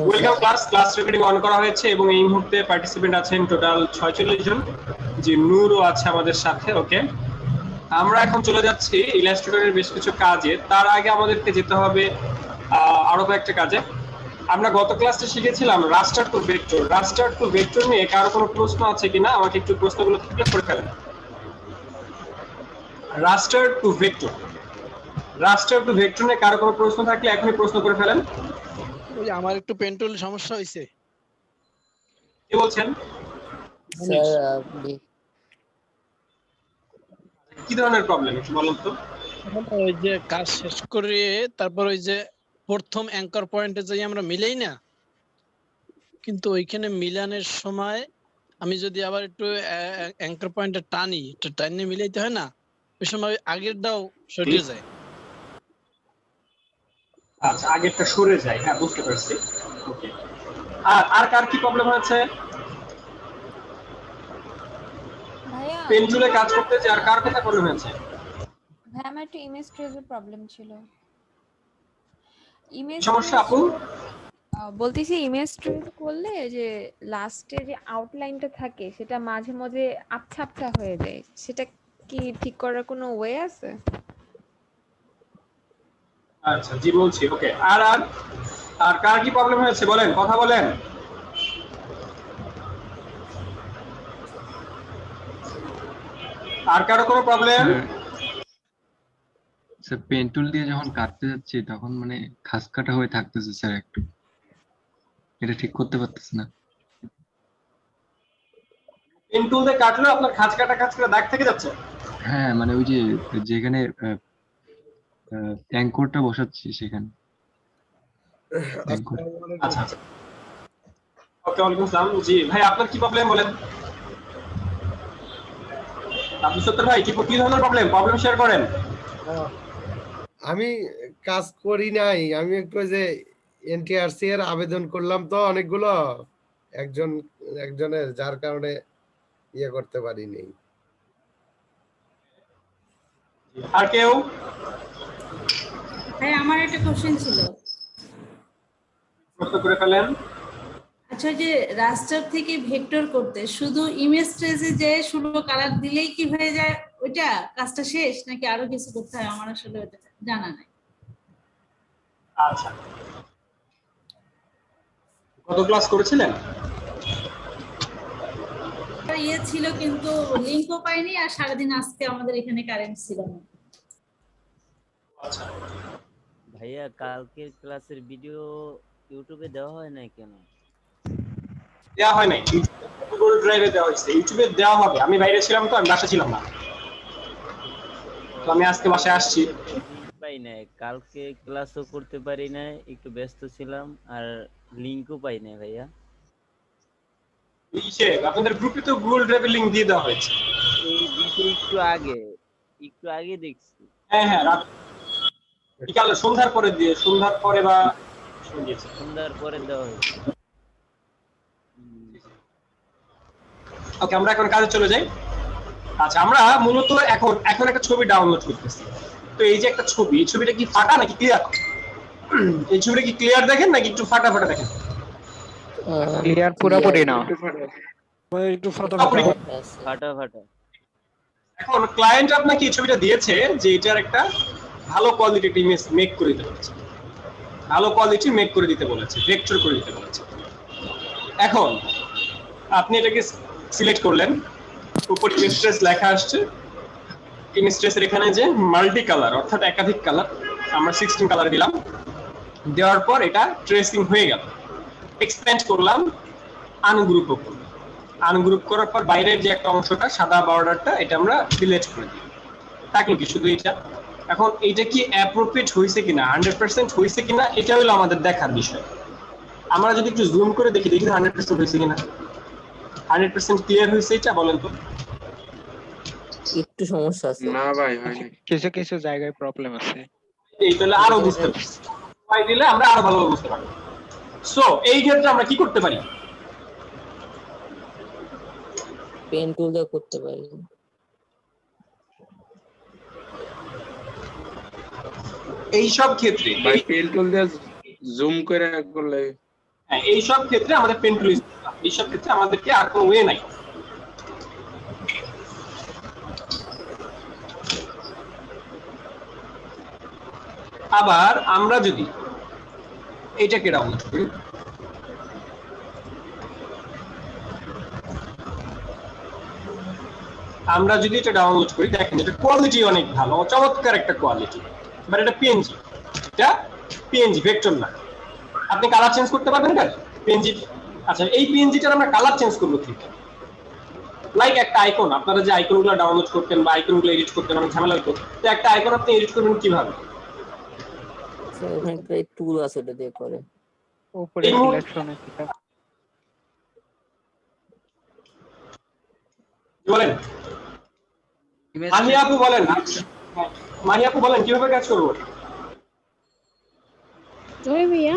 Welcome class recording on করা হয়েছে এবং এই মুহূর্তে পার্টিসিপেন্ট আছেন টোটাল 46 জন, যে নূরও আছে আমাদের সাথে। ওকে, আমরা এখন চলে যাচ্ছি ইলাস্ট্রেটরের বেশ কিছু কাজে। তার আগে আমাদেরকে যেতে হবে আরো কয়েকটা কাজে। আমরা গত ক্লাসে শিখেছিলাম রাস্টার to vector. Raster to vector নিয়ে কারো কোনো প্রশ্ন আছে কিনা আমাকে একটু প্রশ্নগুলো ক্লিয়ার করে ফেলেন। রাস্টার to vector, raster to vector নিয়ে কারো কোনো প্রশ্ন থাকলে এখনই প্রশ্ন করে ফেলেন। ওই আমার একটু পেন্টুল সমস্যা হয়েছে। কি বলছেন স্যার? কি ধরনের প্রবলেম একটু বলুন তো। ওই যে কাজ শেষ করে তারপর ওই যে প্রথম অ্যাঙ্কর পয়েন্টে যাই আমরা মিলেই না, কিন্তু ওইখানে মিলানের সময় আমি যদি আবার একটু অ্যাঙ্কর পয়েন্টে টানি, একটু টাইনে মিলাইতে হয় না, ওই সময় আগেরটাও সরে যায়। আচ্ছা, আগেরটা সরে যায়, হ্যাঁ বুঝতে পারছি। ওকে, আর কার কি প্রবলেম হয়েছে? ভাইয়া পেন টুলে কাজ করতে যে আর কার কথা প্রবলেম হয়েছে? ভাইয়া আমার একটু ইমেজ ট্রেসের প্রবলেম ছিল। ইমেজ সমস্যা আপু? বলতেছি ইমেজ ট্রেস করলে যে লাস্টে যে আউটলাইনটা থাকে সেটা মাঝে মাঝে আবছা আবছা হয়ে যায়, সেটা কি ঠিক করার কোনো ওয়ে আছে? আচ্ছা জি বলছি। ওকে, আর আর আর কার কি প্রবলেম হয়েছে বলেন, কথা বলেন। আর কারো কোনো প্রবলেম? স্যার পেন টুল দিয়ে যখন কাটতে যাচ্ছি তখন মানে খাস কাটা হয়ে থাকতেছে স্যার, একটু এটা ঠিক করতে পারতেছি না। পেন টুল দিয়ে কাটলে আপনার খাঁজ কাটা দাগ থেকে যাচ্ছে? হ্যাঁ মানে ওই যে যেখানে অ্যাঙ্করটা বসাচ্ছি সেখানে। আচ্ছা আচ্ছা, ওকে, ওয়ালাইকুম আসসালাম। জি ভাই, আপনার কি প্রবলেম বলেন। আব্দুল সত্তার ভাই, কি ধরনের প্রবলেম শেয়ার করেন। আমি কাজ করি নাই, আমি একটু যে এনটিআরসি এর আবেদন করলাম তো অনেকগুলো, একজনের, যার কারণে ইয়ে করতে পারিনি। আর কেউ? হ্যাঁ, আমার একটা কোশ্চেন ছিল। প্রশ্ন করে ফেলেন। আচ্ছা, যে রাস্টার থেকে ভেক্টর করতে শুধু ইমেজ ট্রেসে যে শুধু কালার দিলেই কি হয়ে যায়, ওইটা কাজটা শেষ নাকি আরো কিছু করতে হয়? আমার আসলে ওটা জানা নাই। আচ্ছা, কত ক্লাস করেছিলেন? ইয়ে ছিল কিন্তু লিংকও পাইনি, আর সারাদিন আজকে আমাদের এখানে কারেন্ট ছিল না। আচ্ছা ভাইয়া, কালকের ক্লাসের ভিডিও ইউটিউবে দেওয়া হয় নাই কেন? দেওয়া হয় নাই, গুগল ড্রাইভে দেওয়া হয়েছে। ইউটিউবে দেওয়া হবে, আমি বাইরে ছিলাম তো, আমি বাসা ছিলাম না, তো আমি আজকে বাসায় আসছি। পাই নাই, কালকে ক্লাসও করতে পারি নাই, একটু ব্যস্ত ছিলাম, আর লিংকও পাই নাই ভাইয়া। আপনাদের গ্রুপে তো গুগল ড্রাইভের লিংক দিয়ে দেওয়া হয়েছে। এই দিকে একটু আগে দেখছি। হ্যাঁ হ্যাঁ, রাত বিকালে সন্ধ্যার পরে বা সন্ধ্যার পরে দেওয়া হয়েছে। ওকে, আমরা এখন কাজে চলে যাই। আচ্ছা, আমরা মূলত এখন একটা ছবি ডাউনলোড করতেছি। তো এই যে একটা ছবি, এই ছবিটা কি ফাটা নাকি ক্লিয়ার? এই ছবিটা কি ক্লিয়ার দেখেন নাকি একটু ফাটা ফাটা দেখেন? ক্লিয়ার পুরোপুরি না, একটু ফাটা ফাটা। এখন ক্লায়েন্ট আপনাকে এই ছবিটা দিয়েছে যে এটার একটা ভালো কোয়ালিটির ইমেজ মেক করে দিতে বলেছে, ভালো কোয়ালিটি মেক করে দিতে বলেছে, ভেক্টর করে দিতে বলেছে। এখন আপনি এটাকে সিলেক্ট করলেন, উপরে ইমেজ ট্রেস লেখা আসছে। ইমেজ ট্রেসের এখানে যে মাল্টি কালার অর্থাৎ একাধিক কালার, আমরা 16 কালার দিলাম। দেওয়ার পর এটা ট্রেসিং হয়ে গেল। এক্সপ্যান্ড করলাম, আনগ্রুপ করলাম। আনগ্রুপ করার পর বাইরের যে একটা অংশটা সাদা বর্ডারটা, এটা আমরা ডিলিট করে দিই। থাকলো কি শুধু এটা। এখন এইটা কি অ্যাপ্রোপ্রিয়েট হয়েছে কিনা, 100% হয়েছে কিনা, এটা হলো আমাদের দেখার বিষয়। আমরা যদি একটু জুম করে দেখি 100% হয়েছে কিনা, 100% ক্লিয়ার হয়েছে এটা বলেন তো। একটু সমস্যা আছে। না ভাই, হয়নি, কিছু কিছু জায়গায় প্রবলেম আছে। এই তাহলে আরো বুঝতে পারছি, সময় দিলে আমরা আরো ভালো বুঝতে পারবো। সো এই ক্ষেত্রে আমরা কি করতে পারি? পেন টুল দিয়ে করতে পারি। এই সব ক্ষেত্রে ভাই পেন টুল দিয়ে জুম করে করলে হ্যাঁ, এইসব ক্ষেত্রে আমাদের পেন টুল, এইসব ক্ষেত্রে আমাদেরকে আর কোনো ওয়ে নাই। আবার আমরা যদি এইটাকে ডাউনলোড করি, আমরা যদি এটা ডাউনলোড করি, দেখেন এটা কোয়ালিটি অনেক ভালো, চমৎকার একটা কোয়ালিটি, বাট এটা পিএনজি, এটা পিএনজি ভেক্টর না। আপনি কালার চেঞ্জ করতে পারবেন এটা পিএনজি। আচ্ছা, এই পিএনজিটার আমরা কালার চেঞ্জ করবো ঠিক, লাইক একটা আইকন, আপনারা যে আইকনগুলো ডাউনলোড করতেন বা আইকনগুলো এডিট করতেন অনেক ঝামেলা হতো, তো একটা আইকন আপনি এডিট করবেন কিভাবে? স্যার ওখানে একটা টুল আছে ওটা দিয়ে করে। উপরে এই মুহূর্তে- সিলেকশনে সেটা বলেন মাহিয়া আপু, বলেন মাহিয়া আপু, বলেন কিভাবে কাজ করবো? জয় ভাইয়া,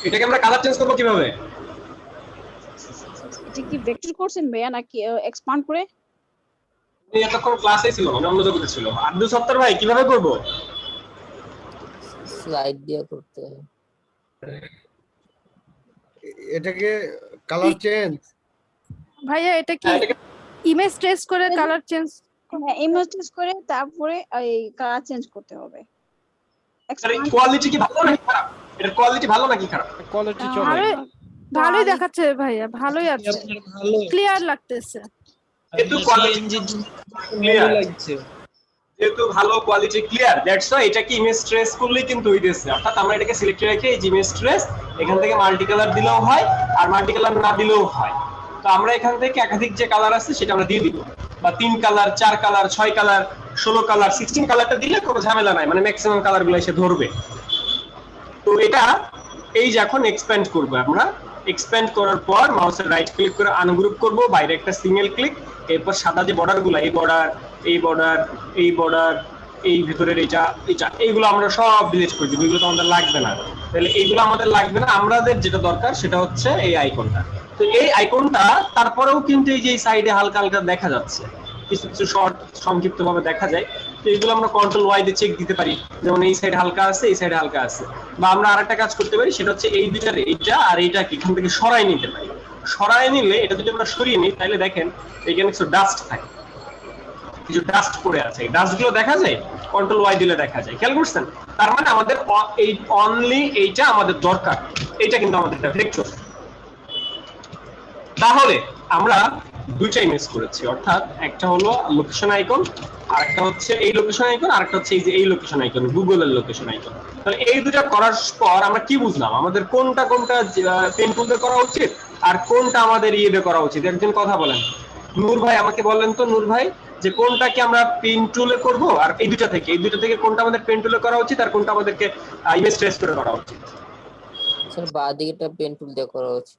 এটাকে আমরা কালার চেঞ্জ করবো কিভাবে? এটা কি ভেক্টর করছেন ভাইয়া নাকি এক্সপান্ড করে? উনি এতক্ষণ ক্লাসে ছিল, অন্য জগতে ছিল। আব্দুল সত্তার ভাই কিভাবে করবো? স্লাইড দিয়ে করতে হয়। এটাকে কালার চেঞ্জ, ভাইয়া এটা কি হ্যাঁ, এটাকে- ইমেজ ট্রেস করে কালার চেঞ্জ? হ্যাঁ, ইমেজ টেস্ট করে তারপরে এই কালার চেঞ্জ করতে হবে। Expand কোয়ালিটি কি ভালো নাকি খারাপ? এটার কোয়ালিটি ভালো নাকি খারাপ? কোয়ালিটি চলে। ভালোই ভালোই দেখাচ্ছে ভাইয়া, ভালোই আছে, আপনার ভালো ক্লিয়ার লাগতেছে। যেহেতু কোয়ালিটি ক্লিয়ার, লাগছে। যেহেতু ভালো কোয়ালিটি ক্লিয়ার, দ্যাটস ওয়াই এটাকে ইমেজ ট্রেস করলেই কিন্তু হইতেছে। অর্থাৎ আমরা এটাকে সিলেক্ট রেখে এই ইমেজ ট্রেস এখান থেকে মাল্টি কালার দিলেও হয় আর মাল্টি কালার না দিলেও হয়। তো আমরা এখান থেকে একাধিক যে কালার আছে সেটা আমরা দিয়ে দিব, বা 3 কালার, 4 কালার, 6 কালার, 16 কালার, 16 কালারটা দিলে কোনো ঝামেলা নাই, মানে ম্যাক্সিমাম কালারগুলো এসে ধরবে। তো এটা এই যে এখন এক্সপ্যান্ড করব, আমরা এক্সপ্যান্ড করার পর মাউসের রাইট ক্লিক করে আনগ্রুপ করব, বাইরে একটা সিঙ্গেল ক্লিক, এরপর সাদা যে বর্ডারগুলো, এই বর্ডার, এই বর্ডার, এই বর্ডার, এই ভিতরের এটা, এটা, এইগুলো আমরা সব ডিলিট করে দিব, এগুলো তো আমাদের লাগবে না। তাহলে এইগুলো আমাদের লাগবে না, আমাদের যেটা দরকার সেটা হচ্ছে এই আইকনটা। তো এই আইকনটা তারপরেও কিন্তু এই যে সাইডে হালকা হালকা দেখা যাচ্ছে, কিছু কিছু শর্ট সংক্ষিপ্ত ভাবে দেখা যায়। তো এগুলো আমরা কন্ট্রোল ওয়াই দিয়ে চেক দিতে পারি, যেমন এই সাইড হালকা আছে, এই সাইডে হালকা আছে। বা আমরা আরেকটা কাজ করতে পারি, সেটা হচ্ছে এই দুইটার, এইটা আর এইটাকে এখান থেকে সরাই নিতে পারি। সরাই নিলে এটা যদি আমরা সরিয়ে নিই, তাহলে দেখেন এখানে কিছু ডাস্ট থাকে, কিছু ডাস্ট পড়ে আছে, এই ডাস্টগুলো দেখা যায়, কন্ট্রোল ওয়াই দিলে দেখা যায়। খেয়াল করছেন? তার মানে আমাদের এই অনলি এইটা আমাদের দরকার, এইটা কিন্তু আমাদের একটা ভেক্টর। তাহলে আমরা দুইটা ইমেজ করেছি, অর্থাৎ একটা হলো লোকেশন আইকন, আর একটা হচ্ছে এই লোকেশন আইকন, আর একটা হচ্ছে এই যে এই লোকেশন আইকন, গুগলের লোকেশন আইকন। তাহলে এই দুটো করার পর আমরা কি বুঝলাম, আমাদের কোনটা কোনটা পেন টুল দিয়ে করা উচিত আর কোনটা আমাদের ইয়ে দিয়ে করা উচিত? একজন কথা বলেন, নূর ভাই আমাকে বলেন তো, নূর ভাই, যে কোনটাকে আমরা পেন টুলে করব, আর এই দুটো থেকে কোনটা আমাদের পেন টুলে করা উচিত আর কোনটা আমাদেরকে ইমেজ ট্রেস করে করা উচিত? স্যার বাঁ দিকেটা পেন টুল দিয়ে করা উচিত।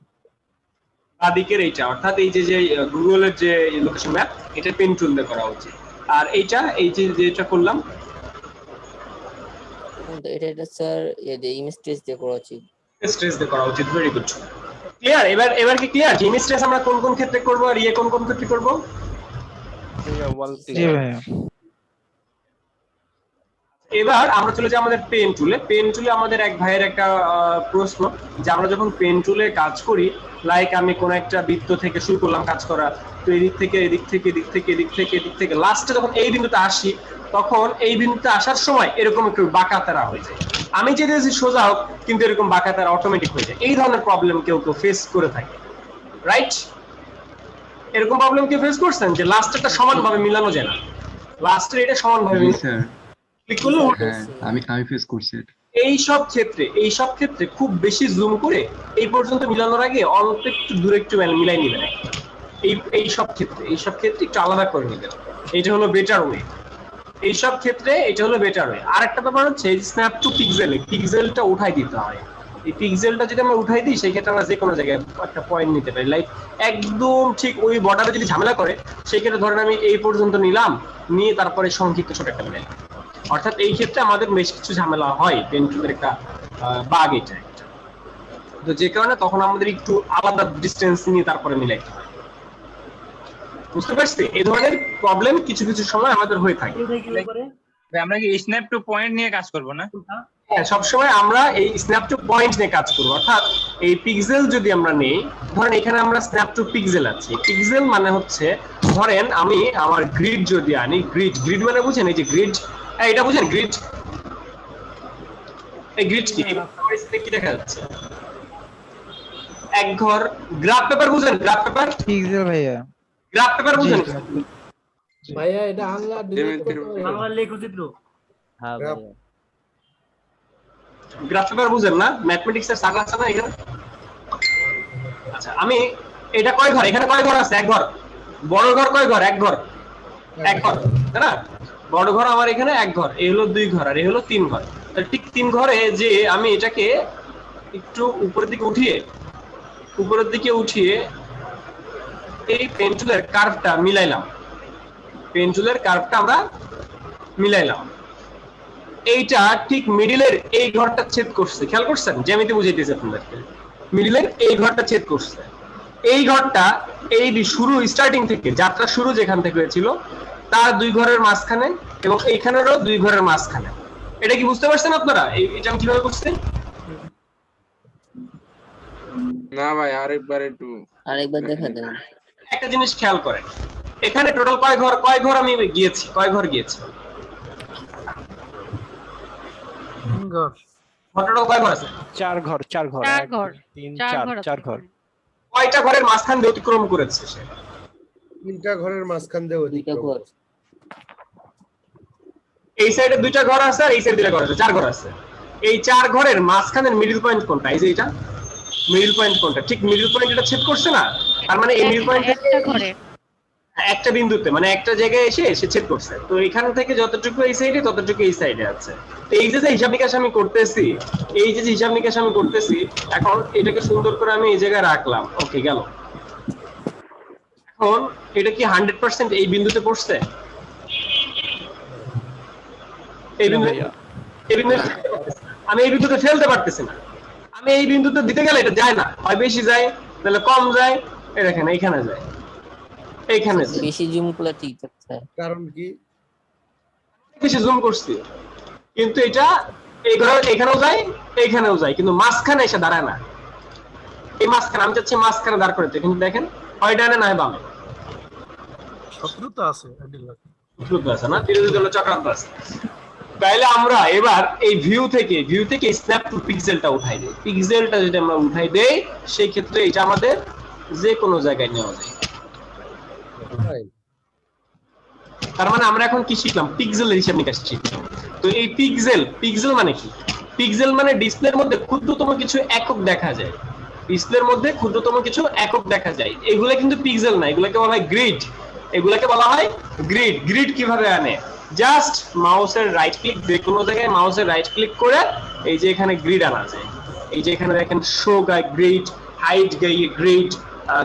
দিকের এইটা, অর্থাৎ এই যে যে গুগলের যে লোকেশন ম্যাপ, এটা পেন টুল দিয়ে করা উচিত। আর এইটা, এই যে যেটা করলাম, এটা স্যার ইমেজ ট্রেস দিয়ে করা উচিত। স্ট্রেস দিয়ে করা উচিত। Very good, clear. এবার কি ক্লিয়ার ইমেজ ট্রেস আমরা কোন কোন ক্ষেত্রে করব আর ইয়ে কোন কোন ক্ষেত্রে করব? জি ভাইয়া। এবার আমরা চলে যাই আমাদের পেন টুলে। পেন টুলে আমাদের এক ভাইয়ের একটা প্রশ্ন, যে আমরা যখন পেন টুলে কাজ করি, লাইক আমি কোন একটা বৃত্ত থেকে শুরু করলাম কাজ করা, তো এদিক থেকে এদিক থেকে এদিক থেকে এদিক থেকে এদিক থেকে লাস্টে যখন এই বিন্দুতে আসি, তখন এই বিন্দুতে আসার সময় এরকম একটু বাঁকাতারা হয়ে যায়। আমি যে সোজা হোক, কিন্তু এরকম বাঁকাতারা অটোমেটিক হয়ে যায়। এই ধরনের প্রবলেম কেউ কেউ ফেস করে থাকে, রাইট? এরকম প্রবলেম কেউ ফেস করছেন যে লাস্টেরটা সমানভাবে মিলানো যায় না, লাস্টের এটা সমানভাবে জি স্যার, ক্লিক করলে হ্যাঁ আমি ফেস করছি এটা। এই সব ক্ষেত্রে খুব বেশি জুম করে এই পর্যন্ত মিলানোর আগে অল্প একটু দূরে একটু মিলাই নিবেন। এই সব ক্ষেত্রে একটু আলাদা করে নেবেন, এটা হলো বেটার ওয়ে। এই সব ক্ষেত্রে এটা হলো বেটার ওয়ে। আর একটা ব্যাপার হচ্ছে স্ন্যাপ টু পিক্সেলটা উঠাই দিতে হয়। এই পিক্সেলটা যদি আমরা উঠাই দিই, সেই ক্ষেত্রে আমরা যে কোনো জায়গায় একটা পয়েন্ট নিতে পারি, লাইক একদম ঠিক ওই বর্ডারে যদি ঝামেলা করে, সেই ক্ষেত্রে ধরেন আমি এই পর্যন্ত নিলাম, নিয়ে তারপরে সংক্ষিপ্ত ছোট একটা মিলাই। অর্থাৎ এই ক্ষেত্রে আমাদের বেশ কিছু ঝামেলা হয়, পেন টুলের একটা বাগ এটা একটা। তো যে কারণে তখন আমাদের একটু আলাদা ডিসটেন্স নিয়ে তারপরে মিলাইতে হয়। বুঝতে পারছি? এই ধরনের প্রবলেম কিছু কিছু সময় আমাদের হয়ে থাকে। আমরা কি স্ন্যাপ টু পয়েন্ট নিয়ে কাজ করব না? হ্যাঁ, সবসময় আমরা এই স্ন্যাপ টু পয়েন্ট নিয়ে কাজ করবো, অর্থাৎ এই পিক্সেল যদি আমরা নেই, ধরেন এখানে আমরা স্ন্যাপ টু পিক্সেল আছে। পিক্সেল মানে হচ্ছে ধরেন আমি আমার গ্রিড যদি আনি, গ্রিড মানে বুঝেন এই যে গ্রিড, এটা বুঝেন গ্রিড, এই গ্রিড কি কি দেখা যাচ্ছে এক ঘর। গ্রাফ পেপার বুঝেন, গ্রাফ পেপার পিক্সেল ভাইয়া, গ্রাফ পেপার বুঝেন ভাইয়া এটা আনলা ডিলিট করতে হবে। বাংলা লেখচিত্র। হ্যাঁ ভাইয়া, গ্রাফ পেপার বুঝেন না, ম্যাথমেটিক্স এর সার্কেল আছে না এখানে। আচ্ছা আমি এটা কয় ঘর, এখানে কয় ঘর আছে? এক ঘর। বড় ঘর কয় ঘর? এক ঘর, এক ঘর, তাই না? বড় ঘর আমার এখানে এক ঘর, এই হলো দুই ঘর, আর এই হলো তিন ঘর। ঠিক তিন ঘরে যে আমি এটাকে একটু উপরের দিকে উঠিয়ে এই পেন্সিলের কার্ভটা মিলাইলাম, আমরা মিলাইলাম। এইটা ঠিক মিডিলের এই ঘরটা ছেদ করছে, খেয়াল করছেন? জ্যামিতি বুঝাইতেছে আপনাদেরকে। মিডিলের এই ঘরটা ছেদ করছে, এই ঘরটা এই শুরু স্টার্টিং থেকে, যাত্রা শুরু যেখান থেকে হয়েছিল তার দুই ঘরের মাঝখানে এবং এইখানেরও দুই ঘরের মাঝখানে। এটা কি বুঝতে পারছেন আপনারা? এটা আমি কিভাবে বুঝছি? না ভাই আরেকবার দেখা দেন। একটা জিনিস খেয়াল করেন, এখানে টোটাল কয় ঘর আমি গিয়েছি, কয় ঘর গিয়েছি? টোটাল কয় ঘর আছে? 4 ঘর 4 ঘর 1 2 3 4 ঘর। কয়টা ঘরের মাঝখান দিয়ে অতিক্রম করেছে সে? 3টা ঘরের মাঝখান দিয়ে অতিক্রম করেছে। এই সাইডে 2টা ঘর আছে আর এই সাইডে 2টা ঘর আছে, 4 ঘর আছে। এই 4 ঘরের মাঝখানের মিডল পয়েন্ট কোনটা? এই যে এটা মিডল পয়েন্ট কোনটা? ঠিক মিডল পয়েন্ট এটা ছেদ করছে না? তার মানে এই মিডল পয়েন্ট একটা ঘরে একটা বিন্দুতে, মানে একটা জায়গায় এসে সে ছেদ করছে। তো এখান থেকে যতটুকু এই সাইডে ততটুকু এই সাইডে আছে। তো এই যে হিসাব নিকাশ আমি করতেছি, এখন এটাকে সুন্দর করে আমি এই জায়গায় রাখলাম, ওকে গেল। এখন এটা কি 100% এই বিন্দুতে পড়ছে? আমি এই বিন্দুতে ফেলতে পারতেছি না। আমি এই বিন্দুতে দিতে গেলে এটা যায় না, হয় বেশি যায় তাহলে কম যায়, এই দেখেন এইখানে যায়, এইখানে বেশি জুম করলে ঠিক থাকছে। কারণ কি? বেশি জুম করছি, কিন্তু এটা এই ঘরে এখানেও যায় এইখানেও যায়, কিন্তু মাঝখানে এসে দাঁড়ায় না। এই মাঝখানে আমি চাচ্ছি মাঝখানে দাঁড় করতে, কিন্তু দেখেন হয় ডানে না হয় বামে। শত্রুতা আছে না, বিরোধী দলের চক্রান্ত আছে। তাইলে আমরা এবার এই ভিউ থেকে স্ন্যাপ টু পিক্সেলটা উঠাই দেই। পিক্সেলটা যদি আমরা উঠাই দেই সেই ক্ষেত্রে এটা আমাদের যে কোনো জায়গায় নেওয়া যায়। তার মানে আমরা এখন কি শিখলাম? পিক্সেলের হিসাব নিকাশ শিখলাম। তো এই পিক্সেল মানে কি? পিক্সেল মানে ডিসপ্লের মধ্যে ক্ষুদ্রতম কিছু একক দেখা যায়। এগুলো কিন্তু পিক্সেল না, এগুলোকে বলা হয় গ্রিড। গ্রিড কিভাবে আনে? জাস্ট মাউসের রাইট ক্লিক, যে কোনো জায়গায় মাউসের রাইট ক্লিক করে এই যে এখানে গ্রিড আনা যায়। এই যে এখানে দেখেন show grid, hide grid,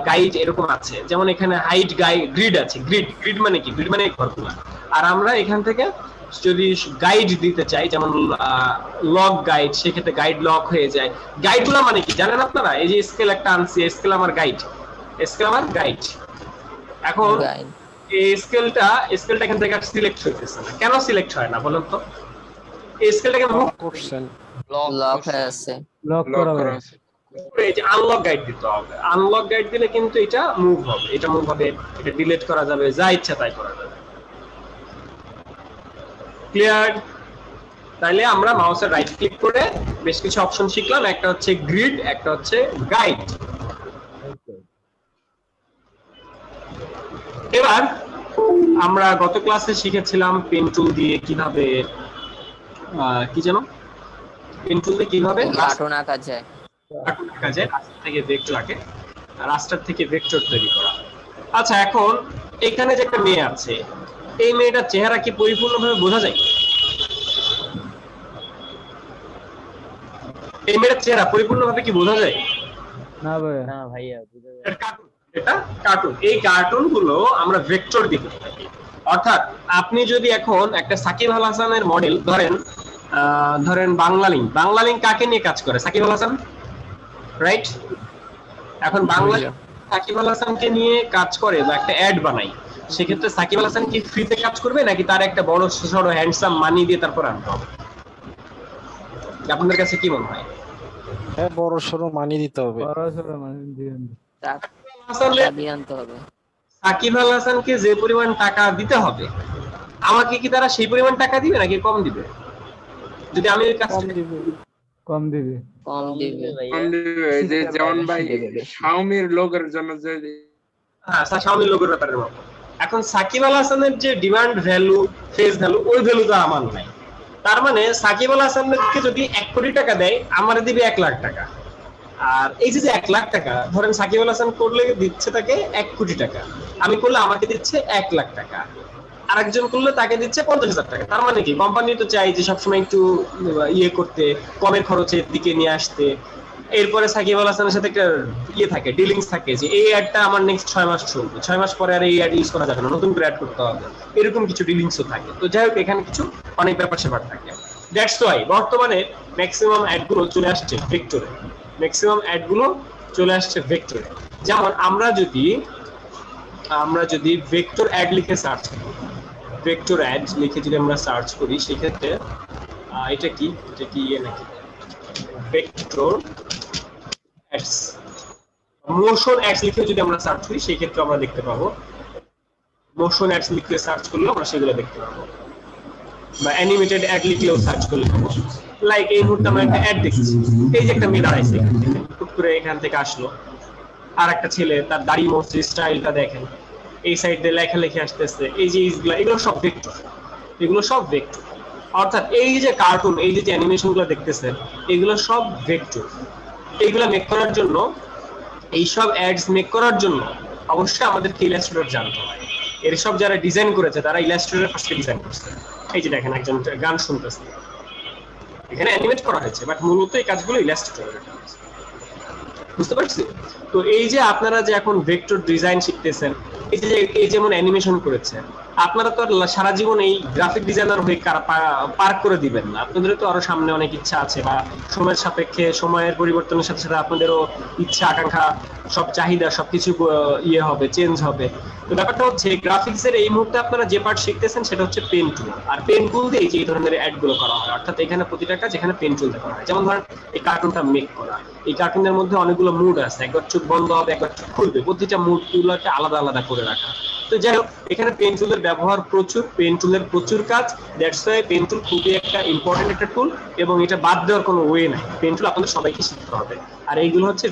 guide এরকম আছে। যেমন এখানে হাইড গ্রিড আছে। গ্রিড মানে কি? গ্রিড মানে ঘরগুলো। আর আমরা এখান থেকে যদি গাইড দিতে চাই, যেমন লক গাইড, সেক্ষেত্রে গাইড লক হয়ে যায়। গাইডগুলো মানে কি জানেন আপনারা? এই যে স্কেল একটা আনছি, স্কেল আমার গাইড। এখন এই স্কেলটা এখান থেকে সিলেক্ট হইতেছে না। কেন সিলেক্ট হয় না বলুন তো? এই স্কেলটাকে মুভ করছেন, লক হয়ে আছে, লক করা আছে। এই যে আনলক গাইড দিতে হবে। আনলক গাইড দিলে কিন্তু এটা মুভ হবে, এটা ডিলিট করা যাবে, যা ইচ্ছা তাই করা যাবে। ক্লিয়ার? তাইলে আমরা মাউসের রাইট ক্লিক করে বেশ কিছু অপশন শিখলাম। একটা হচ্ছে গ্রিড, একটা হচ্ছে গাইড। এবার আমরা গত ক্লাসে শিখেছিলাম পেন টুল দিয়ে কিভাবে কার্টুন আঁকা যায়। রাস্টার থেকে ভেক্টর তৈরি করা। আচ্ছা, এখন এখানে যে একটা মেয়ে আছে, এই মেয়েটার চেহারা কি পরিপূর্ণভাবে বোঝা যায়? এই মেয়েটার চেহারা পরিপূর্ণভাবে কি বোঝা যায়? না ভাইয়া এটা কার্টুন। এই কার্টুন গুলো আমরা ভেক্টর দিয়ে থাকি। অর্থাৎ আপনি যদি এখন একটা সাকিব আল হাসানের মডেল ধরেন বাংলা লিঙ্ক কাকে নিয়ে কাজ করে? সাকিব আল হাসান, রাইট? এখন বাংলা সাকিব আল হাসানকে নিয়ে কাজ করে বা একটা অ্যাড বানাই, সেক্ষেত্রে সাকিব আল হাসান কি ফ্রিতে কাজ করবে নাকি তার একটা বড় সড়ো হ্যান্ডসাম মানি দিয়ে তারপর আনতে হবে? আপনাদের কাছে কি মনে হয়? হ্যাঁ, বড় সরো মানি দিতে হবে। টাকা দিয়ে আনতে হবে। সাকিব আল হাসানকে যে পরিমাণ টাকা দিতে হবে, আমাকে কি তারা সেই পরিমাণ টাকা দিবে নাকি কম দিবে? যদি আমি কম দিবে। এই যে যেমন ভাই শাওমির লোগোর জন্য যে হ্যাঁ, শাওমির লোগোর ব্যাপারে এখন সাকিব আল হাসানের যে ডিমান্ড ভ্যালু, ফেস ভ্যালু, ওই ভ্যালুটা আমার নাই। তার মানে সাকিব আল হাসানকে যদি 1 কোটি টাকা দেয়, আমার দিবে 1 লাখ টাকা। আর এই যে 1 লাখ টাকা, ধরেন সাকিব আল হাসান করলে দিচ্ছে তাকে 1 কোটি টাকা, আমি করলে আমাকে দিচ্ছে 1 লাখ টাকা, আরেকজন করলে তাকে দিচ্ছে 50,000 টাকা। তার মানে কি কোম্পানি তো চাই যে সবসময় একটু ইয়ে করতে, কমের খরচের দিকে নিয়ে আসতে। এরপরে সাকিব আল হাসানের সাথে একটা ইয়ে থাকে, ডিলিংস থাকে যে এই অ্যাডটা আমার নেক্সট 6 মাস চলবে, 6 মাস পরে আর এই অ্যাড ইউজ করা যাবে না, নতুন করে অ্যাড করতে হবে, এরকম কিছু ডিলিংসও থাকে। তো যাই হোক, এখানে কিছু অনেক ব্যাপার স্যাপার থাকে। দ্যাটস ওয়াই বর্তমানে ম্যাক্সিমাম অ্যাডগুলো চলে আসছে ভেক্টরে। যেমন আমরা যদি ভেক্টর অ্যাড লিখে সার্চ করি, ভেক্টর অ্যাড লিখে যদি আমরা সার্চ করি, সেক্ষেত্রে এটা কি ইয়ে নাকি ভেক্টর অ্যাডস, মোশন অ্যাডস লিখে যদি আমরা সার্চ করি, সেই ক্ষেত্রে আমরা দেখতে পাবো মোশন অ্যাডস লিখে সার্চ করলে আমরা সেগুলো দেখতে পাবো, বা অ্যানিমেটেড অ্যাড লিখলেও সার্চ করলে পাবো। লাইক এই মুহূর্তে আমরা একটা অ্যাড দেখছি, এই যে একটা মেয়ে দাঁড়াইছে, টুক করে এখান থেকে আসলো, আর একটা ছেলে, তার দাড়ি মোছে, স্টাইলটা দেখেন, এই সাইড দিয়ে লেখালেখি আসতেছে, এই যে এগুলো সব ভেক্টর। অর্থাৎ এই যে কার্টুন, এই যে অ্যানিমেশন গুলো দেখতেছেন, এগুলো সব ভেক্টর। এইগুলো মেক করার জন্য, এইসব অ্যাডস মেক করার জন্য অবশ্যই আমাদেরকে ইলাস্ট্রেটর জানতে হয়। এর সব যারা ডিজাইন করেছে তারা ইলাস্ট্রেটর ফার্স্টে ডিজাইন করছে। এই যে দেখেন একজন গান শুনতেছে, এখানে অ্যানিমেট করা হয়েছে, বাট মূলত এই কাজগুলো ইলাস্ট্রেটরের কাজ। বুঝতে পারছি? তো এই যে আপনারা যে এখন ভেক্টর ডিজাইন শিখতেছেন, এই যেমন অ্যানিমেশন করেছে, আপনারা তো আর সারা জীবন এই গ্রাফিক ডিজাইনার হয়ে পার্ক করে দিবেন না। আপনাদের তো আরো সামনে অনেক ইচ্ছা আছে, বা সময়ের সাপেক্ষে, সময়ের পরিবর্তনের সাথে সাথে আপনাদেরও ইচ্ছা, আকাঙ্ক্ষা, সব চাহিদা সবকিছু ইয়ে হবে, চেঞ্জ হবে। তো ব্যাপারটা হচ্ছে গ্রাফিক্সের এই মুহূর্তে আপনারা যে পার্ট শিখতেছেন সেটা হচ্ছে পেন টুল। আর পেন টুল দিয়ে এই ধরনের অ্যাড গুলো করা হয়, অর্থাৎ এখানে প্রতিটা কাজ এখানে পেন টুল দিয়ে করা হয়। যেমন ধরেন এই কার্টুনটা মেক করা, এই কার্টুনের মধ্যে অনেকগুলো মুড আছে, একবার চোখ বন্ধ হবে, একবার চোখ খুলবে, প্রতিটা মুড গুলোকে আলাদা আলাদা করে রাখা। তো যাই হোক, এখানে পেন টুলের ব্যবহার প্রচুর, পেন টুলের প্রচুর কাজ। দ্যাটস ওয়াই পেন টুল খুবই একটা ইম্পর্টেন্ট একটা টুল, এবং এটা বাদ দেওয়ার কোনো ওয়ে নাই। পেন টুল আপনাদের সবাইকে শিখতে হবে। আর এইগুলো হচ্ছে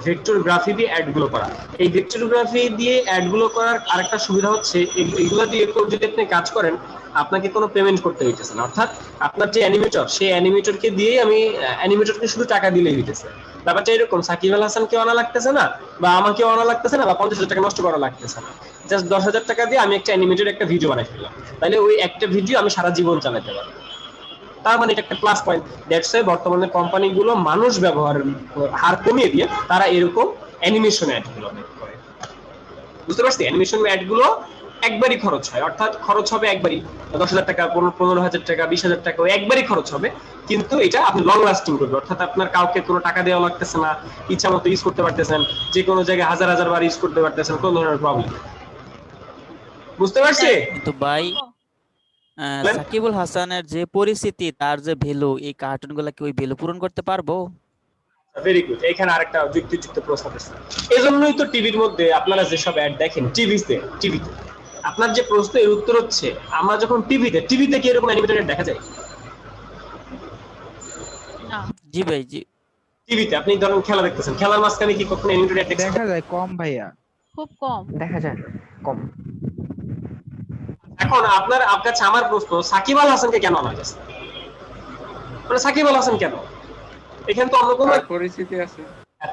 ভেক্টর গ্রাফি দিয়ে অ্যাড গুলো করা। এই ভেক্টর গ্রাফি দিয়ে অ্যাড গুলো করার আরেকটা সুবিধা হচ্ছে, এগুলো দিয়ে যদি আপনি কাজ করেন, আপনাকে কোনো পেমেন্ট করতে হইতেছে না। অর্থাৎ আপনার যে অ্যানিমেটর, সেই অ্যানিমেটরকে দিয়েই আমি অ্যানিমেটরকে শুধু টাকা দিলেই হইতেছে। ব্যাপারটা এরকম, সাকিব আল হাসানকে আনা লাগতেছে না, বা আমাকে আনা লাগতেছে না, বা 50,000 টাকা নষ্ট করা লাগতেছে না। জাস্ট 10,000 টাকা দিয়ে আমি একটা অ্যানিমেটেড একটা ভিডিও বানাই ফেললাম, তাহলে ওই একটা ভিডিও আমি সারা জীবন চালাতে পারবো। তার মানে এটা একটা প্লাস পয়েন্ট। দ্যাটস ওয়াই বর্তমানে কোম্পানিগুলো মানুষ ব্যবহারের হার কমিয়ে দিয়ে তারা এরকম অ্যানিমেশন অ্যাড গুলো মেক করে। বুঝতে পারছি? অ্যানিমেশন অ্যাড গুলো একবারই খরচ হয়, অর্থাৎ খরচ হবে একবারই 10,000 টাকা, 15,000 টাকা, 20,000 টাকা, একবারই খরচ হবে। কিন্তু এটা আপনি লং লাস্টিং করবে, অর্থাৎ আপনার কাউকে কোনো টাকা দেওয়া লাগতেছে না, ইচ্ছা মতো ইউজ করতে পারতেছেন, যে কোনো জায়গায় হাজার হাজার বার ইউজ করতে পারতেছেন, কোনো ধরনের প্রবলেম। বুঝতে পারছি? কিন্তু ভাই সাকিবুল হাসানের যে পরিস্থিতি, তার যে ভ্যালু, এই কার্টুন গুলা কি ওই ভ্যালু পূরণ করতে পারবো? Very good. এখানে আরেকটা যুক্তিযুক্ত প্রশ্ন আছে। এজন্যই তো টিভির মধ্যে আপনারা যেসব অ্যাড দেখেন, টিভিতে আপনার যে প্রশ্ন, এর উত্তর হচ্ছে আমরা যখন টিভিতে কি এরকম অ্যানিমেটেড দেখা যায়? জি ভাই, জি। টিভিতে আপনি ধরুন খেলা দেখতেছেন, খেলার মাঝখানে কি কখনো অ্যানিমেটেড দেখা যায়? কম ভাইয়া, খুব কম দেখা যায়, কম। এখন আপনার কাছে আমার প্রশ্ন, সাকিব আল হাসানকে কেন আনা গেছে? মানে সাকিব আল হাসান কেন? এখানে তো অন্য কোনো পরিচিতি আছে,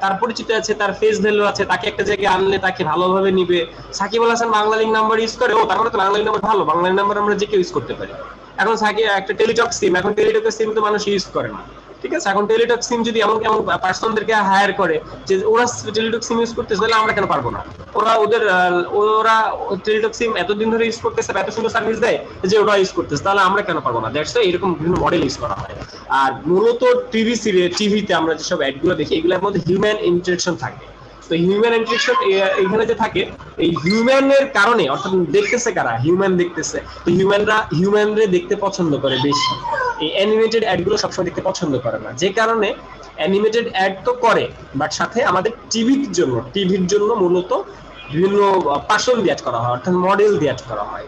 তার পরিচিত আছে, তার ফেস ভ্যালু আছে, তাকে একটা জায়গায় আনলে তাকে ভালোভাবে নিবে। Shakib Al Hasan Banglalink number use করে, ও তার মানে তো বাংলা লিঙ্ক নাম্বার ভালো, বাংলা লিঙ্ক নাম্বার আমরা যে কেউ ইউজ করতে পারি। এখন সাকিব একটা টেলিটক সিম, এখন টেলিটকের সিম তো মানুষ ইউজ করে না, ঠিক আছে? এখন টেলিটক সিম যদি এমন পার্সনদেরকে হায়ার করে যে ওরা টেলিটক সিম ইউজ করতেছে, তাহলে আমরা কেন পারবো না? ওরা টেলিটক সিম এতদিন ধরে ইউজ করতেছে, এত সুন্দর সার্ভিস দেয় যে ওরা ইউজ করতেছে, তাহলে আমরা কেন পারবো না? দ্যাটস ওয়াই এরকম বিভিন্ন মডেল ইউজ করা হয়। আর মূলত টিভিতে আমরা যেসব অ্যাড গুলো দেখি, এগুলোর মধ্যে হিউম্যান ইন্টারেকশন থাকে। তো হিউম্যান ইন্টারেকশন এখানে যে থাকে, এই হিউম্যানের কারণে, অর্থাৎ দেখতেছে কারা, হিউম্যান দেখতেছে, তো হিউম্যানরে দেখতে পছন্দ করে বেশি। এই অ্যানিমেটেড অ্যাড গুলো সবসময় দেখতে পছন্দ করে না, যে কারণে অ্যানিমেটেড অ্যাড তো করে, বাট সাথে আমাদের টিভির জন্য মূলত বিভিন্ন পার্সন দিয়ে অ্যাড করা হয়, অর্থাৎ মডেল দিয়ে অ্যাড করা হয়।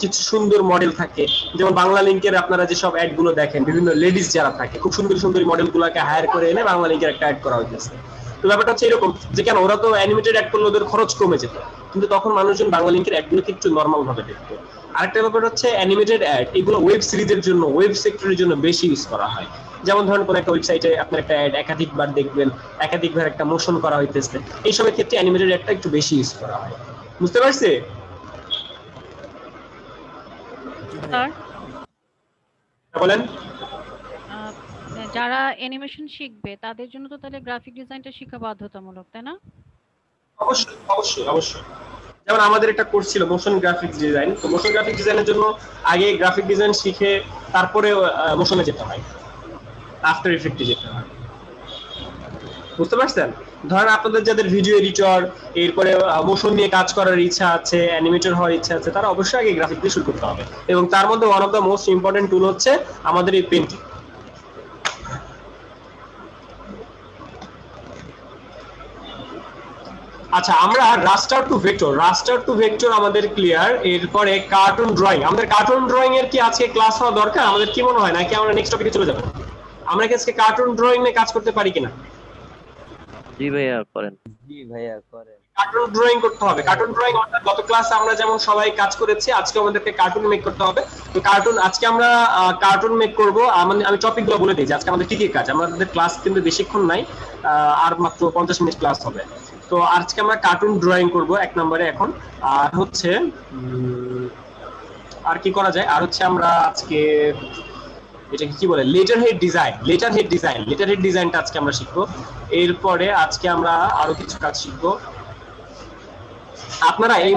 কিছু সুন্দর মডেল থাকে, যেমন বাংলা লিংকের আপনারা যেসব অ্যাড গুলো দেখেন, বিভিন্ন লেডিস যারা থাকে খুব সুন্দর সুন্দর মডেল গুলাকে হায়ার করে এনে বাংলা লিংকের একটা অ্যাড করা হইতেছে। তো ব্যাপারটা হচ্ছে এরকম যে কেন ওরা তো অ্যানিমেটেড অ্যাড করলে ওদের খরচ কমে যেত, কিন্তু তখন মানুষজন বাংলা লিংকের অ্যাড গুলোকে একটু নর্মাল ভাবে দেখতো। আরেকটা ব্যাপার হচ্ছে অ্যানিমেটেড অ্যাড এগুলো ওয়েব সিরিজের জন্য, ওয়েব সেক্টরের জন্য বেশি ইউজ করা হয়। যেমন ধরেন কোন একটা ওয়েবসাইটে আপনার একটা অ্যাড একাধিকবার দেখবেন, একাধিকবার একটা মোশন করা হইতেছে, এইসবের ক্ষেত্রে অ্যানিমেটেড অ্যাডটা একটু বেশি ইউজ করা হয়। বুঝতে পারছে? বলেন। যারা অ্যানিমেশন শিখবে তাদের জন্য তো তাহলে গ্রাফিক ডিজাইনটা শেখা বাধ্যতামূলক, তাই না? অবশ্যই অবশ্যই অবশ্যই। যেমন আমাদের একটা কোর্স ছিল মোশন গ্রাফিক্স ডিজাইন, তো মোশন গ্রাফিক ডিজাইনের জন্য আগে গ্রাফিক ডিজাইন শিখে তারপরে মোশনে যেতে হয়, আফটার ইফেক্টে যেতে হয়। বুঝতে পারছেন? ধরেন আপনাদের যাদের ভিডিও এডিটর, এরপরে মোশন নিয়ে কাজ করার ইচ্ছা আছে, অ্যানিমেটর হওয়ার ইচ্ছা আছে, তারা অবশ্যই আগে গ্রাফিক দিয়ে শুরু করতে হবে। এবং তার মধ্যে one of the most important tool হচ্ছে আমাদের এই পেন্টিং। আচ্ছা, আমরা রাস্টার টু ভেক্টর আমাদের ক্লিয়ার। এরপরে কার্টুন ড্রয়িং, আমাদের কার্টুন ড্রয়িং এর কি আজকে ক্লাস হওয়া দরকার? আমাদের কি মনে হয়, নাকি আমরা নেক্সট টপিকে চলে যাব? আমরা কি আজকে কার্টুন ড্রয়িং নিয়ে কাজ করতে পারি কিনা? জি ভাইয়া করেন। জি ভাইয়া করেন। কার্টুন ড্রয়িং করতে হবে। কার্টুন ড্রয়িং অর্থাৎ গত ক্লাসে আমরা যেমন সবাই কাজ করেছি, আজকে আমাদেরকে কার্টুন মেক করতে হবে। তো কার্টুন আজকে আমরা কার্টুন মেক করব। আমি টপিকগুলো বলে দিই যে আজকে আমাদের কি কি কাজ। আমাদের ক্লাস কিন্তু বেশিক্ষণ নাই, আর মাত্র 50 মিনিট ক্লাস হবে। তো আজকে আমরা কার্টুন ড্রয়িং করব এক নম্বরে এখন। আর হচ্ছে আর কি করা যায়, আর হচ্ছে আমরা আজকে এটা কি বলে লেটার হেড ডিজাইনটা আজকে আমরা শিখবো। এরপরে আজকে আমরা আরো কিছু কাজ শিখবো। আপনারা এই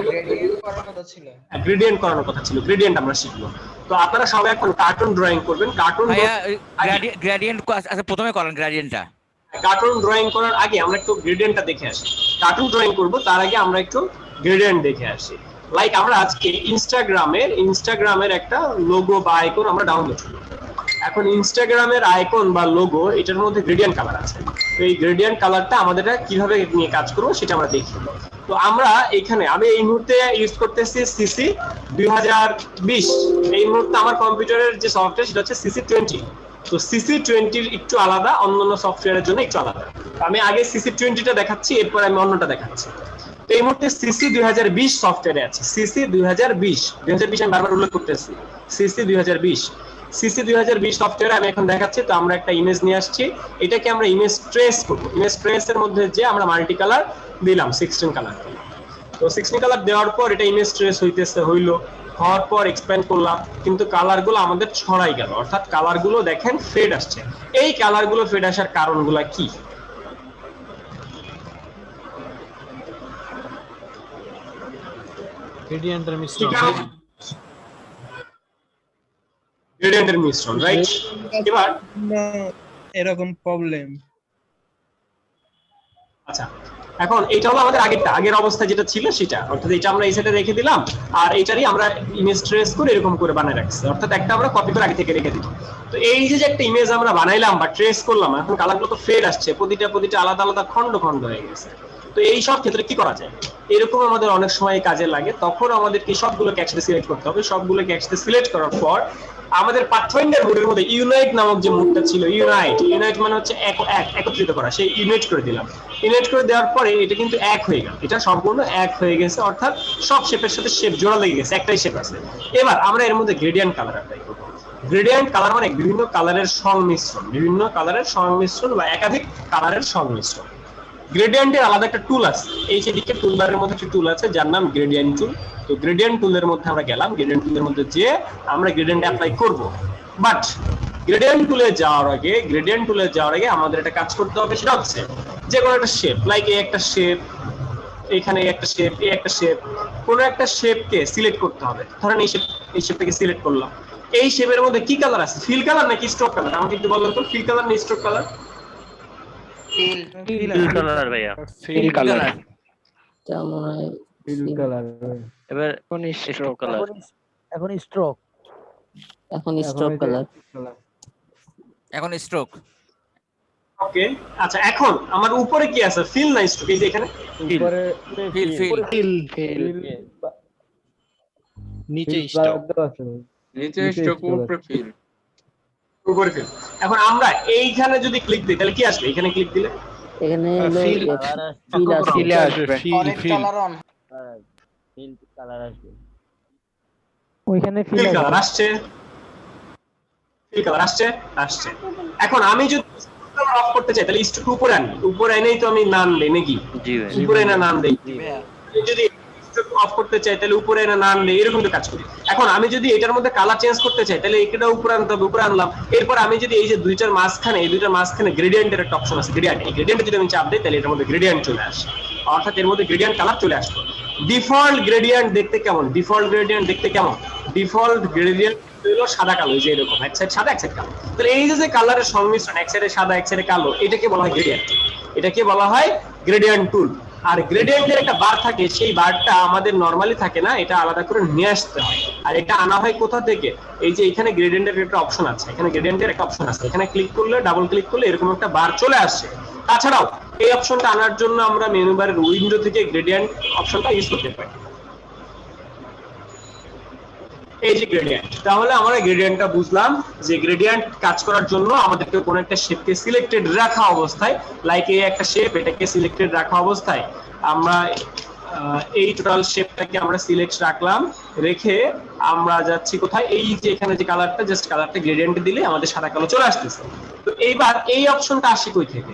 গ্রেডিয়েন্ট করানোর কথা ছিল, গ্রেডিয়েন্ট আমরা শিখবো। তো আপনারা সবাই এখন কার্টুন ড্রয়িং করবেন। গ্রেডিয়েন্ট আচ্ছা প্রথমে করেন গ্রেডিয়েন্টটা। কার্টুন ড্রয়িং করার আগে আমরা একটু গ্রেডিয়েন্টটা দেখে আসি। কার্টুন ড্রয়িং করব তার আগে আমরা একটু গ্রেডিয়েন্ট দেখে আসি। লাইক আমরা আজকে ইনস্টাগ্রামের একটা লোগো বা আইকন আমরা ডাউনলোড করব। এখন ইনস্টাগ্রামের আইকন বা লোগো, এটার মধ্যে গ্রেডিয়েন্ট কালার আছে। তো এই গ্রেডিয়েন্ট কালারটা আমাদের কিভাবে নিয়ে কাজ করব সেটা আমরা দেখি। তো আমরা এখানে আমি এই মুহূর্তে ইউজ করতেছি সিসি 2020। এই মুহূর্তে আমার কম্পিউটারের যে সফটওয়্যার সেটা হচ্ছে CC20। তো CC20 একটু আলাদা, অন্যান্য সফটওয়্যারের জন্য একটু আলাদা। আমি আগে CC20টা দেখাচ্ছি, এরপর আমি অন্যটা দেখাচ্ছি। তো এই মুহূর্তে CC 2020 সফটওয়্যারে আছে। CC 2020 আমি বারবার উল্লেখ করতেছি, CC 2020 সফটওয়্যারে আমি এখন দেখাচ্ছি। তো আমরা একটা ইমেজ নিয়ে আসছি, এটাকে আমরা ইমেজ ট্রেস করব। ইমেজ ট্রেসের মধ্যে যে আমরা মাল্টি কালার দিলাম, 16 কালার। তো 16 কালার দেওয়ার পর এটা ইমেজ ট্রেস হইলো, হওয়ার পর এক্সপ্যান্ড করলাম, কিন্তু কালারগুলো আমাদের ছড়াই গেল, অর্থাৎ কালারগুলো দেখেন ফেড আসছে। এই কালারগুলো ফেড আসার কারণগুলো কি? গ্রেডিয়েন্টের মিশ্রণ, রাইট? এবার এরকম প্রবলেম। আচ্ছা, এখন এটা হলো আমাদের আগের অবস্থা যেটা ছিল সেটা, অর্থাৎ এটা আমরা এই সাইডে রেখে দিলাম, আর এটারই আমরা ইমেজ ট্রেস করে এরকম করে বানায় রাখছি, অর্থাৎ একটা আমরা কপি করে আগে থেকে রেখে দিই। তো এই যে একটা ইমেজ আমরা বানাইলাম বা ট্রেস করলাম, এখন কালারগুলো তো ফেড আসছে, প্রতিটা আলাদা আলাদা খন্ড হয়ে গেছে। তো এই সব ক্ষেত্রে কি করা যায়? এরকম আমাদের অনেক সময় কাজে লাগে। তখন আমাদেরকে সবগুলোকে একসাথে সিলেক্ট করতে হবে। সবগুলোকে একসাথে সিলেক্ট করার পর আমাদের পাথফাইন্ডার মোডের মধ্যে ইউনাইট নামক যে মোডটা ছিল, ইউনাইট মানে হচ্ছে একত্রিত করা, সেই ইউনাইট করে দিলাম। ইউনাইট করে দেওয়ার পরে এটা কিন্তু এক হয়ে গেল, এটা সম্পূর্ণ এক হয়ে গেছে, অর্থাৎ সব শেপের সাথে শেপ জোড়া লেগে গেছে, একটাই শেপ আছে। এবার আমরা এর মধ্যে গ্রেডিয়েন্ট কালার অ্যাপ্লাই করব। গ্রেডিয়েন্ট কালার মানে বিভিন্ন কালারের সংমিশ্রণ বা একাধিক কালারের সংমিশ্রণ। গ্রেডিয়েন্টের আলাদা একটা টুল আছে, এই যে দিকে টুলবারের মধ্যে একটা টুল আছে যার নাম গ্রেডিয়েন্ট টুল। তো গ্রেডিয়েন্ট টুলের মধ্যে আমরা গেলাম, গ্রেডিয়েন্ট টুলের মধ্যে যে আমরা গ্রেডিয়েন্ট অ্যাপ্লাই করব। বাট গ্রেডিয়েন্ট টুলে যাওয়ার আগে আমাদের একটা কাজ করতে হবে, সেটা হচ্ছে যে কোনো একটা শেপ, লাইক এই একটা শেপ, এখানে একটা শেপ, এই একটা শেপ, কোনো একটা শেপকে সিলেক্ট করতে হবে। ধরেন এই শেপটাকে সিলেক্ট করলাম। এই শেপের মধ্যে কি কালার আছে? ফিল কালার নাকি স্ট্রোক কালার? আমাকে একটু বলুন তো, ফিল কালার না স্ট্রোক কালার? ফিল কালার ভাইয়া ফিল কালার এটা মনে হয় ফিল কালার এবার কোন স্ট্রোক কালার এখন স্ট্রোক এখন স্ট্রোক কালার এখন স্ট্রোক। ওকে, আচ্ছা এখন আমার উপরে কি আছে? ফিল না স্ট্রোক? এই যে এখানে উপরে ফিল ফিল ফিল ফিল নিচে স্টক নিচে স্টক উপরে ফিল উপরে ফিল। এখন আমরা এইখানে যদি ক্লিক দিই তাহলে কি আসবে? এখানে ক্লিক দিলে এখানে ফিল আসবে ফিল ফিল কালার আসবে। ওইখানে ফিল কালার আসছে, ফিল কালার আসছে আসছে। এখন আমি যদি অফ করতে চাই তাহলে স্ট্রোক উপরে আনি, উপরে এনেই তো আমি নাম দেই নাকি? জি ভাই উপরে না নাম দেই। যদি অফ করতে চাই তাহলে উপরে না নাম দেই, এরকম তো কাজ করি। এখন আমি যদি এটার মধ্যে কালার চেঞ্জ করতে চাই তাহলে এটা উপরে আনতে হবে, উপরে আনলাম। এরপর আমি যদি এই যে দুইটার মাঝখানে, এই দুইটার মাঝখানে গ্রেডিয়েন্টের একটা অপশন আছে, গ্রেডিয়েন্ট, এই গ্রেডিয়েন্টে যদি আমি চাপ দিই তাহলে এটার মধ্যে গ্রেডিয়েন্ট চলে আসে, অর্থাৎ এর মধ্যে গ্রেডিয়েন্ট কালার চলে আসবে। ডিফল্ট গ্রেডিয়েন্ট দেখতে কেমন? ডিফল্ট গ্রেডিয়েন্ট দেখতে কেমন? ডিফল্ট গ্রেডিয়েন্ট হলো সাদা কালো, এই যে এরকম এক সাইড সাদা এক সাইড কালো। তাহলে এই যে কালারের সংমিশ্রণ, এক সাইডে সাদা এক সাইডে কালো, এটাকে বলা হয় গ্রেডিয়েন্ট। এটাকে বলা হয় গ্রেডিয়েন্ট টুল। আর গ্রেডিয়েন্টের একটা বার থাকে, সেই বারটা আমাদের নরমালি থাকে না, এটা আলাদা করে নিয়ে আসতে হয়। আর এটা আনা হয় কোথা থেকে? এই যে এখানে গ্রেডিয়েন্টের একটা অপশন আছে, এখানে গ্রেডিয়েন্টের একটা অপশন আছে, এখানে ক্লিক করলে, ডাবল ক্লিক করলে এরকম একটা বার চলে আসে। তাছাড়াও এই অপশনটা আনার জন্য আমরা মেনু বারের উইন্ডো থেকে গ্রেডিয়েন্ট অপশনটা ইউজ করতে পারি। এই যে গ্রেডিয়েন্ট, তাহলে আমরা গ্রেডিয়েন্টটা বুঝলাম যে গ্রেডিয়েন্ট কাজ করার জন্য আমাদেরকে কোন একটা শেপকে সিলেক্টেড রাখা অবস্থায়, লাইক এই একটা শেপ, এটাকে সিলেক্টেড রাখা অবস্থায় আমরা এই টোটাল শেপটাকে আমরা সিলেক্ট রাখলাম, রেখে আমরা যাচ্ছি কোথায়? এই যে এখানে যে কালারটা, জাস্ট কালারটা গ্রেডিয়েন্ট দিলে আমাদের সাদা কালো চলে আসতেছে। তো এইবার এই অপশনটা আসে কই থেকে?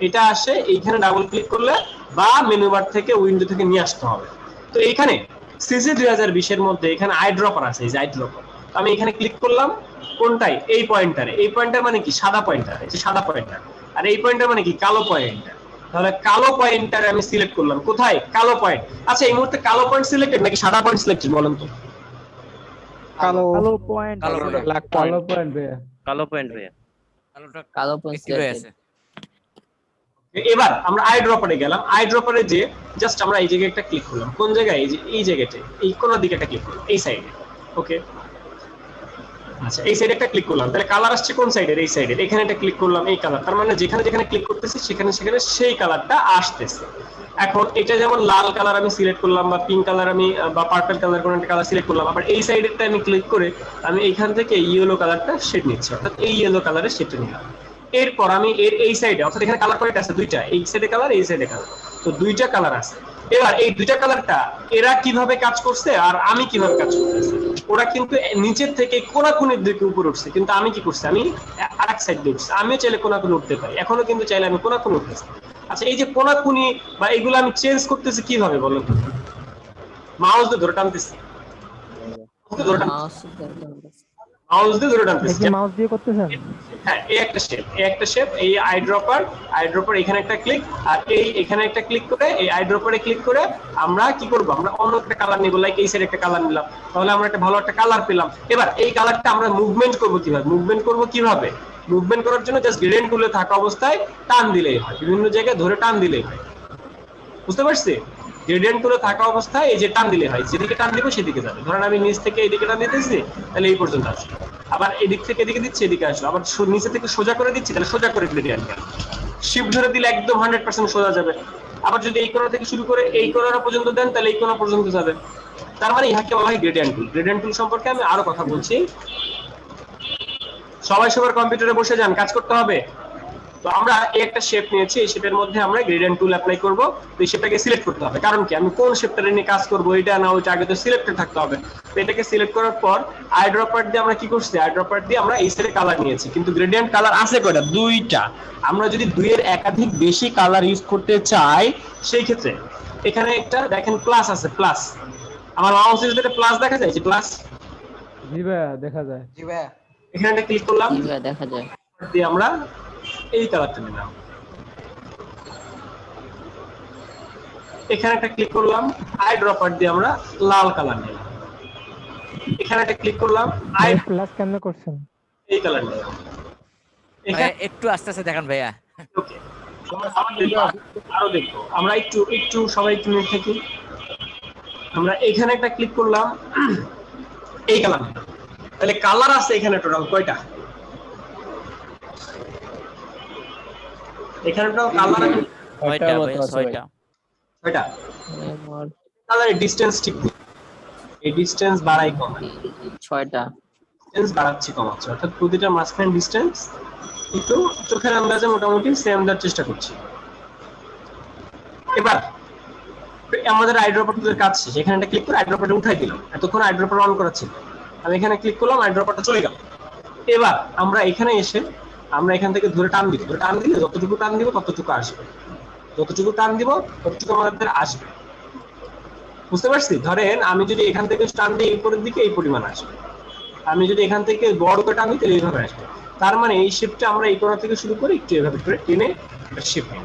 এটা আসে এইখানে ডাবল ক্লিক করলে বা মেনু বার থেকে উইন্ডো থেকে নিয়ে আসতে হবে। তো এইখানে সিসি 2020 এর মধ্যে এখানে আই ড্রপার আছে, এই যে আই ড্রপার। আমি এখানে ক্লিক করলাম কোনটাই? এই পয়েন্টারে। এই পয়েন্টার মানে কি? সাদা পয়েন্টার, এই যে সাদা পয়েন্টার। আর এই পয়েন্টার মানে কি? কালো পয়েন্টার। তাহলে কালো পয়েন্টারে আমি সিলেক্ট করলাম, কোথায়? কালো পয়েন্ট। আচ্ছা এই মুহূর্তে কালো পয়েন্ট সিলেক্টেড নাকি সাদা পয়েন্ট সিলেক্টেড বলেন তো? কালো পয়েন্ট কালো পয়েন্ট ভাইয়া কালো পয়েন্ট আছে। এবার আমরা আই ড্রপারে গেলাম, আই ড্রপারে যে জাস্ট আমরা এই জায়গায় একটা ক্লিক করলাম, কোন জায়গায়? এই যে এই জায়গাতে, এই কোন দিকে একটা ক্লিক করলাম, এই সাইডে। ওকে, আচ্ছা এই সাইডে একটা ক্লিক করলাম, তাহলে কালার আসছে কোন সাইডের? এই সাইডের। এখানে একটা ক্লিক করলাম, এই কালার, তার মানে যেখানে যেখানে ক্লিক করতেছি সেখানে সেখানে সেই কালারটা আসতেছে। এখন এটা যেমন লাল কালার আমি সিলেক্ট করলাম, বা পিঙ্ক কালার আমি, বা পার্পল কালার কোন একটা কালার সিলেক্ট করলাম, আবার এই সাইডেরটা আমি ক্লিক করে আমি এইখান থেকে ইয়েলো কালারটা শেড নিচ্ছি, অর্থাৎ এই ইয়েলো কালারের শেডটা নিলাম। এরপর আমি এর এই সাইডে, অর্থাৎ এখানে কালার পয়েন্ট আছে দুইটা, এই সাইডে কালার, এই সাইডে কালার, তো দুইটা কালার আছে। এবার এই দুইটা কালারটা এরা কিভাবে কাজ করছে আর আমি কিভাবে কাজ করতেছি? ওরা কিন্তু নিচের থেকে কোনাকুনির দিকে উপরে উঠছে, কিন্তু আমি কি করছি? আমি আরেক সাইড দিয়ে উঠছি। আমিও চাইলে কোনাকুনি উঠতে পারি, এখনো কিন্তু চাইলে আমি কোনাকুনি উঠতেছি। আচ্ছা এই যে কোনাকুনি বা এগুলো আমি চেঞ্জ করতেছি কিভাবে বলেন তো? মাউস দিয়ে ধরে টানতেছি, মাউস দিয়ে ধরে টানতেছি। মাউস দিয়ে করতেছেন? হ্যাঁ, এই একটা শেপ, এই আই ড্রপার এখানে একটা ক্লিক, আর এই এখানে একটা ক্লিক করে এই আই ড্রপারে ক্লিক করে আমরা কি করব? আমরা অন্য একটা কালার নিব, লাইক এই সাইডে একটা কালার নিলাম, তাহলে আমরা একটা ভালো একটা কালার পেলাম। এবার এই কালারটা আমরা মুভমেন্ট করব কিভাবে? মুভমেন্ট করার জন্য জাস্ট গ্রেডিয়েন্ট টুলে থাকা অবস্থায় টান দিলেই হয়, বিভিন্ন জায়গায় ধরে টান দিলেই হয়। বুঝতে পারছি? গ্রেডিয়েন্ট টুলে থাকা অবস্থায় এই যে টান দিলে হয়, যেদিকে টান দিব সেদিকে যাবে। ধরেন আমি নিচ থেকে এইদিকে টান দিতেছি, তাহলে এই পর্যন্ত আসবে। আবার এদিক থেকে এদিকে দিচ্ছি, এদিকে আসবে। আবার নিচে থেকে সোজা করে দিচ্ছি, তাহলে সোজা করে গ্রেডিয়েন্ট গেল। শিফট ধরে দিলে একদম 100% সোজা যাবে। আবার যদি এই কোণা থেকে শুরু করে এই কোণা পর্যন্ত দেন, তাহলে এই কোণা পর্যন্ত যাবে। তার মানে ইহাকে বলা হয় গ্রেডিয়েন্ট টুল। গ্রেডিয়েন্ট টুল সম্পর্কে আমি আরো কথা বলছি। সবাই সবার কম্পিউটারে বসে যান, কাজ করতে হবে। তো আমরা একটা শেপ নিয়েছি, এই শেপের মধ্যে আমরা গ্রেডিয়েন্ট টুল অ্যাপ্লাই করব। তো এই শেপটাকে সিলেক্ট করতে হবে, কারণ কি? আমি কোন শেপটা নিয়ে কাজ করব, এটা না ওইটা, আগে তো সিলেক্টেড থাকতে হবে। তো এটাকে সিলেক্ট করার পর আই ড্রপার দিয়ে আমরা কি করছি? আই ড্রপার দিয়ে আমরা এই সাইডে কালার নিয়েছি, কিন্তু গ্রেডিয়েন্ট কালার আছে কয়টা? দুইটা। আমরা যদি দুইয়ের একাধিক বেশি কালার ইউজ করতে চাই, সেই ক্ষেত্রে এখানে একটা দেখেন প্লাস আছে, প্লাস। আমার মাউসের যেটা প্লাস দেখা যায়, যে প্লাস, জি ভাইয়া দেখা যায়। এখানে একটা ক্লিক করলাম, দেখা যায়, দিয়ে আমরা এই কালারটা নিলাম। এখানে একটা ক্লিক করলাম, আই ড্রপার দিয়ে আমরা লাল কালার নিলাম। এখানে একটা ক্লিক করলাম, আই প্লাস কেমনে করছেন? এই কালার নিলাম। একটু আস্তে আস্তে দেখান ভাইয়া। ওকে, আরো দেখবো আমরা একটু সবাই একটু মিনিট থেকে আমরা এখানে একটা ক্লিক করলাম এই কালার, তাহলে কালার আছে এখানে টোটাল কয়টা? এখানে টোটাল কালার আছে 6টা ভাইয়া, 6টা। কালারের ডিসটেন্স ঠিক নেই, এই ডিসটেন্স বাড়াই কম 6টা ডিসটেন্স বাড়াচ্ছি কমাচ্ছি, অর্থাৎ প্রতিটা মাঝখানে ডিসটেন্স একটু চোখের আন্দাজে মোটামুটি সেম দেওয়ার চেষ্টা করছি। এবার আমাদের আইড্রপারটার কাজ শেষ, এখানে একটা ক্লিক করে আইড্রপারটা উঠাই দিলাম, এতক্ষণ আইড্রপার অন করা ছিল, আমি এখানে ক্লিক করলাম আইড্রপারটা চলে গেল। এবার আমরা এখানে এসে আমরা এখান থেকে ধরে টান দিব, টান দিলে যতটুকু টান দিব ততটুকু আসবে, যতটুকু টান দিব ততটুকু আমাদের আসবে, বুঝতে পারছি? ধরেন আমি যদি এখান থেকে টান দিই উপরের দিকে এই পরিমাণ আসবে, আমি যদি এখান থেকে বড় করে টান দিই তাহলে এইভাবে আসবে। তার মানে এই শেপটা আমরা এই কোণা থেকে শুরু করে একটু এভাবে করে টেনে শেপ নিই।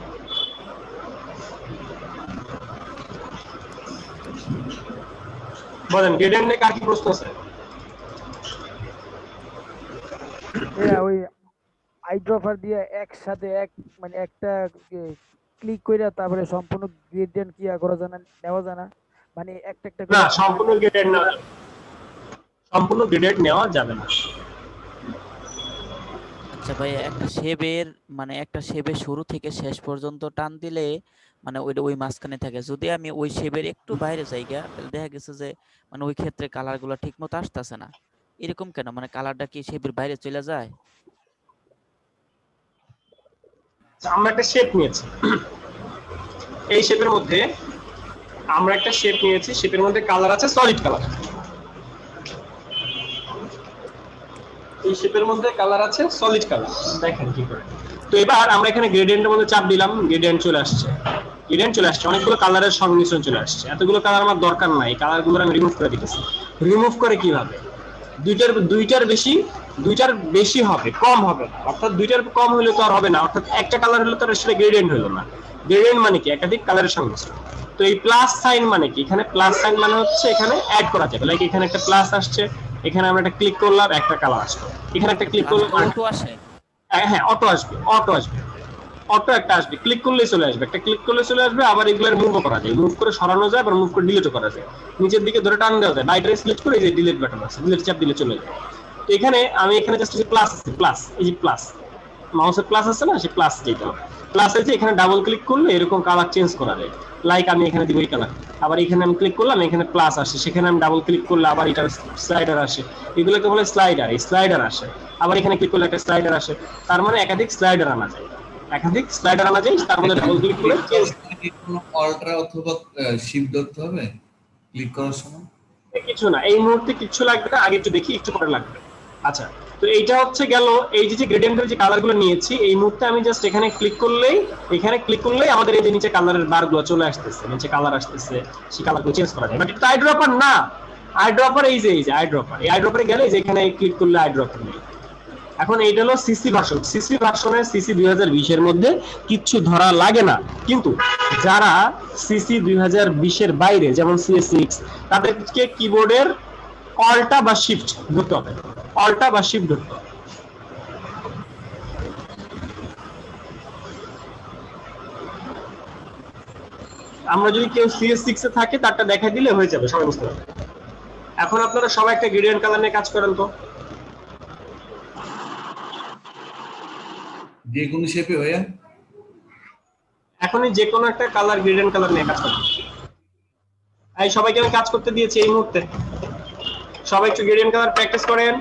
বলেন গ্রেডিয়েন্ট নিয়ে কার কি প্রশ্ন আছে? ওই আইড্রপার দিয়ে একসাথে মানে একটা ক্লিক কইরা তারপরে সম্পূর্ণ গ্রেডিয়েন্ট কি করা জানা নেওয়া জানা, মানে একটা না সম্পূর্ণ গ্রেডিয়েন্ট না, সম্পূর্ণ গ্রেডিয়েন্ট নেওয়া যাবে না। আচ্ছা ভাই, একটা শেপের শুরু থেকে শেষ পর্যন্ত টান দিলে মানে ওই মাঝখানে থাকে, যদি আমি ওই শেপের একটু বাইরে যাইগা তাহলে দেখা গেছে যে মানে ওই ক্ষেত্রে কালার গুলো ঠিক মতো আসতেছে না, এরকম কেন? মানে কালারটা কি শেপের বাইরে চলে যায়? আমরা একটা শেপ নিয়েছি, এই শেপের মধ্যে আমরা একটা শেপ নিয়েছি, শেপের মধ্যে কালার আছে সলিড কালার, এই শেপের মধ্যে কালার আছে সলিড কালার, দেখেন কি করে। তো এবার আমরা এখানে গ্রেডিয়েন্টের মধ্যে চাপ দিলাম, গ্রেডিয়েন্ট চলে আসছে, অনেকগুলো কালারের সংমিশ্রণ চলে আসছে। এতগুলো কালার আমার দরকার নাই, এই কালারগুলো আমি রিমুভ করে দিতেছি। রিমুভ করে কিভাবে? দুইটার বেশি হবে, কম হবে না, অর্থাৎ দুইটার কম হলে তো আর হবে না, অর্থাৎ একটা কালার হলে তো আর সেটা গ্রেডিয়েন্ট হলো না। গ্রেডিয়েন্ট মানে কি? একাধিক কালারের সংমিশ্রণ। তো এই প্লাস সাইন মানে কি? এখানে প্লাস সাইন মানে হচ্ছে এখানে অ্যাড করা যাবে, লাইক এখানে একটা প্লাস আসছে, এখানে আমরা একটা ক্লিক করলাম একটা কালার আসলো, এখানে একটা ক্লিক করলাম অটো আসে, হ্যাঁ অটো আসবে, অটো একটা আসবে, ক্লিক করলেই চলে আসবে, একটা ক্লিক করলে চলে আসবে। আবার এগুলোর মুভ করা যায়, মুভ করে সরানো যায়, আবার মুভ করে ডিলিটও করা যায়, নিচের দিকে ধরে টান দেওয়া যায়, বাইরে সিলেক্ট করে এই যে ডিলিট বাটন আছে, ডিলিট চাপ দিলে চলে যায়। তো এখানে আমি এখানে জাস্ট প্লাস আছে, প্লাস এই যে প্লাস মাউসের প্লাস আছে না, সেই প্লাস যেটা প্লাস আছে এখানে ডাবল ক্লিক করলে এরকম কালার চেঞ্জ করা যায়, লাইক আমি এখানে দিব এই কালার, আবার এখানে আমি ক্লিক করলাম এখানে প্লাস আসে, সেখানে আমি ডাবল ক্লিক করলে আবার এটা স্লাইডার আসে, এগুলোকে বলে স্লাইডার, এই স্লাইডার আসে, আবার এখানে ক্লিক করলে একটা স্লাইডার আসে। তার মানে একাধিক স্লাইডার আনা যায়, তার মধ্যে ডাবল ক্লিক করে অল্ট্রা অথবা শিফট ধরতে হবে ক্লিক করার সময়? কিছু না, এই মুহূর্তে কিছু লাগবে না, আগে একটু দেখি, একটু পরে লাগবে। আচ্ছা, তো এইটা হচ্ছে গেল এই যে গ্রেডিয়েন্টের যে কালারগুলো নিয়েছি, এই মুহূর্তে আমি জাস্ট এখানে ক্লিক করলেই আমাদের এই যে নিচে কালারের বারগুলো চলে আসতেছে, নিচে কালার আসতেছে, সেই কালারগুলো চেঞ্জ করা যায়। বাট এটা আইড্রপার না, আইড্রপার এই যে আইড্রপার, এই আইড্রপারে গেলে যে এখানে ক্লিক করলে আইড্রপার নেই। এখন এইটা হলো সিসি ভার্সন, সিসি ভার্সনের সিসি 2020 এর মধ্যে কিচ্ছু ধরা লাগে না, কিন্তু যারা সিসি 2020 এর বাইরে যেমন CS6 তাদেরকে কিবোর্ডের অল্টা বা শিফট ধরতে হবে, অল্টা বা শিফট ধরতে হবে। আমরা যদি কেউ CS6 এ থাকে তারটা দেখা দিলে হয়ে যাবে, সবাই বুঝতে পারবে। এখন আপনারা সবাই একটা গ্রেডিয়েন্ট কালার নিয়ে কাজ করেন তো, যে কোনো শেপে হয়ে এখনই যে কোনো একটা কালার গ্রেডিয়েন্ট কালার নিয়ে কাজ করতে। এই সবাইকে আমি কাজ করতে দিয়েছি এই মুহূর্তে, সবাই একটু গ্রেডিয়েন্ট কালার প্র্যাকটিস করেন,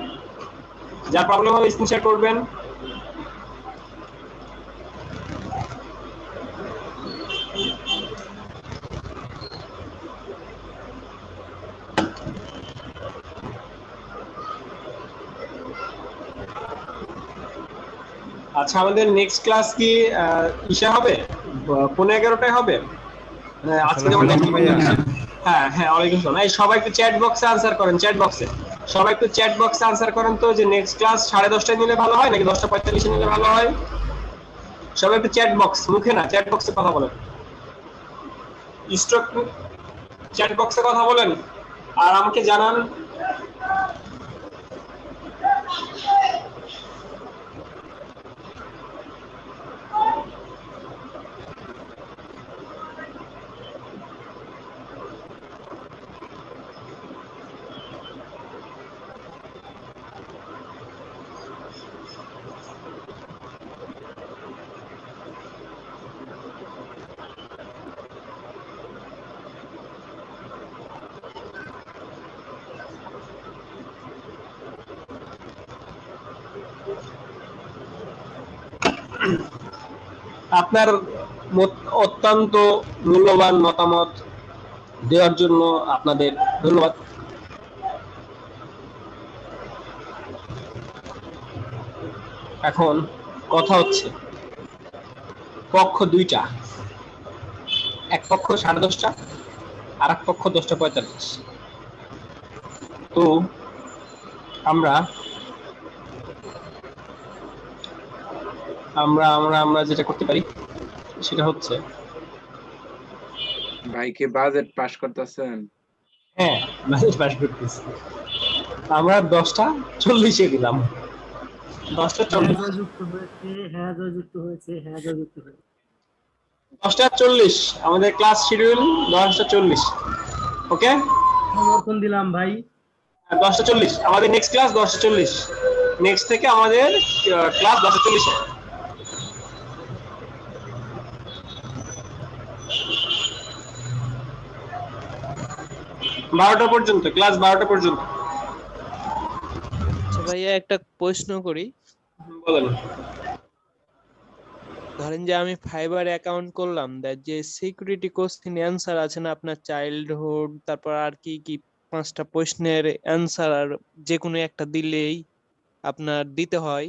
যা প্রবলেম হবে স্ক্রিন শেয়ার করবেন। আচ্ছা, আমাদের নেক্সট ক্লাস কি ইশা হবে 11:15 হবে? আজকে যেমন হ্যাঁ ওয়ালাইকুম আসসালাম। এই সবাই একটু চ্যাট বক্সে আনসার করেন, সবাই একটু চ্যাট বক্সে আনসার করেন তো, যে নেক্সট ক্লাস 10:30টায় নিলে ভালো হয় নাকি 10:45 নিলে ভালো হয়? সবাই একটু চ্যাট বক্স, মুখে না, চ্যাট বক্সে কথা বলেন, স্ট্রোক চ্যাট বক্সে কথা বলেন আর আমাকে জানান। আপনার অত্যন্ত মূল্যবান মতামত দেওয়ার জন্য আপনাদের ধন্যবাদ। এখন কথা হচ্ছে পক্ষ দুইটা, এক পক্ষ 10:30, আর এক পক্ষ 10:45। তো আমরা আমরা আমরা আমরা যেটা করতে পারি সেটা হচ্ছে, ভাই কি বাজেট পাস করতেছেন? হ্যাঁ বাজেট পাস করতেছি। আমরা 10:40 দিলাম, 10:40 যুক্ত হয়েছে, হ্যাঁ যুক্ত হয়েছে, হ্যাঁ যুক্ত হয়েছে। 10:40 আমাদের ক্লাস শিডিউল 10:40। ওকে, সমর্থন দিলাম ভাই। 10:40 আমাদের নেক্সট ক্লাস 10:40। নেক্সট থেকে আমাদের ক্লাস 10:40। 12টা পর্যন্ত ক্লাস, 12টা পর্যন্ত। আচ্ছা ভাইয়া একটা প্রশ্ন করি। বলেন। ধরেন যে আমি ফাইবার অ্যাকাউন্ট করলাম, যে সিকিউরিটি কোশ্চেন অ্যানসার আছে না আপনার, চাইল্ডহুড, তারপর আর কি কি 5টা প্রশ্নের অ্যানসার, আর যে কোনো একটা দিলেই আপনার দিতে হয়।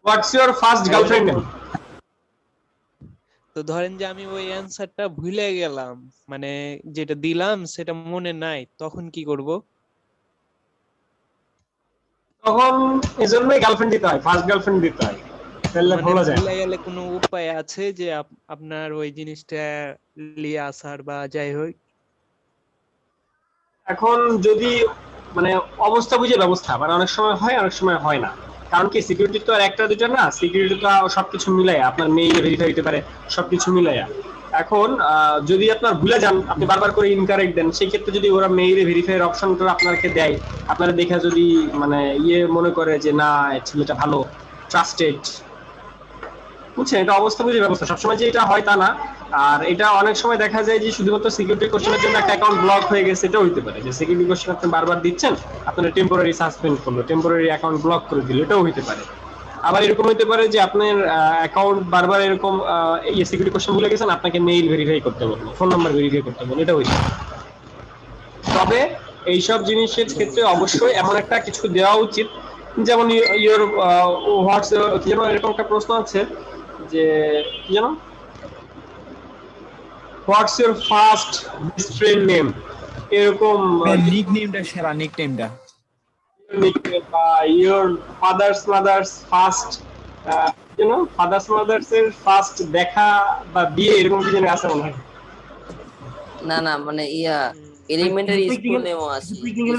What's your first girlfriend name? তো ধরেন যে আমি ওই অ্যানসারটা ভুলে গেলাম, মানে যেটা দিলাম সেটা মনে নাই, তখন কি করব? তখন এজন্যই গার্লফ্রেন্ড দিতে হয়, ফার্স্ট গার্লফ্রেন্ড দিতে হয়, তাহলে ভোলা যায়। ভুলে গেলে কোনো উপায় আছে যে আপনার ওই জিনিসটা নিয়ে আসার বা যাই হোক? এখন যদি মানে অবস্থা বুঝে ব্যবস্থা, মানে অনেক সময় হয় অনেক সময় হয় না। কারণ কি সিকিউরিটি তো আর একটা দুটো না, সিকিউরিটি তো সবকিছু মিলাইয়া আপনার মেইলে ভেরিফাই হতে পারে, সবকিছু মিলাইয়া। এখন যদি আপনার ভুলে যান, আপনি বারবার করে ইনকারেক্ট দেন, সেই ক্ষেত্রে যদি ওরা মেইলে ভেরিফাইয়ের অপশনটা আপনাকে দেয়, আপনারা দেখে যদি মানে মনে করে যে না ছেলেটা ভালো, ট্রাস্টেড, বুঝছেন, এটা অবস্থা বুঝে ব্যবস্থা। সবসময় যে এটা হয় তা না। আর এটা অনেক সময় দেখা যায় যে শুধুমাত্র সিকিউরিটি কোশ্চেনের জন্য একটা অ্যাকাউন্ট ব্লক হয়ে গেছে, এটা হইতে পারে যে সিকিউরিটি কোশ্চেন আপনি বারবার দিচ্ছেন, আপনার টেম্পোরারি সাসপেন্ড করলো, টেম্পোরারি অ্যাকাউন্ট ব্লক করে দিল, এটাও হইতে পারে। আবার এরকম হইতে পারে যে আপনার অ্যাকাউন্ট বারবার এরকম সিকিউরিটি কোশ্চেন ভুলে গেছেন, আপনাকে মেইল ভেরিফাই করতে বললো, ফোন নাম্বার ভেরিফাই করতে বললো, এটা হইতে পারে। তবে এইসব জিনিসের ক্ষেত্রে অবশ্যই এমন একটা কিছু দেওয়া উচিত, যেমন ইওর হোয়াটস, যেন এরকম একটা প্রশ্ন আছে যে কি জানো, what's your first best friend name, এরকম নিকনেমটা সেরা, নিকনেমটা বা your father's mother's first, father's mother's এর ফার্স্ট দেখা বা বিয়ে, এরকম কি যেন আছে মনে হয়। না মানে এলিমেন্টারি স্কুল নেমও আছে,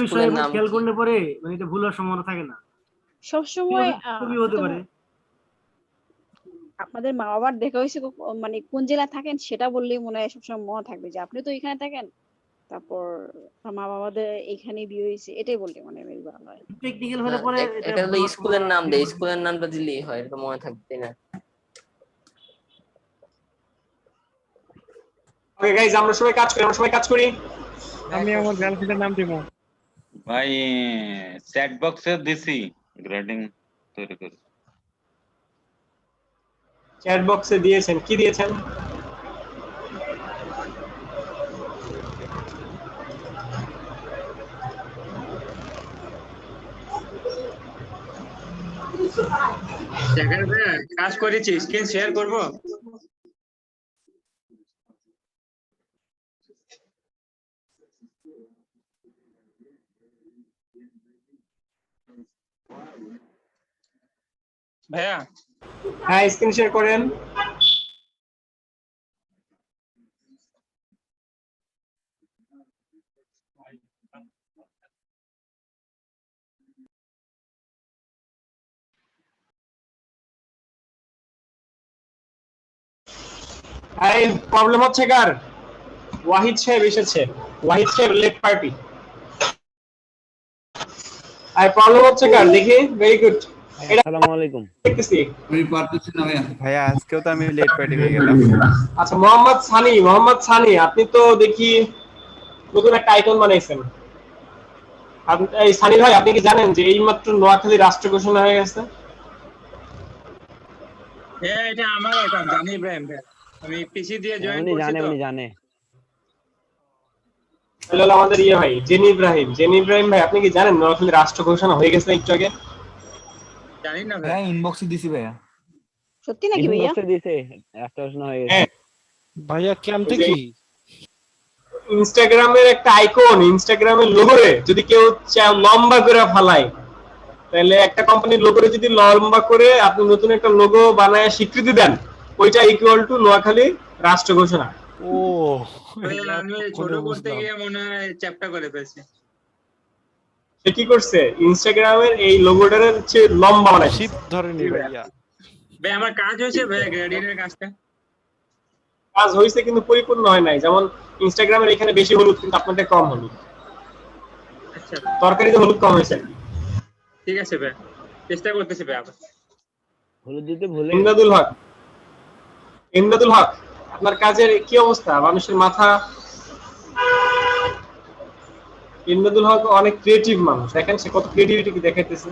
স্কুলের নাম খেয়াল করলে পরে মানে এটা ভুল হওয়ার সম্ভাবনা থাকে না, সব সময় খুবই হতে পারে। আপনাদের মা বাবার দেখা হয়েছে মানে কোন জেলায় থাকেন সেটা বললেই মনে হয় সবসময় মনে থাকবে যে আপনি তো এখানে থাকেন, তারপর মা বাবাদের এখানে বিয়ে হয়েছে, এটাই বললে মনে হয় ভালো হয়। টেকনিক্যাল হলে পরে এটা হলো স্কুলের নাম দেয়, স্কুলের নামটা দিলেই হয়, এটা মনে থাকবে না। ওকে গাইস, আমরা সবাই কাজ করি। আমি আমার গার্লফ্রেন্ডের নাম দিব ভাই, চ্যাট বক্সে দিছি গ্রেডিং তৈরি করে। চ্যাট বক্সে দিয়েছেন, কি দিয়েছেন? কাজ করেছি, স্ক্রিন শেয়ার করব। ভাইয়া হ্যাঁ, স্ক্রিন শেয়ার করেন। এই প্রবলেম হচ্ছে কার? ওয়াহিদ সাহেব এসেছে, ওয়াহিদ সাহেব লেফট পার্টি। আর প্রবলেম হচ্ছে কার দেখি? Very good. আসসালামু আলাইকুম। দেখতেছি আমি পারতেছি না ভাইয়া। ভাইয়া আজকেও তো আমি লেট পার্টি হয়ে গেলাম। আচ্ছা, মোহাম্মদ সানি, আপনি তো দেখি নতুন একটা আইকন বানাইছেন। এই সানি ভাই, আপনি কি জানেন যে এইমাত্র নোয়াখালী রাষ্ট্র ঘোষণা হয়ে গেছে? হ্যাঁ এটা আমার অ্যাকাউন্ট জানি ইব্রাহিম ভাই, আমি পিসি দিয়ে জয়েন উনি করছি জানে তো। উনি জানে। তাহলে হলো আমাদের ভাই জেনি ইব্রাহিম ভাই, আপনি কি জানেন নোয়াখালী রাষ্ট্র ঘোষণা হয়ে গেছে একটু আগে? জানি না ভাই। ভাইয়া ইনবক্সে দিছি ভাইয়া। সত্যি নাকি ভাইয়া? ইনবক্সে দিছে, একটা প্রশ্ন হয়ে গেছে। হ্যাঁ ভাইয়া কেমতে এই যে- কি? ইনস্টাগ্রামের একটা আইকন, ইনস্টাগ্রামের লোগোরে যদি কেউ লম্বা করে ফালায়, তাহলে একটা কোম্পানির লোগোরে যদি লম্বা করে আপনি নতুন একটা লোগো বানায় স্বীকৃতি দেন, ওইটা ইকুয়াল টু নোয়াখালী রাষ্ট্র ঘোষণা। ও ভাইয়া আমি ছোট করতে গিয়ে মনে হয় চ্যাপ্টা করে ফেলছি। সে কি করছে, ইনস্টাগ্রামের এই লোগোটার হচ্ছে লম্বা বানায়। শিপ ধরেনি ভাইয়া। ভাই আমার কাজ হয়েছে ভাইয়া, গ্রেডিয়েন্টের কাজটা কাজ হয়েছে কিন্তু পরিপূর্ণ হয় নাই। যেমন ইনস্টাগ্রামের এখানে বেশি হলুদ কিন্তু আপনাদের কম হলুদ, আচ্ছা তরকারিতে হলুদ কম হয়েছে। ঠিক আছে ভাই, চেষ্টা করতেছি ভাই আবার। হলুদ দিতে ভুলে ইমদাদুল হক, আপনার কাজের কি অবস্থা? মানুষের মাথা। ইমদাদুল হক অনেক ক্রিয়েটিভ মানুষ, দেখেন সে কত ক্রিয়েটিভিটি দেখাইতেছে।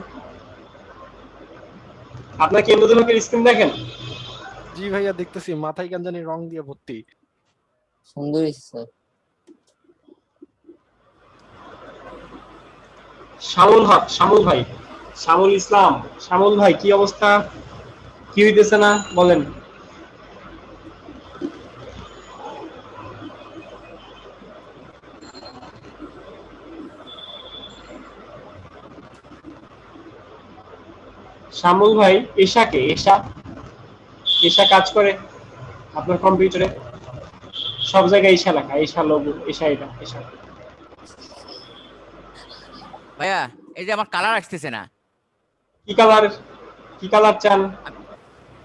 আপনার কি ইমদাদুল হকের স্ক্রিন দেখেন? জি ভাইয়া দেখতেছি, মাথায় কেন জানি রং দিয়ে ভর্তি। সুন্দর স্যার। শামুল হক, শামুল ভাই, শামুল ইসলাম, শামুল ভাই কি অবস্থা? কি হইতেছে না বলেন? শামুল ভাই, এশাকে এশা কাজ করে আপনার কম্পিউটারে, সব জায়গায় এশা লেখা, এশা লোগো, এশা এটা এশা। ভাইয়া এই যে আমার কালার আসতেছে না। কি কালার চান?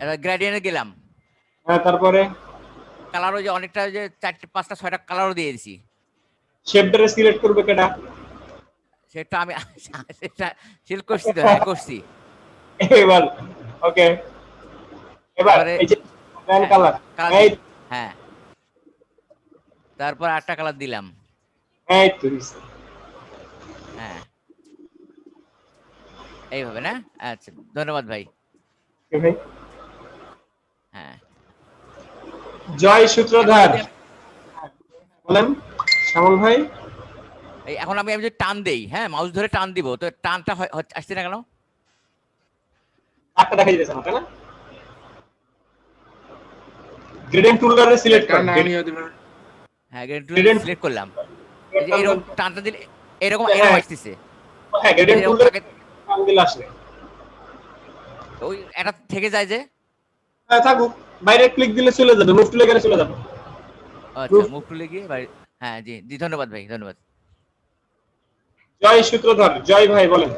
এবার গ্রেডিয়েন্টে গেলাম। হ্যাঁ তারপরে কালার ওই যে অনেকটা ওই যে 4টা 5টা 6টা কালারও দিয়ে দিছি। শেপটারে সিলেক্ট করবে কেডা? সেটা আমি সেটা সিলেক্ট করছি তো, হ্যাঁ করছি। এবার ওকে, এবার এই যে ব্যান কালার, এই হ্যাঁ তারপর 8টা কালার দিলাম। এই তো হ্যাঁ এইভাবে না? আচ্ছা ধন্যবাদ ভাই। ভাই হ্যাঁ জয় সূত্রধার বলেন শ্যামল ভাই। এই এখন আমি যদি টান দেই, হ্যাঁ মাউস ধরে টান দিব, তো টানটা আসছে না কেন? একটা দেখাই দিতেছে না, তাই না? গ্রেডিয়েন্ট টুলবারে সিলেক্ট করুন। হ্যাঁ গ্রেডিয়েন্ট সিলেক্ট করলাম, এই যে এরকম টানটা দিলে এরকম আসতেছে। হ্যাঁ গ্রেডিয়েন্ট টুলবারে টান দিলে আসবে, ওই এটা থেকে যায় যে। হ্যাঁ থাকুক, বাইরে ক্লিক দিলে চলে যাবে, মুভ টুলে গেলে চলে যাবে। আচ্ছা মুভ টুলে গিয়ে হ্যাঁ জি জি ধন্যবাদ ভাই, ধন্যবাদ। জয় সূত্রধর, জয় ভাই বলেন।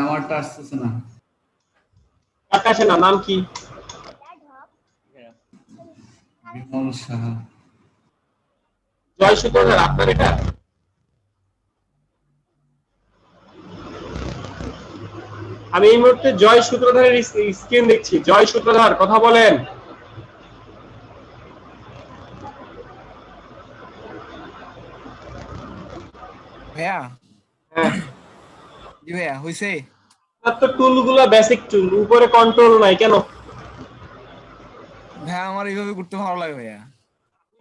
আমারটা আসতেছে না। আসে না, নাম কি? বিমল সাহা। জয় সূত্রধর আপনার এটা? আমি এই মুহূর্তে জয় সূত্রধরের স্ক্রিন দেখছি। জয় সূত্রধর কথা বলেন। ভাইয়া হ্যাঁ জি ভাইয়া হইছে। তো টুলগুলো বেসিক টুল, উপরে কন্ট্রোল নাই কেন? ভাইয়া আমার এইভাবে করতে ভালো লাগে ভাইয়া।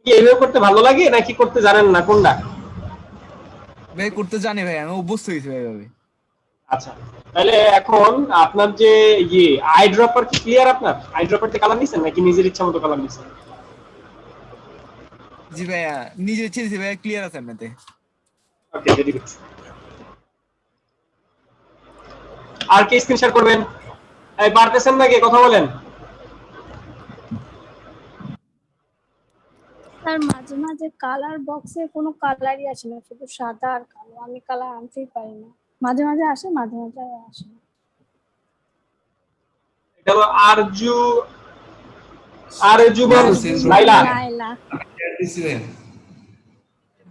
কি এইভাবে করতে ভালো লাগে নাকি করতে জানেন না কোনটা? ভাই করতে জানি ভাইয়া, আমি অভ্যস্ত হয়েছি ভাই এভাবে। আচ্ছা তাহলে এখন আপনার যে আই ড্রপার কি ক্লিয়ার? আপনার আই ড্রপার তে কালার নিছেন নাকি নিজের ইচ্ছা মতো কালার নিছেন? জি ভাইয়া নিজে ছেড়েছি ভাইয়া, ক্লিয়ার আছে আপনাতে। Okay very good. আর কি স্ক্রিন শেয়ার করবেন? এই পারতেছেন নাকি কথা বলেন? স্যার মাঝে মাঝে কালার বক্সে কোনো কালারই আসে না, শুধু সাদা আর কালো, আমি কালার আনতেই পারি না। মাঝে মাঝে আসে, মাঝে মাঝে আসে না। এটা হলো আরজুমান লাইলা।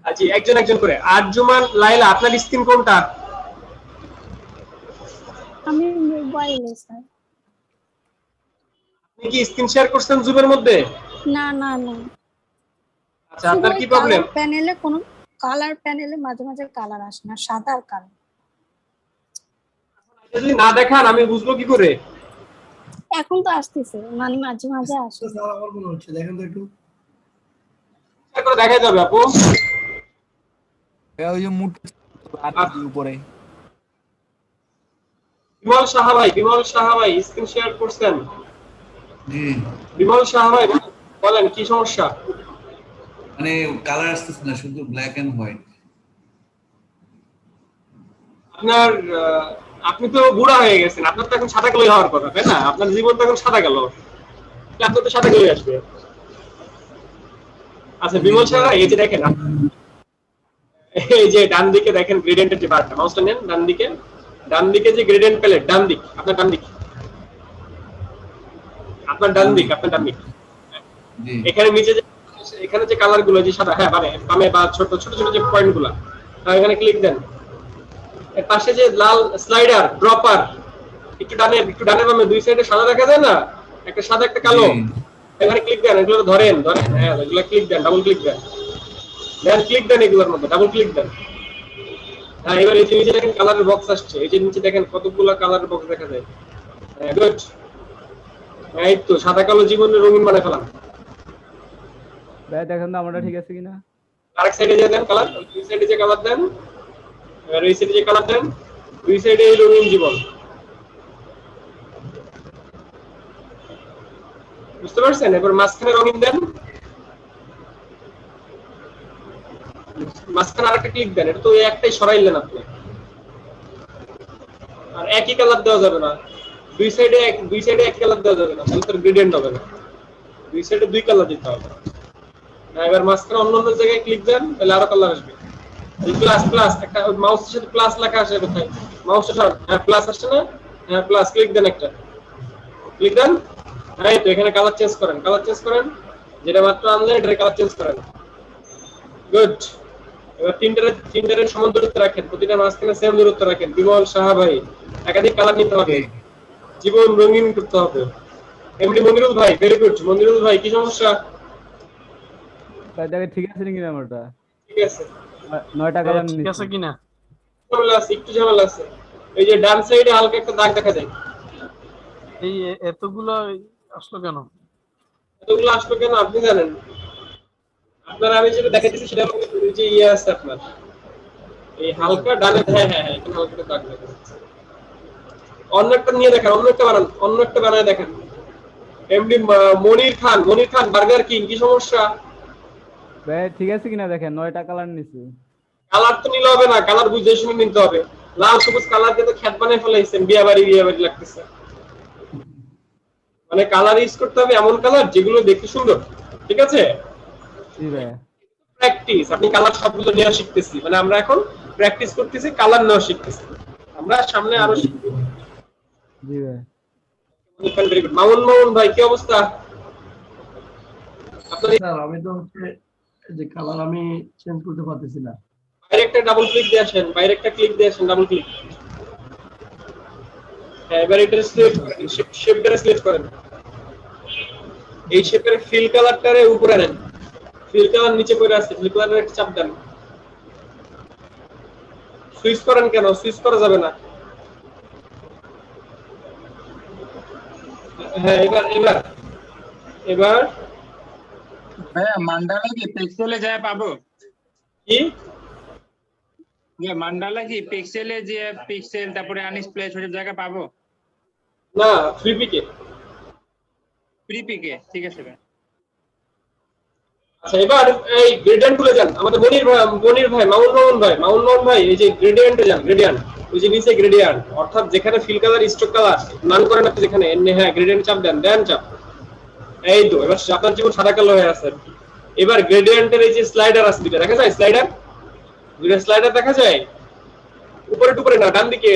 আচ্ছা একজন একজন করে। আরজুমান লাইলা, আপনার স্ক্রিন কোনটা? আমি মোবাইলে স্যার। আপনি কি স্ক্রিন শেয়ার করছেন জুমের মধ্যে? না না না। আচ্ছা আপনার কি প্রবলেম? প্যানেলে কোনো কালার, প্যানেলে মাঝে মাঝে কালার আসে না, সাদা আর কালো। যদি না দেখান আমি বুঝবো কি করে? এখন তো আসতেছে, মানে মাঝে মাঝে আসে। স্যার আমার মনে হচ্ছে দেখেন তো একটু করে দেখা যাবে আপু। ওই যে মুড উপরে বিমল সাহা ভাই স্ক্রিন শেয়ার করছেন? জি বিমল সাহা ভাই বলেন কি সমস্যা? মানে কালার আসতেছে না, শুধু ব্ল্যাক এন্ড হোয়াইট। আপনার আপনি তো বুড়া হয়ে গেছেন, আপনার তো এখন সাদা কালোই হওয়ার কথা তাই না? আপনার জীবন তো এখন সাদা কালো, আপনার তো সাদা কালোই আসবে। আচ্ছা বিমল সাহা এই যে দেখেন, এই যে ডান দিকে দেখেন গ্রেডিয়েন্টের যে বারটা, মাউসটা নেন ডান দিকে যে গ্রেডিয়েন্ট প্যালেট, ডান দিক আপনার ডান দিক এখানে নিচে যে এখানে যে কালার গুলো যে সাদা, হ্যাঁ বামে বা ছোট ছোট ছোট যে পয়েন্ট গুলো, এখানে ক্লিক দেন। এর পাশে যে লাল স্লাইডার ড্রপার, একটু ডানে বামে দুই সাইডে সাদা দেখা যায় না, একটা সাদা একটা কালো, এখানে ক্লিক দেন। এগুলো ধরেন হ্যাঁ এগুলো ক্লিক দেন, ডাবল ক্লিক দেন, ক্লিক দেন এগুলোর মধ্যে ডাবল ক্লিক দেন। হ্যাঁ এবার এই যে নিচে দেখেন কালারের বক্স আসছে, এই যে নিচে দেখেন কতগুলো কালারের বক্স দেখা যায়। হ্যাঁ গুড, এই তো সাদা কালো জীবনের রঙিন বানায় ফেলাম। ভাই দেখেন তো আমারটা ঠিক আছে কিনা। আরেক সাইডে যে দেন কালার, দুই সাইডে যে কালার দেন, আর এই সাইডে যে কালার দেন, দুই সাইডে এই রঙিন জীবন। বুঝতে পারছেন? এবার মাঝখানে রঙিন দেন, মাঝখানে আরেকটা ক্লিক দেন। এটা তো একটাই সরাইলেন আপনি, আর একই কালার দেওয়া যাবে না, দুই সাইডে এক কালার দেওয়া যাবে না, তাহলে তোর গ্রেডিয়েন্ট হবে না, দুই সাইডে দুই কালার দিতে হবে। এবার মাঝখানে অন্য জায়গায় ক্লিক দেন, তাহলে আরো কালার আসবে। প্লাস একটা মাউসের সাথে প্লাস লেখা আসে, কোথায় মাউসটা সরান, হ্যাঁ প্লাস আসছে না, হ্যাঁ প্লাস ক্লিক দেন, একটা ক্লিক দেন। হ্যাঁ তো এখানে কালার চেঞ্জ করেন, যেটা মাত্র আনলেন এটার কালার চেঞ্জ করেন। গুড। এবার তিনটার সমান দূরত্ব রাখেন, প্রতিটা মাঝখানে সেম দূরত্ব রাখেন। বিমল সাহা ভাই একাধিক কালার নিতে হবে, জীবন রঙিন করতে হবে। এমডি মনিরুল ভাই ভেরি গুড। মনিরুল ভাই কি সমস্যা? ভাই দেখেন ঠিক আছে কিনা আমারটা। ঠিক আছে, 9টা কালার ঠিক আছে কিনা? একটু ঝামেলা আছে। এই যে ডান সাইডে হালকা একটা দাগ দেখা যায়, এই এতগুলো আসলো কেন? আপনি জানেন? আপনার আমি যেটা দেখাচ্ছি সেটা ওই যে আছে আপনার এই হালকা ডানে, হ্যাঁ এখানে হালকা দাগ দেখা যাচ্ছে। অন্য একটা নিয়ে দেখেন, অন্য একটা বানায় দেখেন। MD Monir Khan burger king কি সমস্যা? ভাই ঠিক আছে কিনা দেখেন, 9টা কালার নিছি। কালার তো নিলে হবে না, কালার বুঝে শুনে নিতে হবে। লাল সবুজ কালার দিয়ে তো খ্যাত বানিয়ে ফেলাইছেন, বিয়া বাড়ি লাগতেছে। মানে কালার ইউজ করতে হবে এমন কালার যেগুলো দেখতে সুন্দর, ঠিক আছে? জি ভাই। প্র্যাকটিস, আপনি কালার সবগুলো নেওয়া শিখতেছি, মানে আমরা এখন প্র্যাকটিস করতেছি, কালার নেওয়া শিখতেছি, আমরা সামনে আরো শিখব। জি ভাই। Very good. মামুন ভাই কি অবস্থা আপনার? স্যার আমি তো হচ্ছে যে কালার আমি চেঞ্জ করতে পারতেছি না। বাইরে একটা ডাবল ক্লিক দিয়ে আসেন, ডাবল ক্লিক। হ্যাঁ এবার এটা শেপটা সিলেক্ট করেন। এই শেপের ফিল কালারটারে উপরে নেন, ফিল কালার নিচে পড়ে আছে, ফিল কালারের একটা চাপ দেন। সুইচ করেন কেন? সুইচ করা যাবে না। হ্যাঁ এবার ভাইয়া মান্ডালা কি পিক্সেলে যায় পাবো? কি মান্ডালা কি পিক্সেলে যে পিক্সেল তারপরে আনস্প্লেস সব জায়গা পাবো না? ফ্রি পিকে। ঠিক আছে ভাই। আচ্ছা এবার এই গ্রেডিয়েন্ট খুলে যান। আমাদের মনির ভাই মামুন ভাই এই যে গ্রেডিয়েন্টে যান, গ্রেডিয়েন্ট ওই যে নিচে গ্রেডিয়েন্ট, অর্থাৎ যেখানে ফিল কালার স্ট্রোক কালার নান করেন আপনি, যেখানে হ্যাঁ গ্রেডিয়েন্ট চাপ দেন চাপ। এই তো এবার আপনার জীবন সাদা কালো হয়ে আছে। এবার গ্রেডিয়েন্টের এই যে স্লাইডার আছে, দুটো দেখা যায়, দুটো স্লাইডার দেখা যায়, উপরে না, ডান দিকে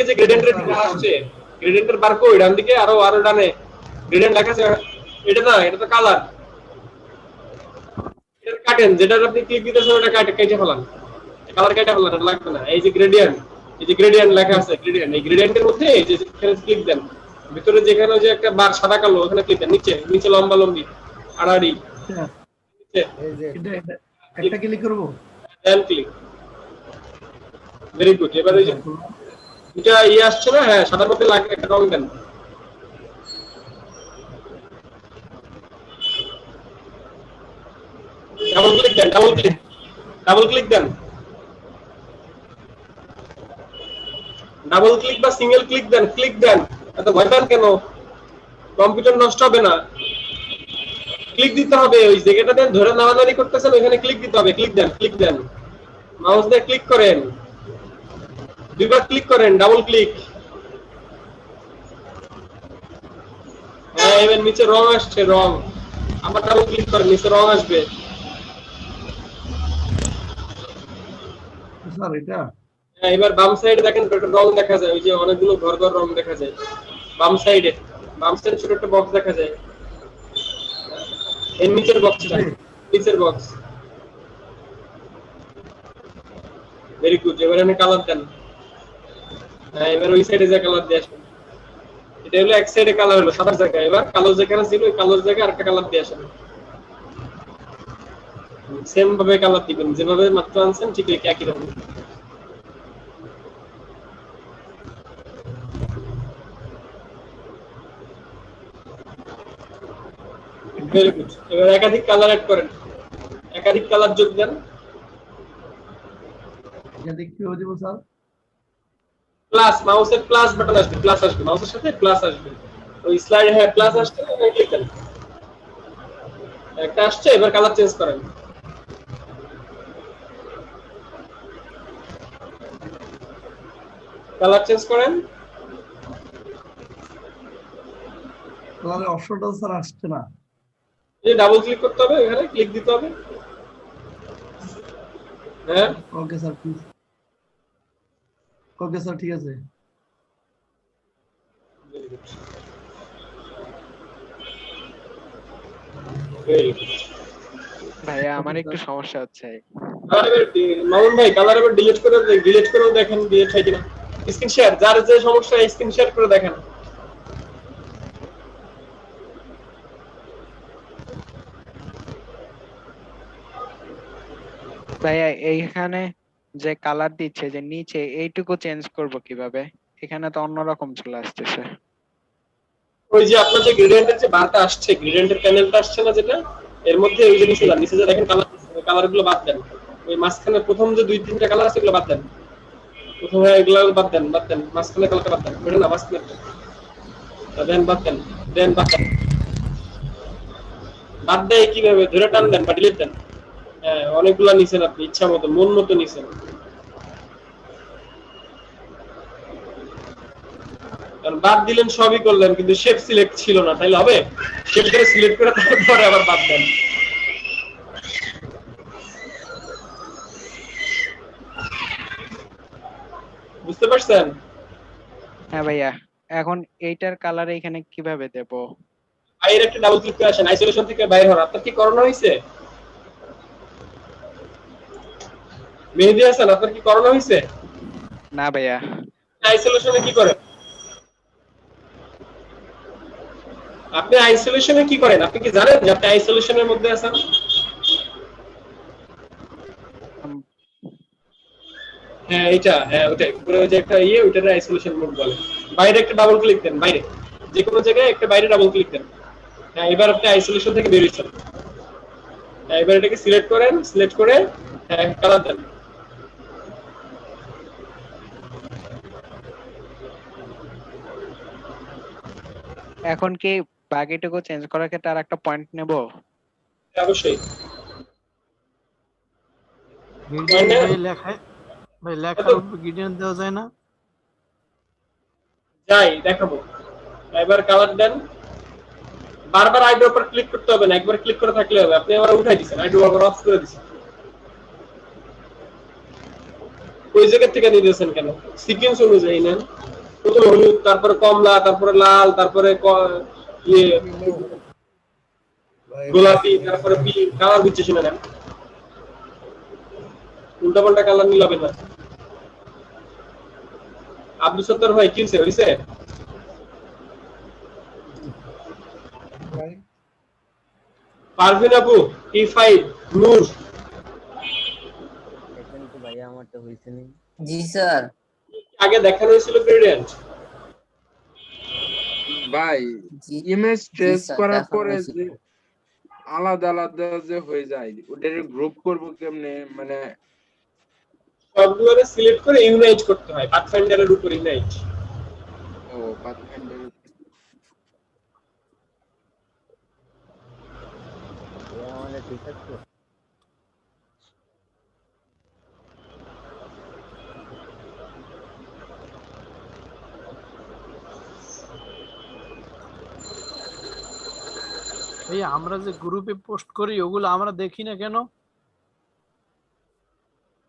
যে গ্রেডিয়েন্টের আসছে, গ্রেডিয়েন্টের বারকোড ডান দিকে, আরো ডানে গ্রেডিয়েন্ট লেখা আছে। এটা না, এটা তো কালার। এটা কাটেন, যেটা আপনি ক্লিক দিতেছেন ওটা কেটে ফেলান, কালার কেটে ফেলান, এটা লাগবে না। এই যে গ্রেডিয়েন্ট লেখা আছে, এই গ্রেডিয়েন্টের মধ্যে এই যে ক্লিক দেন, ভিতরে যেখানে যে একটা বার সাদা কালো ওখানে ক্লিক দেন, নিচে লম্বা লম্বি আড়াআড়ি এই যে এটা একটা ক্লিক করব, দেন ক্লিক। Very good. এবার ওই যে এটা আসছে না, হ্যাঁ সাদার মধ্যে লাগে একটা রং দেন। ডাবল ক্লিক দেন, ডাবল ক্লিক দেন, ডাবল ক্লিক বা সিঙ্গেল ক্লিক দেন, ক্লিক দেন। এত ভয় পান কেন? কম্পিউটার নষ্ট হবে না, ক্লিক দিতে হবে। ওই জায়গাটা দেন, ধরে নাড়ানাড়ি করতেছেন ওখানে ক্লিক দিতে হবে, ক্লিক দেন, ক্লিক দেন, মাউস দিয়ে ক্লিক করেন, দুইবার ক্লিক করেন, ডাবল ক্লিক। হ্যাঁ এবার নিচে রং আসছে, রং আবার ডাবল ক্লিক করেন, নিচে রং আসবে। স্যার এটা হ্যাঁ এবার বাম সাইডে দেখেন একটা রং দেখা যায়, ওই যে অনেকগুলো ঘর ঘর রং দেখা যায় বাম সাইডে, বাম সাইডে ছোট একটা বক্স দেখা যায়, এর নিচের বক্সটা, নিচের বক্স। Very good. এবার এখানে কালার দেন। হ্যাঁ এবার ওই সাইডে যা কালার দিয়ে আসবেন, এটা হলো এক সাইডে কালার হলো সাদার জায়গায়, এবার কালো যেখানে ছিল ওই কালোর জায়গায় আরেকটা কালার দিয়ে আসবেন। সেম ভাবে কালার দিবেন, যেভাবে মাত্র আনছেন ঠিক একই রকম। Very good. এবার একাধিক কালার অ্যাড করেন, একাধিক কালার যোগ দেন। এখানে কি হয়ে যাবে স্যার? প্লাস, মাউসের প্লাস বাটন আসবে, প্লাস আসবে, মাউসের সাথে প্লাস আসবে, ওই স্লাইডে হ্যাঁ প্লাস আসছে, ক্লিক দেন। একটা আসছে, এবার কালার চেঞ্জ করেন। কালার চেঞ্জ করেন। কালারের অপশনটা স্যার আসছে না। এই ডাবল ক্লিক করতে হবে, এখানে ক্লিক দিতে হবে। হ্যাঁ okay sir, please. Okay sir, ঠিক আছে। ভাইয়া আমার একটু সমস্যা হচ্ছে। মামুন ভাই কালার এবার ডিলিট করেও দেখেন ডিলিট হয় কিনা। স্ক্রিন শেয়ার, যার যে সমস্যা স্ক্রিন শেয়ার করে দেখেন। ভাইয়া এইখানে যে কালার দিচ্ছে যে নিচে, এইটুকু চেঞ্জ করব কিভাবে? এখানে তো অন্যরকম চলে আসতেছে। ওই যে আপনার যে গ্রেডিয়েন্টের যে বারটা আসছে, গ্রেডিয়েন্টের প্যানেলটা আসছে না যেটা, এর মধ্যে ওই যে নিচে যে দেখেন কালার, কালার গুলো বাদ দেন। ওই মাঝখানে প্রথম যে দুই তিনটা কালার আছে এগুলো বাদ দেন, প্রথমে এগুলো বাদ দেন, মাঝখানে কালারটা বাদ দেন, বুঝলেন না? মাঝখানে দেন, বাদ দেন, বাদ দেন। বাদ দেয় কিভাবে? ধরে টান দেন বা ডিলিট দেন। হ্যাঁ অনেকগুলো নিছেন আপনি ইচ্ছা মতো, মন মতো নিছেন। কারণ বাদ দিলেন সবই করলেন, কিন্তু শেপ সিলেক্ট ছিল না, তাইলে হবে? শেপ করে সিলেক্ট করে তারপরে আবার বাদ দেন। বুঝতে পারছেন? হ্যাঁ ভাইয়া, এখন এইটার কালার এখানে কিভাবে দেব? বাইরে একটা ডাবল ক্লিক করে আসেন, আইসোলেশন থেকে বাইরে হন। আপনার কি করোনা হয়েছে? মেহেদী হাসান, আপনার কি করোনা হয়েছে? না ভাইয়া। আইসোলেশনে কি করেন? আপনি আইসোলেশনে কি করেন? আপনি কি জানেন যে আপনি আইসোলেশনের মধ্যে আছেন? হ্যাঁ এটা, হ্যাঁ ওটাই, পুরো যে একটা ওইটারে আইসোলেশন মোড বলে। বাইরে একটা ডাবল ক্লিক দেন, বাইরে যে কোনো জায়গায় একটা বাইরে ডাবল ক্লিক দেন। হ্যাঁ এবার আপনি আইসোলেশন থেকে বের হচ্ছেন। হ্যাঁ এবার এটাকে সিলেক্ট করেন, সিলেক্ট করে হ্যাঁ কালার দেন। এখন কি বাকিটুকু চেঞ্জ করার ক্ষেত্রে আর একটা পয়েন্ট নেব? অবশ্যই। লেখার উপর গ্রেডিয়েন্ট দেওয়া যায় না? যাই দেখাবো। এবার কালার দেন। বারবার আইড্রপ উপর ক্লিক করতে হবে না, একবার ক্লিক করে থাকলে হবে। আপনি আবার উঠাই দিয়েছেন, আইড্রপ আবার অফ করে দিয়েছেন। ওই জায়গা থেকে নিয়ে দিয়েছেন কেন? সিকোয়েন্স অনুযায়ী নেন। প্রথমে হলুদ, তারপরে কমলা, তারপরে লাল, তারপরে গোলাপি, তারপরে পিঙ্ক। কালার বুঝছে শুনে নেন, উল্টা পাল্টা কালার নিলে হবে না। আব্দুল সত্তার ভাই কি হয়েছে? পারভিন আপু, T5 নূর। এখন তো ভাইয়া আমারটা হইছে নি। জি স্যার। আগে দেখানো হয়েছিল গ্রেডিয়েন্ট? ভাই ইমেজ ট্রেস স্যার, করার দেখানো পরে হয়েছিল। যে আলাদা আলাদা যে হয়ে যায় ওটার গ্রুপ করব কেমনে, মানে সবগুলোকে সিলেক্ট করে ইউনাইট করতে হয়, পাথফাইন্ডারের উপর ইউনাইট। ও পাথফাইন্ডার আমাদের ঠিক আছে। এই আমরা যে গ্রুপে পোস্ট করি ওগুলো আমরা দেখি না কেন?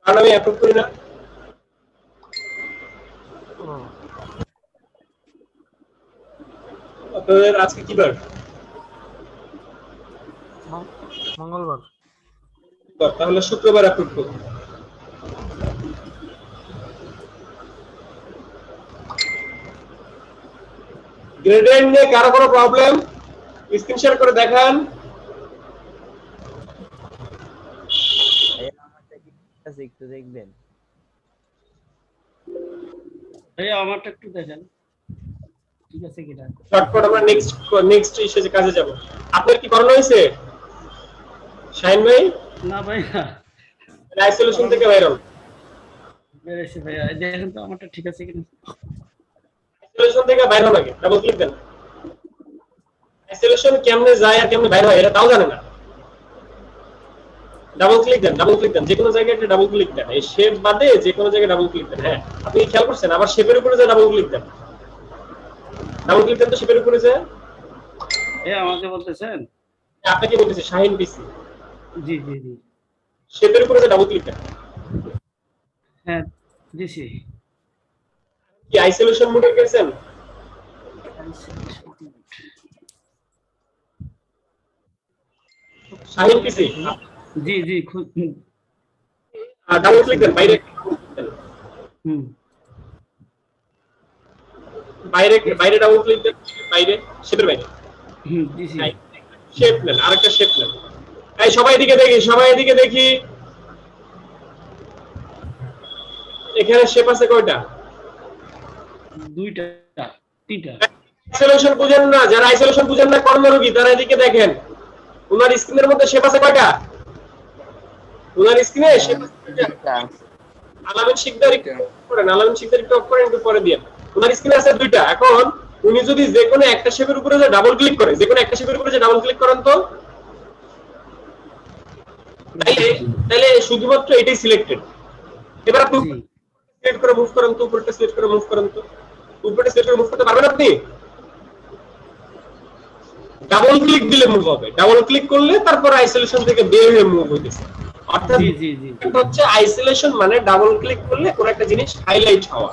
কারণ আমি অ্যাপ্রুভ করি না। ও, আপনাদের আজকে কি বার? মঙ্গলবার। তাহলে শুক্রবার অ্যাপ্রুভ করুন। গ্রেডিয়েন্ট নিয়ে কারো কোনো প্রবলেম? স্ক্রিন শেয়ার করে দেখান। একটু দেখবেন ভাইয়া আমারটা একটু দেখেন ঠিক আছে কিনা। শর্টকাট আমরা নেক্সট ইস্যুতে কাজে যাব। আপনার কি করানো হয়েছে শাহিন ভাই? না ভাই না, আইসোলেশন থেকে বাইরে হন। বেরেছি ভাইয়া, দেখেন তো আমারটা ঠিক আছে কিনা। আইসোলেশন থেকে বাইরে হন, আগে ডাবল ক্লিক দেন। আইসোলেশন কেমনে যায় আর কেমনে বাইরে হয় এটা তাও জানে না। ডাবল ক্লিক দেন, ডাবল ক্লিক দেন, যে কোনো জায়গায় একটা ডাবল ক্লিক দেন। এই শেপ বাদে যে কোনো জায়গায় ডাবল ক্লিক দেন। হ্যাঁ, আপনি খেয়াল করছেন আবার শেপের উপরে যে ডাবল ক্লিক দেন। ডাবল ক্লিক দেন তো শেপের উপরে যে। আমাকে বলতেছেন? আপনাকে বলতেছি শাহিন পিসি। জি জি জি। শেপের উপরে যে ডাবল ক্লিক দেন। হ্যাঁ দিছি। কি আইসোলেশন মোডে গেছেন? শাহিন পিসি। জি জি। ডাবল ক্লিক দেন বাইরে। বাইরে বাইরে ডাবল ক্লিক দেন, বাইরে শেপের বাইরে। দিছি। শেপ নেন, আরেকটা শেপ নেন। এই সবাই এদিকে দেখি, সবাই এদিকে দেখি। এখানে শেপ আছে কয়টা? দুইটা, তিনটা। আইসোলেশন বুঝেন না, যারা আইসোলেশন বুঝেন না কর্মরোগী তারা এদিকে দেখেন। ওনার স্ক্রিনের মধ্যে শেপ আছে কয়টা? ওনার স্ক্রিনে শেপ আছে কয়টা? আলামিন শিকদার একটু করেন, আলামিন শিকদার একটু অফ করেন, একটু পরে দিয়েন। ওনার স্ক্রিনে আছে দুইটা। এখন উনি যদি যে কোনো একটা শেপের উপরে যে ডাবল ক্লিক করে, যে কোনো একটা শেপের উপরে যে ডাবল ক্লিক করেন তো তাহলে শুধুমাত্র এটাই সিলেক্টেড। এবার আপনি সিলেক্ট করে মুভ করেন তো, উপরটা সিলেক্ট করে মুভ করেন তো। উপরটা সিলেক্ট করে মুভ করতে পারবেন আপনি? ডাবল ক্লিক দিলে মুভ হবে। ডাবল ক্লিক করলে তারপর আইসোলেশন থেকে বের হয়ে মুভ হইতেছে। অর্থাৎ জি জি জি। এটা হচ্ছে আইসোলেশন মানে ডাবল ক্লিক করলে কোন একটা জিনিস হাইলাইট হওয়া।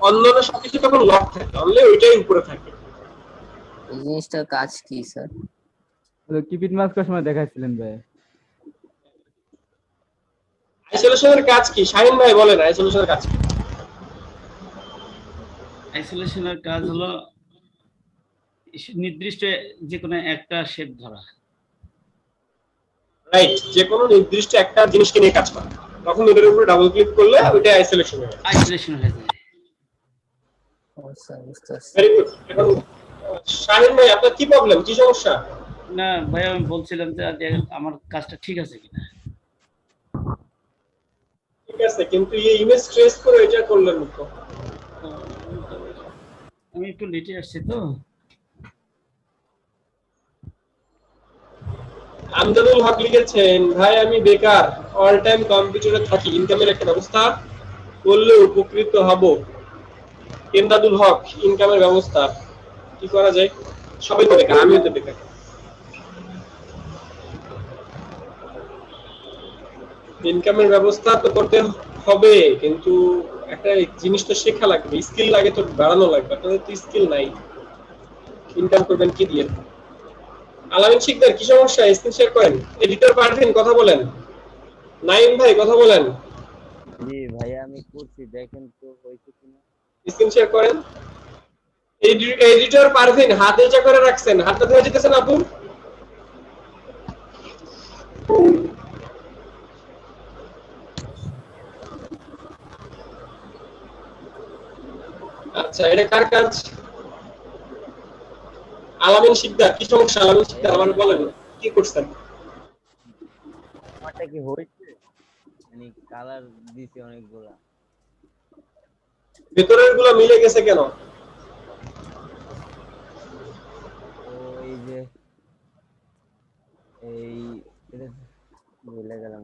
অন্যান্য সবকিছু তখন লক থাকে, অনলি ওইটাই উপরে থাকে। এই জিনিসটার কাজ কি স্যার? কিপিট মাস্কের সময় দেখাইছিলেন ভাই। আইসোলেশনের কাজ কি শাহিন ভাই বলেন? আইসোলেশনের কাজ কি? আইসোলেশনের কাজ হলো নির্দিষ্ট যে কোনো একটা শেপ ধরা। রাইট, যে কোনো নির্দিষ্ট একটা জিনিসকে নিয়ে কাজ করা। তখন ওটার উপরে ডাবল ক্লিক করলে ওইটা আইসোলেশন হয়ে যায়। আইসোলেশন হয়ে যায়। Very good. এখন শাহিন ভাই আপনার কি প্রবলেম, কি সমস্যা? না ভাই আমি বলছিলাম যে আমার কাজটা ঠিক আছে কিনা। ঠিক আছে, কিন্তু এই ইমেজ ট্রেস করে এটা করলেন তো। আমি একটু লেটে আসছি তো। আমজাদুল হক লিখেছেন, ভাই আমি বেকার, অল টাইম কম্পিউটারে থাকি, ইনকামের একটা ব্যবস্থা করলে উপকৃত হব। আমজাদুল হক, ইনকামের ব্যবস্থা কি করা যায়? সবাই তো বেকার, আমিও তো বেকার। ইনকামের ব্যবস্থা তো করতে হবে, কিন্তু একটা জিনিস তো শেখা লাগবে, স্কিল লাগে, তো বাড়ানো লাগবে। আপনাদের তো স্কিল নাই, ইনকাম করবেন কি দিয়ে? আলামিন শিকদার কি সমস্যা? স্ক্রিন শেয়ার করেন। এডিটর পারভিন কথা বলেন। নাইম ভাই কথা বলেন। জি ভাইয়া আমি করছি, দেখেন তো হইছে কিনা। স্ক্রিন শেয়ার করেন। এডিটর পারভিন হাত এজা করে রাখছেন, হাতটা ধরে যেতেছেন আপু। আচ্ছা এটা কার কাজ? আলামিন শিকদার। কি সমস্যা আলামিন শিকদার আমার বলেন কি করছেন? আমারটা কি হয়েছে মানে কালার দিছি অনেকগুলা ভেতরের গুলো মিলে গেছে কেন? ওই যে এই এটা ভুলে গেলাম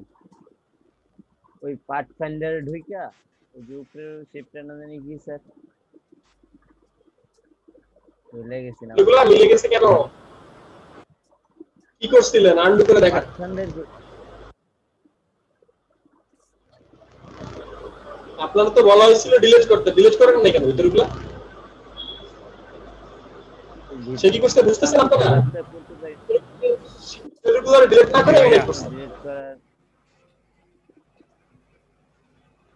ওই পার্ট ফাইন্ডারে ঢুইকা ওই যে উপরের শেপটা না জানি কি স্যার ভুলে গেছি না এগুলো মিলে গেছে কেন? কি করছিলেন আনডু করে দেখা? আপনারা তো বলা হয়েছিল ডিলিট করতে, ডিলিট করেন না কেন ভিতরগুলো? সে কি করতে বুঝতেছেন আপনারা? ভিতরগুলো ডিলিট না করে ডিলিট করছেন।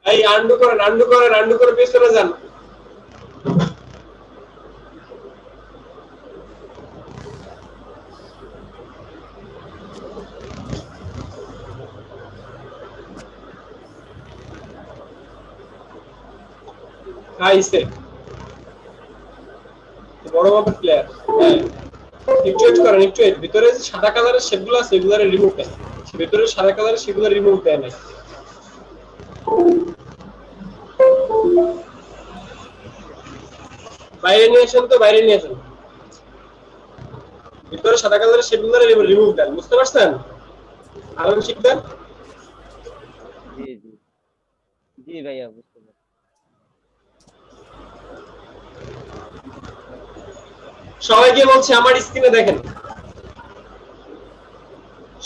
এই আনডু করেন, আনডু করে পেছনে যান। আইসে বড় মাপের প্লেয়ার। একটু করেন, একটু ভিতরে যে সাদা কালারের শেপগুলো আছে সেগুলো রিমুভ দেন। ভিতরে সাদা কালারের সেগুলো রিমুভ দেন না। বাইরে নিয়ে আসেন তো, বাইরে নিয়ে আসেন। ভিতরে সাদা কালারের শেপগুলো রিমুভ দেন। বুঝতে পারছেন? আলামিন শিকদার? জি জি জি ভাইয়া বুঝতে পারছি। সবাইকে বলছি আমার স্ক্রিনে দেখেন,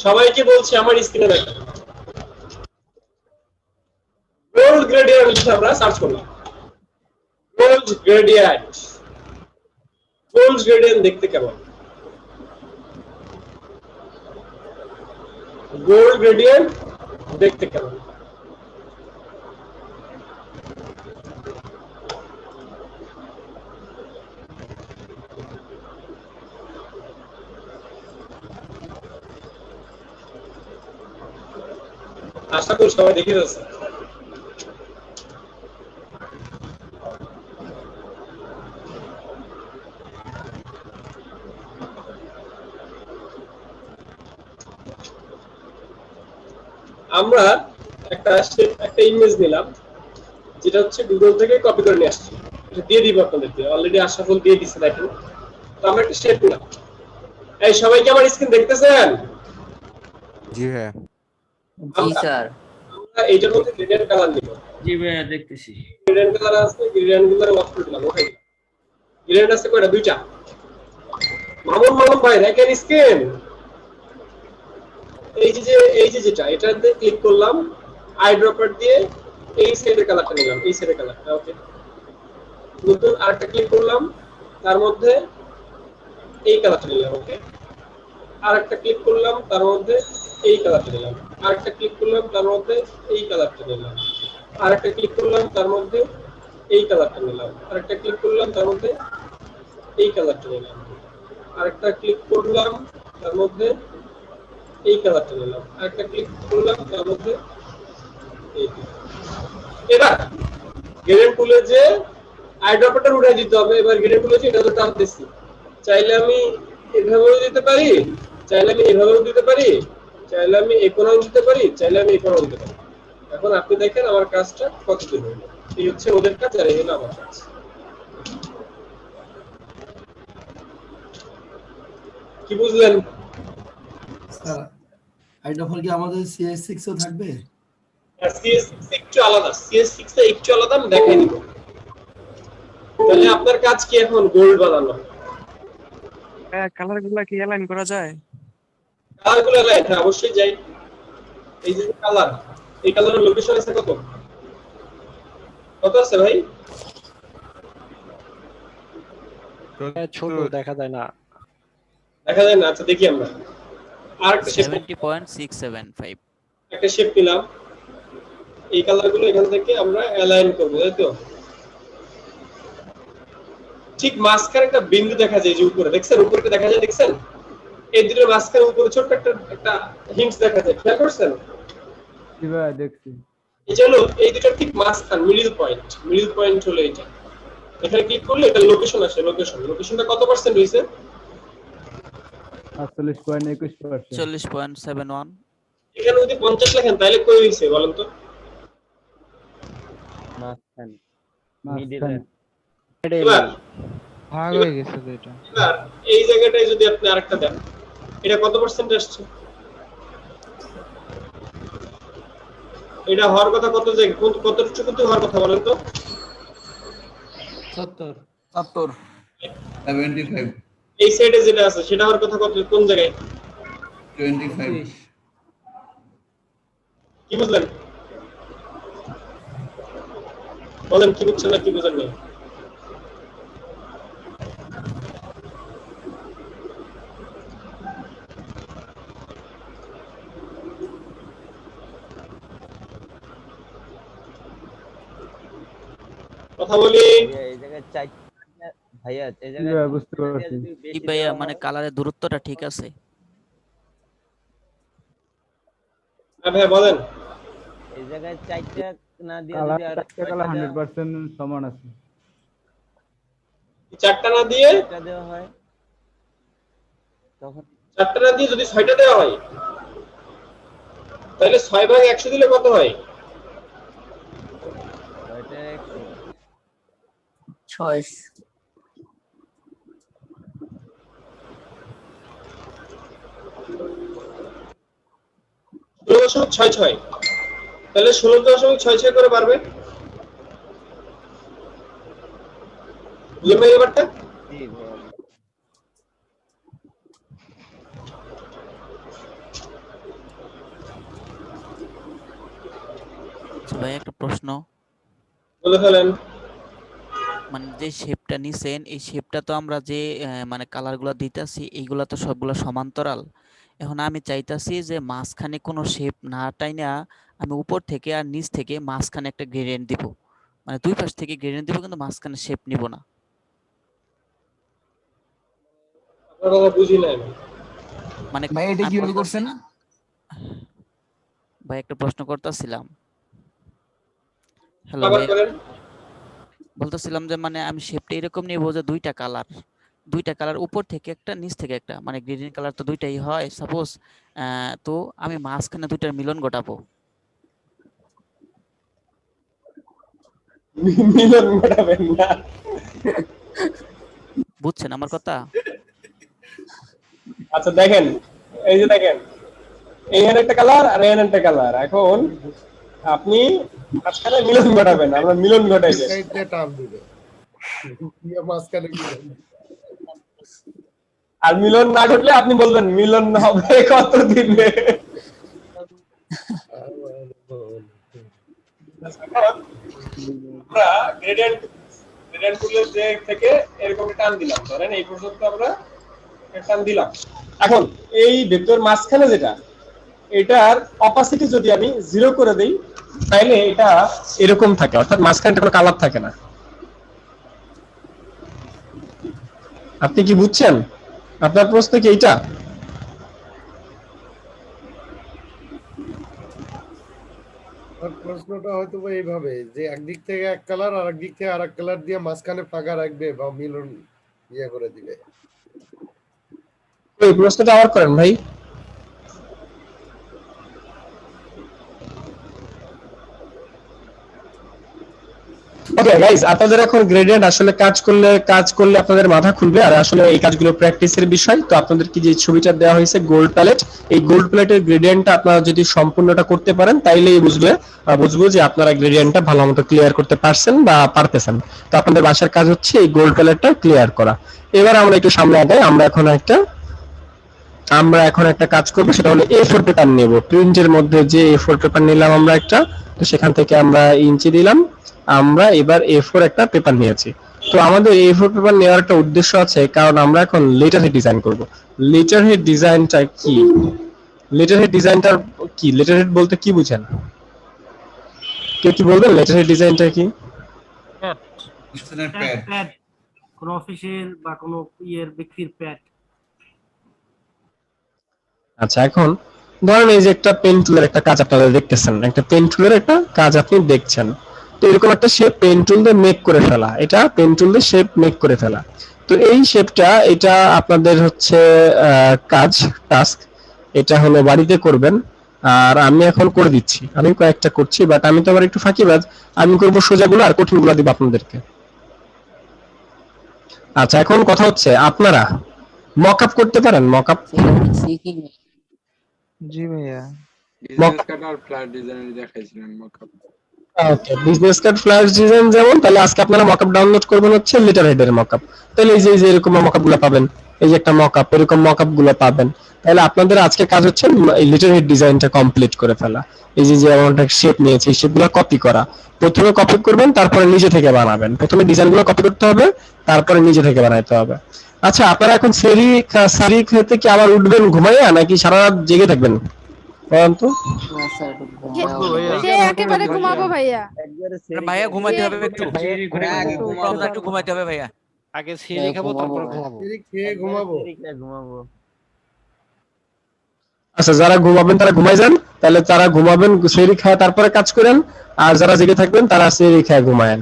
সবাইকে বলছি আমার স্ক্রিনে দেখেন। গোল্ড গ্রেডিয়েন্ট আমরা সার্চ করলাম। গোল্ড গ্রেডিয়েন্ট দেখতে কেমন? গোল্ড গ্রেডিয়েন্ট দেখতে কেমন? আশা করি সবাই দেখে যাচ্ছে। আমরা একটা ইমেজ নিলাম যেটা হচ্ছে গুগল থেকে কপি করে নিয়ে আসছি। এটা দিয়ে দিব আপনাদেরকে, অলরেডি আশরাফুল দিয়ে দিছে দেখেন। তো আমরা একটা শেপ নিলাম। এই সবাই কি আমার স্ক্রিন দেখতেছেন? জি হ্যাঁ জি স্যার। আমরা এইটার মধ্যে গ্রেডিয়েন্ট কালার নিব। জি ভাইয়া দেখতেছি। গ্রেডিয়েন্ট কালার আছে, গ্রেডিয়েন্ট গুলো অফ করে দিলাম। ওকে গ্রেডিয়েন্ট আছে কয়টা? দুইটা। মামুন ভাই দেখেন স্ক্রিন। এই যে যেটা এটাতে ক্লিক করলাম, আই ড্রপার দিয়ে এই সাইডের কালারটা নিলাম, এই সাইডের কালারটা। ওকে নতুন আরেকটা ক্লিক করলাম, তার মধ্যে এই কালারটা নিলাম। ওকে আরেকটা ক্লিক করলাম, তার মধ্যে এই কালারটা নিলাম। আরেকটা ক্লিক করলাম, তার মধ্যে এই কালারটা নিলাম। আরেকটা ক্লিক করলাম, তার মধ্যে এই কালারটা নিলাম। আরেকটা ক্লিক করলাম, তার মধ্যে এই কালারটা নিলাম। আরেকটা ক্লিক করলাম, তার মধ্যে এই কালারটা নিলাম। আরেকটা ক্লিক করলাম, তার মধ্যে এই। এবার গ্রেডিয়েন্ট টুলে যে আইড্রপারটা উঠাই দিতে হবে। এবার গ্রেডিয়েন্ট টুলে এটা তো টানতেছি, চাইলে আমি এভাবেও দিতে পারি, চাইলে আমি এভাবেও দিতে পারি, চাইলে আমি এই কোণাও দিতে পারি, চাইলে আমি এই কোণাও দিতে পারি। এখন আপনি দেখেন আমার কাজটা কতদূর হলো। এই হচ্ছে ওদের কাজ আর এই হলো আমার কাজ। কি বুঝলেন? স্যার আইডফল কি আমাদের CS6 এও থাকবে? CS6 একটু আলাদা, CS6 এ একটু আলাদা, আমি দেখাই দিব। তাহলে আপনার কাজ কি এখন? গোল্ড বানানো। কালারগুলো কি অ্যালাইন করা যায়? কালারগুলো অ্যালাইন, হ্যাঁ অবশ্যই যাই। এই যে কালার, এই কালারের লোকেশন আছে কত? কত আছে ভাই? ছোট দেখা যায় না। দেখা যায় না? আচ্ছা দেখি আমরা। আরেকটা শেপ 70.675 একটা শেপ নিলাম। এই কালারগুলো এখান থেকে আমরা অ্যালাইন করব, তাই তো? ঠিক মাঝখানে একটা বিন্দু দেখা যায় যে উপরে, দেখছেন? উপরে দেখা যায়, দেখছেন? এই দুটোর মাঝখানে উপরে ছোট একটা হিন্টস দেখা যায়, খেয়াল করছেন? জি ভাই দেখছি। এই যে হলো এই দুটোর ঠিক মাঝখান, মিডল পয়েন্ট হলো এটা। এখানে ক্লিক করলে এটা লোকেশন আসে, লোকেশনটা কত পার্সেন্ট হইছে? 48.21%। 40.71। এখানে যদি 50 লেখেন তাহলে কই হইছে বলেন তো? মাঝখানে মাঝখানে। এবার ভাগ হয়ে গেছে তো এটা। এবার এই জায়গাটায় যদি আপনি আরেকটা দেন, এটা কত পার্সেন্ট আসছে? এটা হওয়ার কথা কত জায়গায়, কতটুকু হওয়ার কথা বলেন তো? 70 75 এই সাইডে যেটা আছে সেটা হওয়ার কথা কত, কোন জায়গায়? 25 কি বুঝলেন? বলেন কি বুঝছেন না কি বুঝেন না? কথা বলি। এই জায়গায় ভাইয়া এই কি ভাই বুঝতে পারছি। কি ভাইয়া মানে কালারের দূরত্বটা ঠিক আছে? হ্যাঁ ভাই বলেন। এই জায়গায় 4টা না দিয়ে কালার যদি আর 4টা কালার 100% সমান আছে। 4টা না দিয়ে 4টা দেওয়া হয় তখন 4টা না দিয়ে যদি 6টা দেওয়া হয় তাহলে 6 ভাগ 100 দিলে কত হয়? 6টা 6 16.66 তাহলে 16.66 করে বাড়বে। বুঝলেন ভাই ব্যাপারটা? জি ভাইয়া। আচ্ছা ভাই একটা প্রশ্ন। বলে ফেলেন। মানে যে শেপটা নিছেন এই শেপটা তো আমরা যে মানে কালারগুলো দিতেছি এইগুলা তো সবগুলো সমান্তরাল। এখন আমি চাইতাছি যে মাঝখানে কোনো শেপ না টাইনা আমি উপর থেকে আর নিচ থেকে মাঝখানে একটা গ্রেডিয়েন্ট দিব। মানে দুই পাশ থেকে গ্রেডিয়েন্ট দিব কিন্তু মাঝখানে শেপ নিব না। আপনার কথা বুঝি নাই আমি। মানে ভাই এটা কিভাবে করছেন? ভাই একটা প্রশ্ন করতেছিলাম। হ্যালো আবার ভাই, করেন। বলতেছিলাম যে মানে আমি শেপটা এরকম নিব যে দুইটা কালার উপর থেকে একটা নিচ থেকে একটা, মানে গ্রেডিয়েন্ট কালার তো দুইটাই হয় সাপোজ, তো আমি মাঝখানে দুইটার মিলন ঘটাবো। মিলন ঘটাবেন না। বুঝছেন আমার কথা? আচ্ছা দেখেন, এই যে দেখেন এইখানে একটা কালার আর এখানে একটা কালার, এখন আপনি মাঝখানে মিলন ঘটাবেন, আমরা মিলন ঘটাই যাই। সাইডে টান দিবে দিয়ে মাঝখানে মিলন। আর মিলন না ঘটলে আপনি বলবেন মিলন হবে কত দিনে। আমরা গ্রেডিয়েন্ট টুলের যে থেকে এরকম টান দিলাম, ধরেন এই পর্যন্ত আমরা টান দিলাম। এখন এই ভেক্টর মাঝখানে যেটা, এটার অপাসিটি যদি আমি 0 করে দেই তাহলে এটা এরকম থাকে, অর্থাৎ মাঝখানে কোনো কালার থাকে না। আপনি কি বুঝছেন? আপনার প্রশ্ন কি এইটা? আর প্রশ্নটা হয়তো বা এইভাবে যে একদিক থেকে এক কালার আর একদিক থেকে আরেক কালার দিয়ে মাঝখানে ফাঁকা রাখবে বা মিলন ইয়ে করে দিবে। এই প্রশ্নটা আবার করেন ভাই। ওকে গাইস, আপনাদের এখন গ্রেডিয়েন্ট আসলে কাজ করলে আপনাদের মাথা খুলবে, আর আসলে এই কাজগুলো প্র্যাকটিসের বিষয়। তো আপনাদের কি যে ছবিটা দেওয়া হয়েছে গোল্ড প্যালেট, এই গোল্ড প্যালেটের গ্রেডিয়েন্টটা আপনারা যদি সম্পূর্ণটা করতে পারেন তাইলেই বুঝবো যে আপনারা গ্রেডিয়েন্টটা ভালোমতো ক্লিয়ার করতে পারছেন বা পারতেছেন। তো আপনাদের বাসার কাজ হচ্ছে এই গোল্ড প্যালেটটা ক্লিয়ার করা। এবার আমরা একটু সামনে আগাই। আমরা এখন একটা কাজ করবো, সেটা হলো A4 পেপার নেব। প্রিন্টের মধ্যে যে A4 পেপার নিলাম আমরা একটা, তো সেখান থেকে আমরা ইঞ্চি দিলাম। আমরা এবার A4 একটা পেপার নিয়েছি। তো আমাদের A4 পেপার নেওয়ার একটা উদ্দেশ্য আছে, কারণ আমরা এখন লেটার হেড ডিজাইন করব। লেটার হেড ডিজাইনটা কি? লেটার হেড বলতে কি বুঝেন? কেউ কি বলবেন লেটার হেড ডিজাইনটা কি? প্যাড, কোন অফিসের বা কোন ইয়ের ব্যক্তির প্যাড। আচ্ছা, এখন ধরেন এই যে একটা পেন টুলের একটা কাজ আপনারা দেখতেছেন, একটা পেন টুলের একটা কাজ আপনি দেখছেন। তো এরকম একটা শেপ পেন টুল দিয়ে মেক করে ফেলা, এটা পেন টুল দিয়ে শেপ মেক করে ফেলা। তো এই শেপটা এটা আপনাদের হচ্ছে কাজ টাস্ক, এটা হলো বাড়িতে করবেন। আর আমি এখন করে দিচ্ছি, আমি কয়েকটা করছি, বাট আমি তো আবার একটু ফাঁকিবাজ, আমি করব সোজাগুলো আর কঠিনগুলো দিব আপনাদেরকে। আচ্ছা এখন কথা হচ্ছে আপনারা মক আপ করতে পারেন? মক আপ জি ভাইয়া, Mock বিজনেস কার্ড আর ফ্ল্যাট ডিজাইন দেখাইছিলেন মকআপ। ওকে, বিজনেস কার্ড ফ্ল্যাশ ডিজাইন যেমন, তাহলে আজকে আপনারা মকআপ ডাউনলোড করবেন হচ্ছে লিটার হেডের মকআপ। তাহলে এই যে এরকম মকআপ গুলো পাবেন, এই যে একটা মকআপ, এরকম মকআপ গুলো পাবেন। তাহলে আপনাদের আজকে কাজ হচ্ছে এই লিটার হেড ডিজাইনটা কমপ্লিট করে ফেলা। এই যে আমরা শেপ নিয়েছি, এই শেপগুলো কপি করা। প্রথমে কপি করবেন, তারপরে নিজে থেকে বানাবেন। প্রথমে ডিজাইনগুলো কপি করতে হবে, তারপরে নিজে থেকে বানাইতে হবে। আচ্ছা আপনারা এখন সারি খেতে কি আবার উঠবেন ঘুমাইয়া, নাকি সারা রাত জেগে থাকবেন বলেন তো? সে একেবারে ঘুমাবো ভাইয়া। ভাইয়া ঘুমাইতে হবে একটু, একটু ঘুমাইতে হবে ভাইয়া। আগে সিঁড়ি খাবো তারপর ঘুমাবো। সিঁড়ি খেয়ে ঘুমাবো। আচ্ছা যারা ঘুমাবেন তারা ঘুমাই যান, তাহলে তারা ঘুমাবেন, সেরি খায় তারপরে কাজ করেন। আর যারা জেগে থাকবেন তারা সেরি খায় ঘুমায়েন।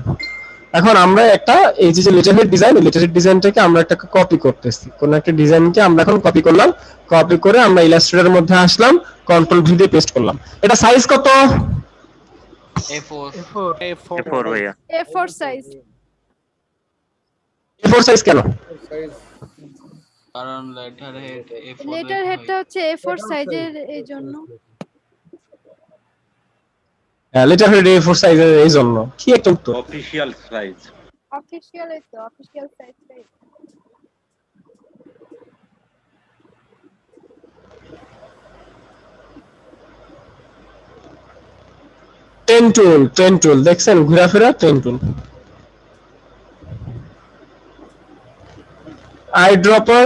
এখন আমরা একটা এই যে letter head design, letter head ডিজাইনটাকে আমরা একটা কপি করতেছি, কোন একটা ডিজাইনকে আমরা এখন কপি করলাম। কপি করে আমরা ইলাস্ট্রেটরের মধ্যে আসলাম, কন্ট্রোল ভি দিয়ে পেস্ট করলাম। এটা সাইজ কত? A4 ভাইয়া। A4 size. A4 সাইজ কেন? কারণ লেটার হেড A4 লেটার হেডটা হচ্ছে A4 সাইজের, এই জন্য। লিটার হেড A4 সাইজের এই জন্য। কি একটা উত্তর? Official size. অফিশিয়াল এই তো, অফিশিয়াল সাইজটাই। ট্রেন টুল দেখছেন ঘোরাফেরা, ট্রেন tool. Eye dropper,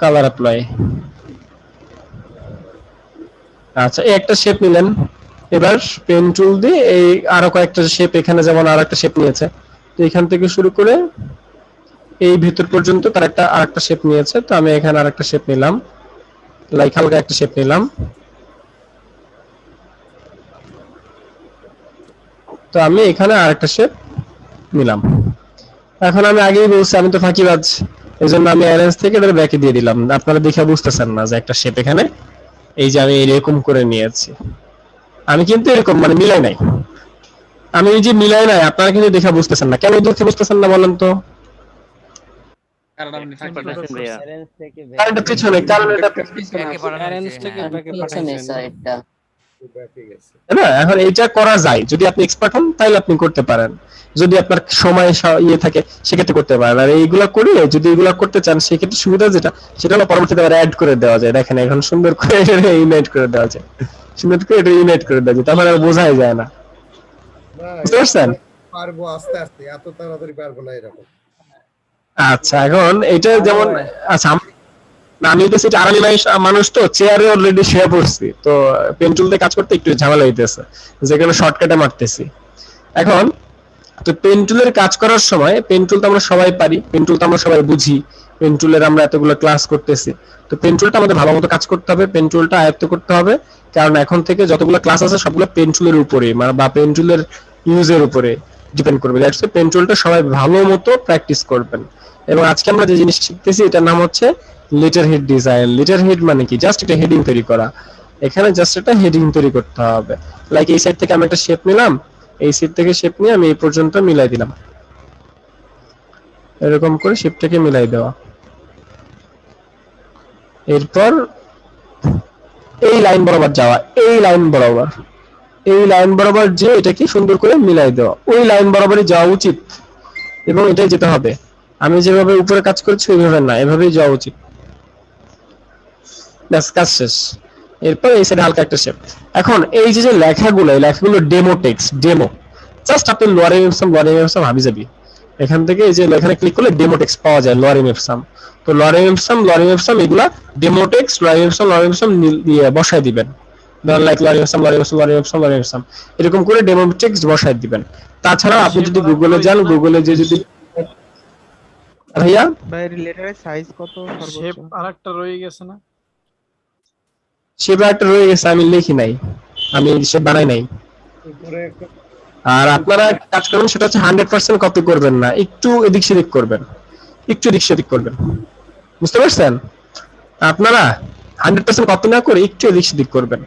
colour apply. আচ্ছা এই একটা শেপ নিলেন, এবার পেন টুল দিয়ে এই আরো কয়েকটা শেপ, এখানে যেমন আরো একটা শেপ নিয়েছে, তো এখান থেকে শুরু করে এই ভিতর পর্যন্ত তার একটা আরেকটা শেপ নিয়েছে। তো আমি এখানে আরেকটা শেপ নিলাম, লাইক হালকা একটা শেপ নিলাম। তো আমি এখানে আরেকটা শেপ নিলাম। এখন আমি আগেই বলছি আমি তো ফাঁকিবাজ, এজন্য আমি অ্যারেঞ্জ থেকে এটা ব্যাকে দিয়ে দিলাম। আপনারা দেখে বুঝতেছেন না যে একটা শেপ এখানে, এই যে আমি এরকম করে নিয়েছি। আমি কিন্তু এরকম মানে মিলাই নাই, আমি এই যে মিলাই নাই, আপনারা কিন্তু দেখে বুঝতেছেন না। কেন দেখে বুঝতেছেন না বলেন তো? কারণ আপনি ফাঁকিবাজ ভাইয়া। কারণ এটা পিছনে, কারণ এটা অ্যারেঞ্জ থেকে ব্যাকে পাঠাইছেন না। এখন এইটা করা যায়, যদি আপনি এক্সপার্ট হন তাহলে আপনি করতে পারেন, যদি আপনার সময় ইয়ে থাকে সেক্ষেত্রে করতে পারেন। আর এইগুলা করে যদি এগুলা করতে চান সেক্ষেত্রে সুবিধা যেটা, সেটা হলো পরবর্তীতে আবার অ্যাড করে দেওয়া যায়। দেখেন এখন সুন্দর করে এটা ইউনাইট করে দেওয়া যায়, সুন্দর করে এটা ইউনাইট করে দেওয়া যায়, তাহলে আর বোঝাই যায় না। বুঝতে পারছেন? পারবো আস্তে আস্তে, এত তাড়াতাড়ি পারবো না এরকম। আচ্ছা এখন এটা যেমন, আচ্ছা আমি তো সেটা আরামি মানুষ তো চেয়ারে অলরেডি শুয়ে পড়ছি, তো পেন টুল দিয়ে কাজ করতে একটু ঝামেলা হইতেছে, যেখানে শর্টকাটে মারতেছি। এখন তো পেন টুলের কাজ করার সময়, পেন টুল তো আমরা সবাই পারি, পেন টুল তো আমরা সবাই বুঝি, পেন টুলের আমরা এতগুলো ক্লাস করতেছি। তো পেন টুলটা আমাদের ভালো মতো কাজ করতে হবে, পেন টুলটা আয়ত্ত করতে হবে, কারণ এখন থেকে যতগুলো ক্লাস আছে সবগুলো পেন টুলের উপরে মানে বা পেন টুলের ইউজের উপরে ডিপেন্ড করবে। দ্যাটস পেন টুলটা সবাই ভালো মতো প্র্যাকটিস করবেন। এবং আজকে আমরা যে জিনিস শিখতেছি এটার নাম হচ্ছে litre head design. Letter head মানে কি? জাস্ট একটা হেডিং তৈরি করা। এখানে জাস্ট একটা হেডিং তৈরি করতে হবে। লাইক এই সাইড থেকে আমি একটা শেপ নিলাম, এই সাইড থেকে শেপ নিয়ে আমি এই পর্যন্ত মিলাই দিলাম, এরকম করে শেপটাকে মিলাই দেওয়া। এরপর এই লাইন বরাবর যাওয়া, এই লাইন বরাবর, এই লাইন বরাবর যে এটাকে সুন্দর করে মিলাই দেওয়া। ওই লাইন বরাবরই যাওয়া উচিত এবং এটাই যেতে হবে। আমি যেভাবে উপরে কাজ করছি ওইভাবে না, এভাবেই যাওয়া উচিত। ব্যাস কাজ শেষ। এরপর এই সাইডে হালকা একটা শেপ। এখন এই যে লেখাগুলো, এই লেখাগুলো ডেমো টেক্সট, ডেমো। জাস্ট আপনি লোয়ারিং এফসাম হাবিজাবি, এখান থেকে এই যে এখানে ক্লিক করলে ডেমো টেক্সট পাওয়া যায়, লোয়ারিং এফসাম। তো লোয়ারিং এফসাম এগুলা ডেমো টেক্সট, লোয়ারিং এফসাম দিয়ে বসায় দিবেন। ধরেন লাইক লোয়ারিং এফসাম এরকম করে ডেমো টেক্সট বসায় দিবেন। তাছাড়া আপনি যদি গুগলে যান, গুগলে যে যদি ভাইয়া বাইরে লেটারের সাইজ কত সর্বোচ্চ? শেপ আরেকটা রয়ে গেছে না? শেপ একটা রয়ে গেছে, আমি লিখি নাই, আমি শেপ বানাই নাই। আর আপনারা কাজ করবেন সেটা হচ্ছে 100% কপি করবেন না, একটু এদিক সেদিক করবেন, একটু এদিক সেদিক করবেন, বুঝতে পারছেন? আপনারা 100% কপি না করে একটু এদিক সেদিক করবেন।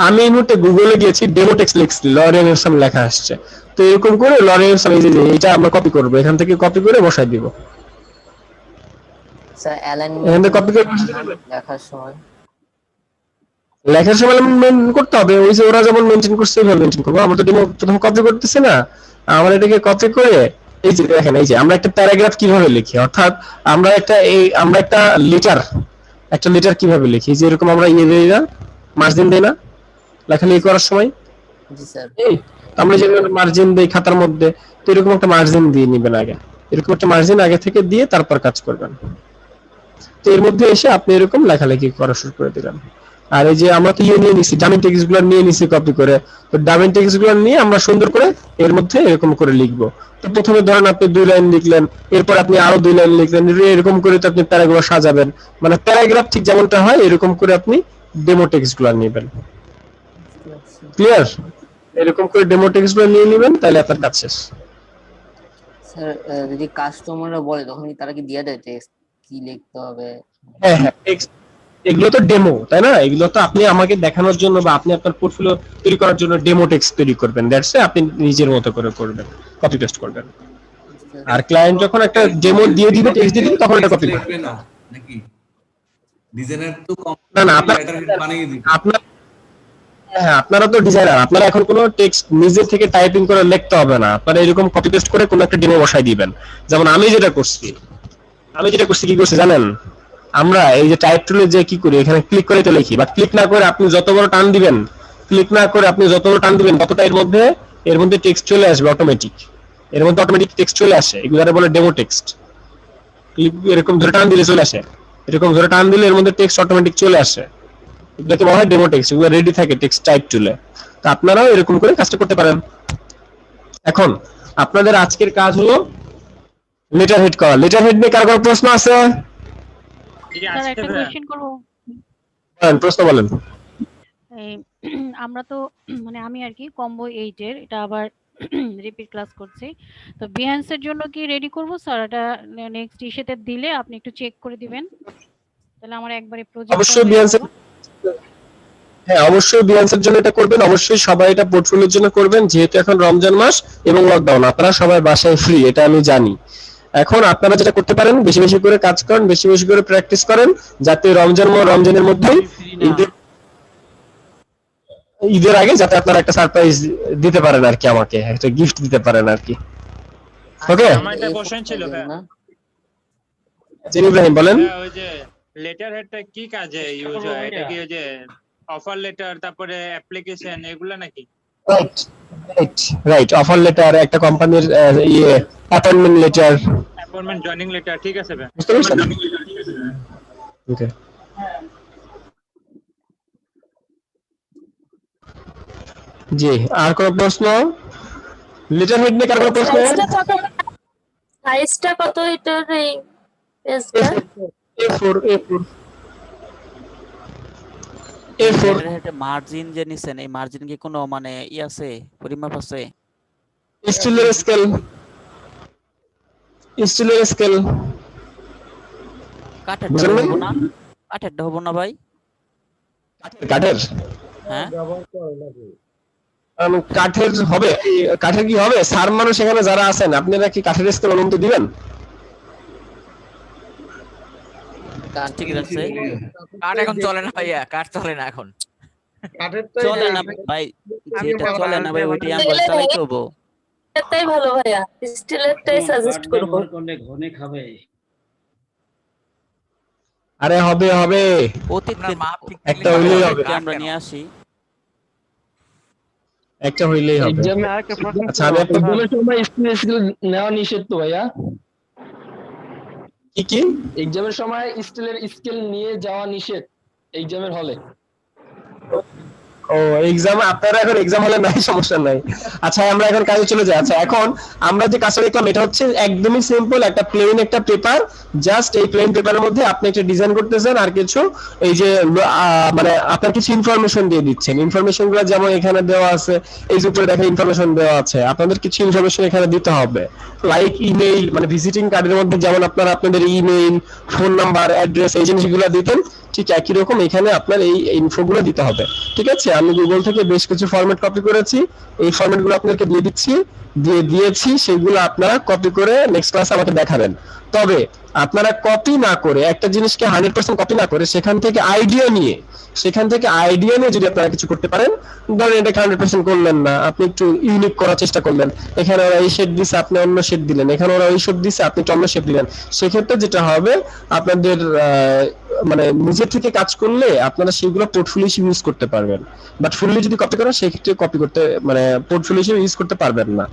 আমি এই মুহূর্তে গুগলে গিয়েছি, ডেমো টেক্সট লিখছি, লরেন এরসাম লেখা আসছে, তো এরকম করে লরেন এরসাম এই যে এটা আমরা কপি করব, এখান থেকে কপি করে বসাই দিব। স্যার এখান থেকে কপি করে লেখার সময় মেনটেন করতে হবে, ওই যে ওরা যেমন মেনটেন করছে ওইভাবে মেনটেন করবো। আমরা তো ডেমো প্রথম কপি করতেছি না, আমরা এটাকে কপি করে এই যে দেখেন, এই যে আমরা একটা প্যারাগ্রাফ কিভাবে লিখি, অর্থাৎ আমরা একটা লেটার কিভাবে লিখি, যে এরকম আমরা ইয়ে দেই না, মার্জিন দেই না লেখালেখি করার সময়। জি স্যার। আমরা যে মার্জিন দেই খাতার মধ্যে, তো এরকম একটা মার্জিন দিয়ে নিবেন আগে, এরকম একটা মার্জিন আগে থেকে দিয়ে তারপর কাজ করবেন। তো এর মধ্যে এসে আপনি এরকম লেখালেখি করা শুরু করে দিলেন। আর এই যে আমরা তো নিয়ে নিছি, ডামিং টেক্সট গুলো নিয়ে নিছি কপি করে, তো ডামিং টেক্সট গুলো নিয়ে আমরা সুন্দর করে এর মধ্যে এরকম করে লিখবো। তো প্রথমে ধরেন আপনি 2 লাইন লিখলেন, এরপর আপনি আরো 2 লাইন লিখলেন, এরকম করে তো আপনি প্যারাগুলো সাজাবেন, মানে প্যারাগ্রাফ ঠিক যেমনটা হয় এরকম করে আপনি ডেমো টেক্সট গুলো নেবেন। ক্লিয়ার? এরকম করে ডেমো টেক্সট গুলো নিয়ে নেবেন, তাহলে আপনার কাজ শেষ। স্যার যদি কাস্টমাররা বলে তখন কি তারা কি দিয়ে দেয় টেক্সট কি লিখতে হবে? হ্যাঁ হ্যাঁ, এগুলো তো ডেমো, তাই না? এগুলো তো আপনি আমাকে দেখানোর জন্য বা আপনি আপনার পোর্টফোলিও তৈরি করার জন্য ডেমো টেক্সট তৈরি করবেন, দ্যাটস আপনি নিজের মতো করে করবেন, কপি পেস্ট করবেন। আর ক্লায়েন্ট যখন একটা ডেমো দিয়ে দিবে, টেক্সট দিয়ে দিবে, তখন এটা কপি করবে না নাকি ডিজাইনার তো না না, আপনারা তো ডিজাইনার, আপনারা এখন কোনো টেক্সট নিজে থেকে টাইপিং করে লিখতে হবে না, আপনারা এরকম কপি পেস্ট করে কোনো একটা ডেমো বসাই দিবেন। যেমন আমি যেটা করছি কি করছি জানেন? আমরা এই যে টাইপ টুলে যে কি করি, এখানে ক্লিক করে তো লিখি, বা ক্লিক না করে আপনি যত বড় টান দিবেন, ততটা এর মধ্যে টেক্সট চলে আসবে অটোমেটিক, এর মধ্যে অটোমেটিক টেক্সট চলে আসে, এগুলো বলে ডেমো টেক্সট। ক্লিক এরকম ধরে টান দিলে চলে আসে, এরকম ধরে টান দিলে এর মধ্যে টেক্সট অটোমেটিক চলে আসে, এগুলোকে বলা হয় ডেমো টেক্সট, এগুলো রেডি থাকে টেক্সট টাইপ টুলে। তো আপনারাও এরকম করে কাজটা করতে পারেন। এখন আপনাদের আজকের কাজ হলো লেটার হেড করা। লেটার হেড নিয়ে কার কোনো প্রশ্ন আছে? স্যার একটা কোশ্চেন করব। প্রশ্ন বলেন। এই আমরা তো মানে আমি আর কি কম্বো 8 এর এটা আবার রিপিট ক্লাস করছি, তো বিহান্স এর জন্য কি রেডি করব স্যার? এটা নেক্সট ইস্যুতে দিলে আপনি একটু চেক করে দিবেন, তাহলে আমার একবারে প্রজেক্ট অবশ্যই বিহান্স, হ্যাঁ অবশ্যই বিহান্সের জন্য এটা করবেন, অবশ্যই সবাই এটা পোর্টফোলিওর জন্য করবেন, যেহেতু এখন রমজান মাস এবং লকডাউন, আপনারা সবাই বাসায় ফ্রি, এটা আমি জানি। এখন আপনারা যেটা করতে পারেন, বেশি বেশি করে কাজ করেন, বেশি বেশি করে প্র্যাকটিস করেন, যাতে রমজানের মধ্যেই ঈদের আগে যাতে আপনারা একটা সারপ্রাইজ দিতে পারেন আর কি, আমাকে একটা গিফট দিতে পারেন আর কি। ওকে, আমার একটা কোশ্চেন ছিল ভাই। জিনি ইব্রাহিম বলেন। ওই যে লেটার হেডটা কি কাজে ইউজ হয়? এটা কি ওই যে অফার লেটার, তারপরে অ্যাপ্লিকেশন, এগুলা নাকি? রাইট, অফার লেটার, একটা কোম্পানির ইয়ে appointment letter, appointment joining letter, ঠিক আছে ভাই। বুঝতে পারছেন? ওকে, জি, আর কোন প্রশ্ন? লেটার হেড নিয়ে কার কোনো প্রশ্ন? সাইজটা কত এটার এই পেজটা? A4 এটা মার্জিন যে নিছেন, এই মার্জিন কি কোনো মানে ই আছে, পরিমাপ আছে? স্টিলের স্কেল কাঠেরটা হবো না? কাঠেরটা হবো না ভাই? কাঠের হ্যাঁ কাঠের হবে। কাঠের কি হবে? স্যার মানুষ এখানে যারা আছেন, আপনারা কি কাঠের স্কেল অনুমতি দিবেন? ঠিক আছে, কাঠ এখন চলে না ভাইয়া, কাঠ চলে না এখন, কাঠেরটাই চলে না ভাই, যেটা চলে না ভাই ওইটাই আমরা চালাইতে হবো। এটাই ভালো ভাইয়া, স্টিলেরটাই সাজেস্ট করব। ঘনে খাবে। আরে হবে হবে, একটা হইলেই হবে, আমরা নিয়ে আসি, একটা হইলেই হবে। আচ্ছা, আমি এক্সামের সময় স্টিল নেওয়া নিষেধ তো ভাইয়া? কি এক্সামের সময় স্টিলের স্কেল নিয়ে যাওয়া নিষেধ এক্সামের হলে? ও এক্সাম, আপনারা এখন এক্সাম হলে নাই, সমস্যা নাই। আচ্ছা আমরা এখন কাজে চলে যাই। আচ্ছা এখন আমরা যে কাজটা দেখলাম এটা হচ্ছে একদমই সিম্পল, একটা প্লেন একটা পেপার, জাস্ট এই প্লেন পেপারের মধ্যে আপনি একটা ডিজাইন করতেছেন আর কিছু এই যে মানে আপনার কিছু ইনফরমেশন দিয়ে দিচ্ছেন। ইনফরমেশন গুলো যেমন এখানে দেওয়া আছে, এই যে উপরে দেখা ইনফরমেশন দেওয়া আছে, আপনাদের কিছু ইনফরমেশন এখানে দিতে হবে, লাইক ইমেইল, মানে ভিজিটিং কার্ডের মধ্যে যেমন আপনারা আপনাদের ইমেইল, ফোন নাম্বার, অ্যাড্রেস এই জিনিসগুলো দিতেন, ঠিক একই রকম এখানে আপনার এই ইনফোগুলো দিতে হবে। ঠিক আছে, আমি গুগল থেকে বেশ কিছু ফরম্যাট কপি করেছি, এই ফরম্যাটগুলো আপনাদেরকে দিয়ে দিয়েছি, সেগুলো আপনারা কপি করে নেক্সট ক্লাসে আমাকে দেখাবেন। তবে আপনারা কপি না করে, একটা জিনিসকে 100% কপি না করে সেখান থেকে আইডিয়া নিয়ে যদি আপনারা কিছু করতে পারেন, ধরেন এটাকে 100% করলেন না, আপনি একটু ইউনিক করার চেষ্টা করলেন, এখানে ওরা এই শেড দিছে আপনি অন্য শেড দিলেন, এখানে ওরা ওই শেড দিছে আপনি অন্য শেড দিলেন, সেক্ষেত্রে যেটা হবে আপনাদের মানে নিজের থেকে কাজ করলে আপনারা সেগুলো পোর্টফোলিও হিসেবে ইউজ করতে পারবেন, বাট ফুললি যদি কপি করেন সেক্ষেত্রে কপি করতে মানে পোর্টফোলিও হিসেবে ইউজ করতে পারবেন না।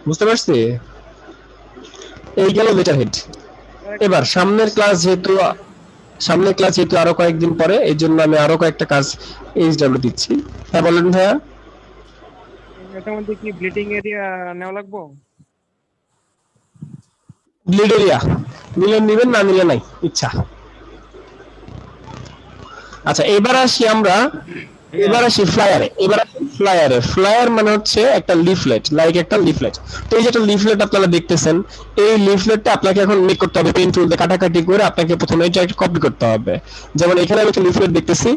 বুঝতে পারছি? এই গেল লেটার হেড। এবার সামনের ক্লাস যেহেতু আরো কয়েকদিন পরে, এই জন্য আমি আরো কয়েকটা কাজ এইচডব্লিউ দিচ্ছি। হ্যাঁ বলেন ভাইয়া। এটার মধ্যে কি ব্লিডিং এরিয়া নেওয়া লাগবে? ব্লিড এরিয়া নিলে নিবেন, না নিলে নাই, ইচ্ছা। আচ্ছা এবার আসি ফ্লায়ারে। ফ্লায়ার মানে হচ্ছে একটা লিফলেট, লাইক একটা লিফলেট। তো এই যে একটা লিফলেট আপনারা দেখতেছেন, এই লিফলেটটা আপনাকে এখন মেক করতে হবে, পেন টুল দিয়ে কাটাকাটি করে আপনাকে প্রথমে এটা একটা কপি করতে হবে। যেমন এখানে আমি একটা লিফলেট দেখতেছি,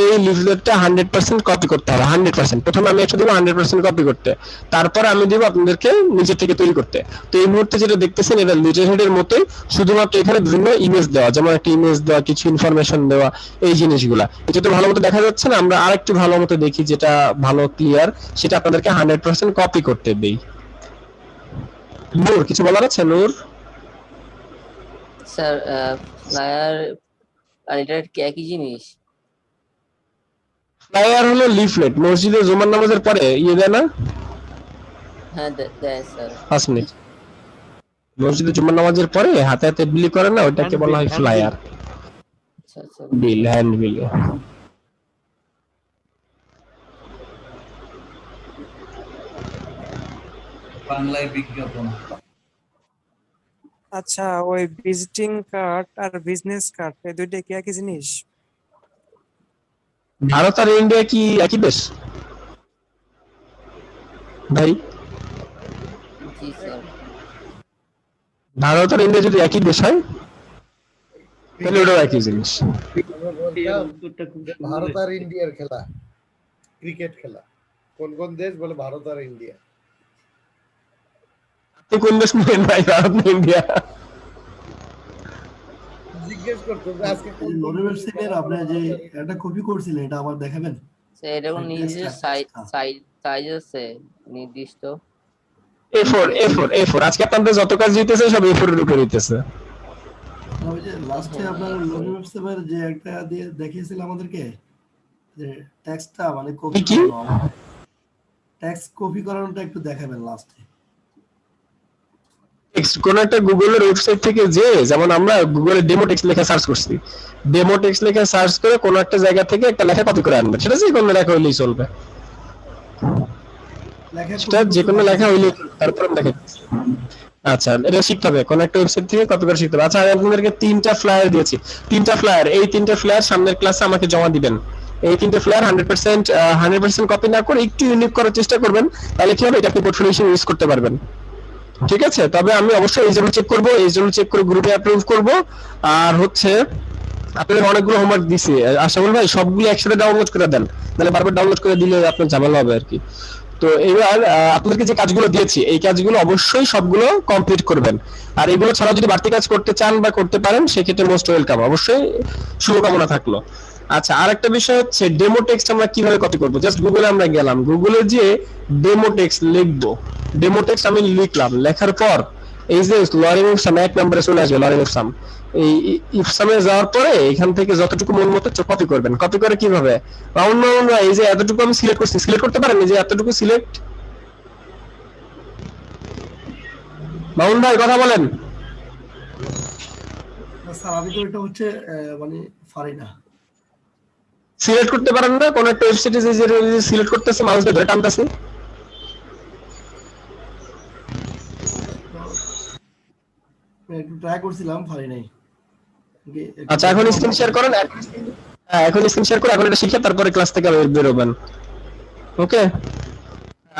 এই লিফলেটটা 100% কপি করতে হবে, 100%। প্রথমে আমি একটা দেবো 100% কপি করতে, তারপর আমি দেবো আপনাদেরকে নিজে থেকে তৈরি করতে। তো এই মুহূর্তে যেটা দেখতেছেন এটা লেটার হেডের মতোই, শুধুমাত্র এখানে বিভিন্ন ইমেজ দেওয়া, যেমন একটা ইমেজ দেওয়া, কিছু ইনফরমেশন দেওয়া, এই জিনিসগুলা। এটা তো ভালো মতো দেখা যাচ্ছে না, আমরা আরেকটু ভালো মতো দেখি, যেটা ভালো ক্লিয়ার, সেটা আপনাদেরকে 100% কপি করতে দেই। নূর কিছু বলার আছে? নূর স্যার ফ্লায়ার আর এটা কি একই জিনিস? ফ্লায়ার হলো লিফলেট, মসজিদে জুমার নামাজের পরে দেয় না? হ্যাঁ দেয় স্যার। 5 মিনিট মসজিদে জুমার নামাজের পরে হাতে হাতে বিলি করে না, ওটাকে বলা হয় ফ্লায়ার। আচ্ছা আচ্ছা, বিল, হ্যান্ড বিল। বাংলায় বিজ্ঞাপন। আচ্ছা ওই ভিজিটিং কার্ড আর বিজনেস কার্ড এই দুইটা কি একই জিনিস? ভারত আর ইন্ডিয়া কি একই দেশ ভাই? জি স্যার। ভারত আর ইন্ডিয়া যদি একই দেশ হয় তাহলে ওটাও একই জিনিস। ভারত আর ইন্ডিয়ার খেলা, ক্রিকেট খেলা, কোন কোন দেশ বলে ভারত আর ইন্ডিয়া? আপনি কোন দেশ নেবেন ভাই, ভারত না ইন্ডিয়া? জিজ্ঞেস করতে আজকে লোনের ওয়েবসাইটের আপনি যে একটা কপি করছিলেন এটা আবার দেখাবেন? স্যার এটা কোন নির্দিষ্ট সাইজ আছে নির্দিষ্ট? A4 আজকে আপনাদের যত কাজ দিতেছে সব A4 এর উপরে দিতেছে। ওই যে লাস্টে আপনার লোনের ওয়েবসাইটের যে একটা দিয়ে দেখিয়েছিল আমাদেরকে, যে টেক্সটটা মানে কপি করানো, টেক্সট কপি করানোটা একটু দেখাবেন লাস্টে। টেক্সট কোন একটা গুগলের ওয়েবসাইট থেকে, যে যেমন আমরা গুগলে ডেমো টেক্সট লেখা সার্চ করছি, ডেমো টেক্সট লেখা সার্চ করে কোন একটা জায়গা থেকে একটা লেখা কপি করে আনবেন, সেটা যে কোনো লেখা হইলেই চলবে, সেটা যে কোনো লেখা হইলে তারপর আমি দেখাচ্ছি। আচ্ছা এটা শিখতে হবে, কোন একটা ওয়েবসাইট থেকে কপি করে শিখতে হবে। আচ্ছা আমি আপনাদেরকে 3টা ফ্লায়ার দিয়েছি, 3টা ফ্লায়ার, এই 3টা ফ্লায়ার সামনের ক্লাসে আমাকে জমা দিবেন। এই 3টা ফ্লায়ার 100% কপি না করে একটু ইউনিক করার চেষ্টা করবেন, তাহলে কি হবে, এটা আপনি পোর্টফোলিও হিসেবে ইউজ করতে পারবেন। ঠিক আছে, তবে আমি অবশ্যই এই জন্য চেক করে গ্রুপে অ্যাপ্রুভ করব। আর হচ্ছে আপনাদের অনেকগুলো হোমওয়ার্ক দিছি, আশাফুল ভাই সবগুলো একসাথে ডাউনলোড করে দেন, তাহলে বারবার ডাউনলোড করে দিলে আপনার ঝামেলা হবে আর কি। তো এবার আপনাদেরকে যে কাজগুলো দিয়েছি এই কাজগুলো অবশ্যই সবগুলো কমপ্লিট করবেন, আর এগুলো ছাড়া যদি বাড়তি কাজ করতে চান বা করতে পারেন সেক্ষেত্রে মোস্ট ওয়েলকাম, অবশ্যই শুভকামনা থাকলো। আচ্ছা আরেকটা বিষয় হচ্ছে ডেমো টেক্সট আমরা কিভাবে কপি করব। জাস্ট গুগলে আমরা গেলাম, গুগলে যে ডেমো টেক্সট লিখবো, ডেমো টেক্সট আমি লিখলাম, লেখার পর এই যে লরিং অফ সাম 1 নম্বরে চলে আসবে, লরিং অফ সাম, এই ইফসামে যাওয়ার পরে এখান থেকে যতটুকু মন মতো কপি করবেন। কপি করে কিভাবে, আমরা এই যে এতটুকু আমি সিলেক্ট করছি, সিলেক্ট করতে পারেন, এই যে এতটুকু সিলেক্ট। মামুন ভাই কথা বলেন। স্যার আমি তো এটা হচ্ছে মানে পারি না। সিলেক্ট করতে পারেন না কোন একটা ওয়েবসাইটে যে সিলেক্ট করতেছে মাউস দিয়ে ধরে টানতেছে? একটু ট্রাই করছিলাম, পারি নাই। আচ্ছা এখন স্ক্রিন শেয়ার করেন, হ্যাঁ এখন স্ক্রিন শেয়ার করে এখন এটা শিখে তারপরে ক্লাস থেকে বেরোবেন। ওকে।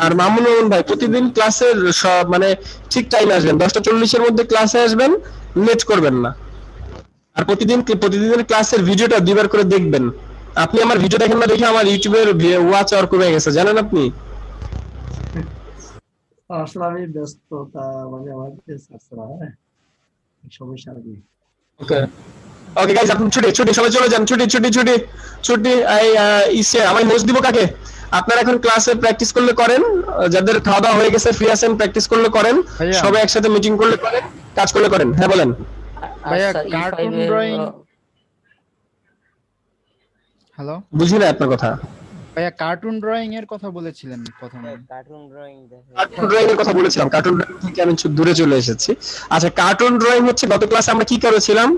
আর মামুন ভাই প্রতিদিন ক্লাসের সব মানে ঠিক টাইমে আসবেন, 10:40 এর মধ্যে ক্লাসে আসবেন, লেট করবেন না। আর প্রতিদিনের ক্লাসের ভিডিওটা দুইবার করে দেখবেন। আপনি আমার ভিডিও দেখেন না দেখে আমার ইউটিউবের ওয়াচ আওয়ার কমে গেছে, জানেন আপনি? আসলে আমি ব্যস্ততা মানে আমার সমস্যা আর কি। ওকে ওকে গাইস, আপনি ছুটি সবাই চলে যান, ছুটি। আমি নোটস দিব কাকে? আপনারা এখন ক্লাসে প্র্যাকটিস করলে করেন, যাদের খাওয়া দাওয়া হয়ে গেছে ফ্রি আছেন প্র্যাকটিস করলে করেন, সবাই একসাথে মিটিং করলে করেন, কাজ করলে করেন। হ্যাঁ বলেন ভাইয়া। কার্টুন ড্রয়িং, হ্যালো বুঝি না আপনার কথা ভাইয়া। কার্টুন ড্রয়িং এর কথা বলেছিলেন প্রথমে। কার্টুন ড্রয়িং এর কথা বলেছিলাম, কার্টুন ড্রয়িং থেকে আমি দূরে চলে এসেছি। আচ্ছা কার্টুন ড্রয়িং হচ্ছে গত ক্লাসে আমরা কি করেছিলাম?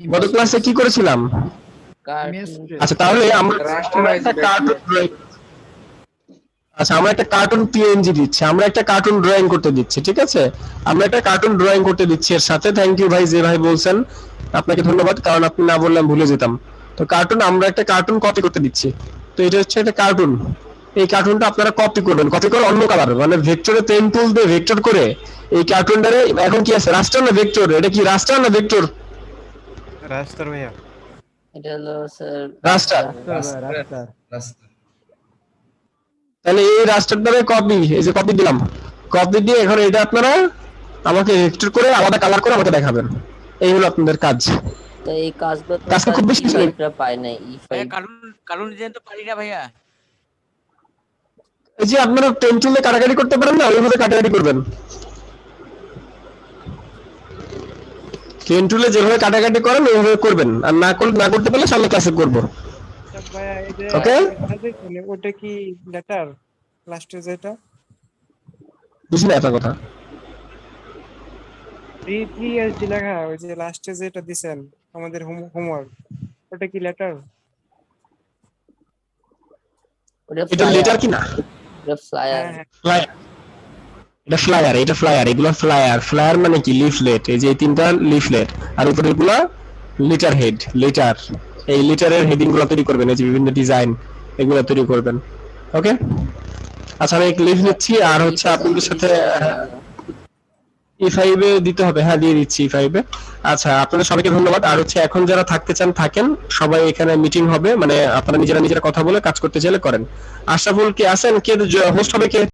গত ক্লাসে কি করেছিলাম? আচ্ছা তাহলে আমরা একটা কার্টুন ড্রয়িং, আচ্ছা আমরা একটা কার্টুন পিএনজি দিচ্ছি, আমরা একটা কার্টুন ড্রয়িং করতে দিচ্ছি, ঠিক আছে? আমরা একটা কার্টুন ড্রয়িং করতে দিচ্ছি এর সাথে। থ্যাংক ইউ ভাই, যে ভাই বলছেন আপনাকে ধন্যবাদ, কারণ আপনি না বললে আমি ভুলে যেতাম। তো কার্টুন, আমরা একটা কার্টুন কপি করতে দিচ্ছি। তো এটা হচ্ছে একটা কার্টুন, এই কার্টুনটা আপনারা কপি করবেন, কপি করে অন্য কালার মানে ভেক্টরে পেন টুল দিয়ে ভেক্টর করে এই কার্টুনটারে, এখন কি আছে রাস্টার না ভেক্টর? এটা কি রাস্টার না ভেক্টর? রাস্টার ভাইয়া। এটা হলো স্যার রাস্টার। রাস্টার। তাহলে এই রাস্টারটারে কপি, এই যে কপি দিলাম, কপি দিয়ে এখন এটা আপনারা আমাকে ভেক্টর করে আলাদা কালার করে আমাকে দেখাবেন। এই হলো আপনাদের কাজ। তো এই কাজগুলো কাজটা খুব বেশি ছিল। পাই নাই কারণ ডিজাইন তো পারি না ভাইয়া। এই যে আপনারা পেন টুলে কাটাকাটি করতে পারেন না, ওইভাবে কাটাকাটি করবেন। পেন টুলে যেভাবে কাটাকাটি করেন ওইভাবে করবেন, আর না করতে পারলে সামনে ক্লাসে করব। ওকে, ওটা কি লেটার লাস্টে যেটা বুঝলেন আপনার কথা? প্রিভিয়াসলি লেখা ওই যে লাস্টে যেটা দিবেন আমাদের হোমওয়ার্ক, ওটা কি লেটার? এটা লেটার কি না? এটা ফ্লায়ার। এটা ফ্লায়ার, এটা ফ্লায়ার, এগুলো ফ্লায়ার মানে কি? লিফলেট। এই যে তিনটা লিফলেট, আর উপরে এগুলো লিটার হেড, লিটার। এই লিটারের হেডিং গুলো তৈরি করবেন, এই যে বিভিন্ন ডিজাইন এগুলো তৈরি করবেন। ওকে, আচ্ছা আমি এক লিভ নিচ্ছি, আর হচ্ছে আপনাদের সাথে E5 এ দিতে হবে। হ্যাঁ দিয়ে দিচ্ছি E5 এ। আচ্ছা আপনাদের সবাইকে ধন্যবাদ। আর হচ্ছে এখন যারা থাকতে চান থাকেন, সবাই এখানে মিটিং হবে, মানে আপনারা নিজেরা কথা বলে কাজ করতে চাইলে করেন। আশরাফুল কি আছেন? কে হোস্ট হবে? কে?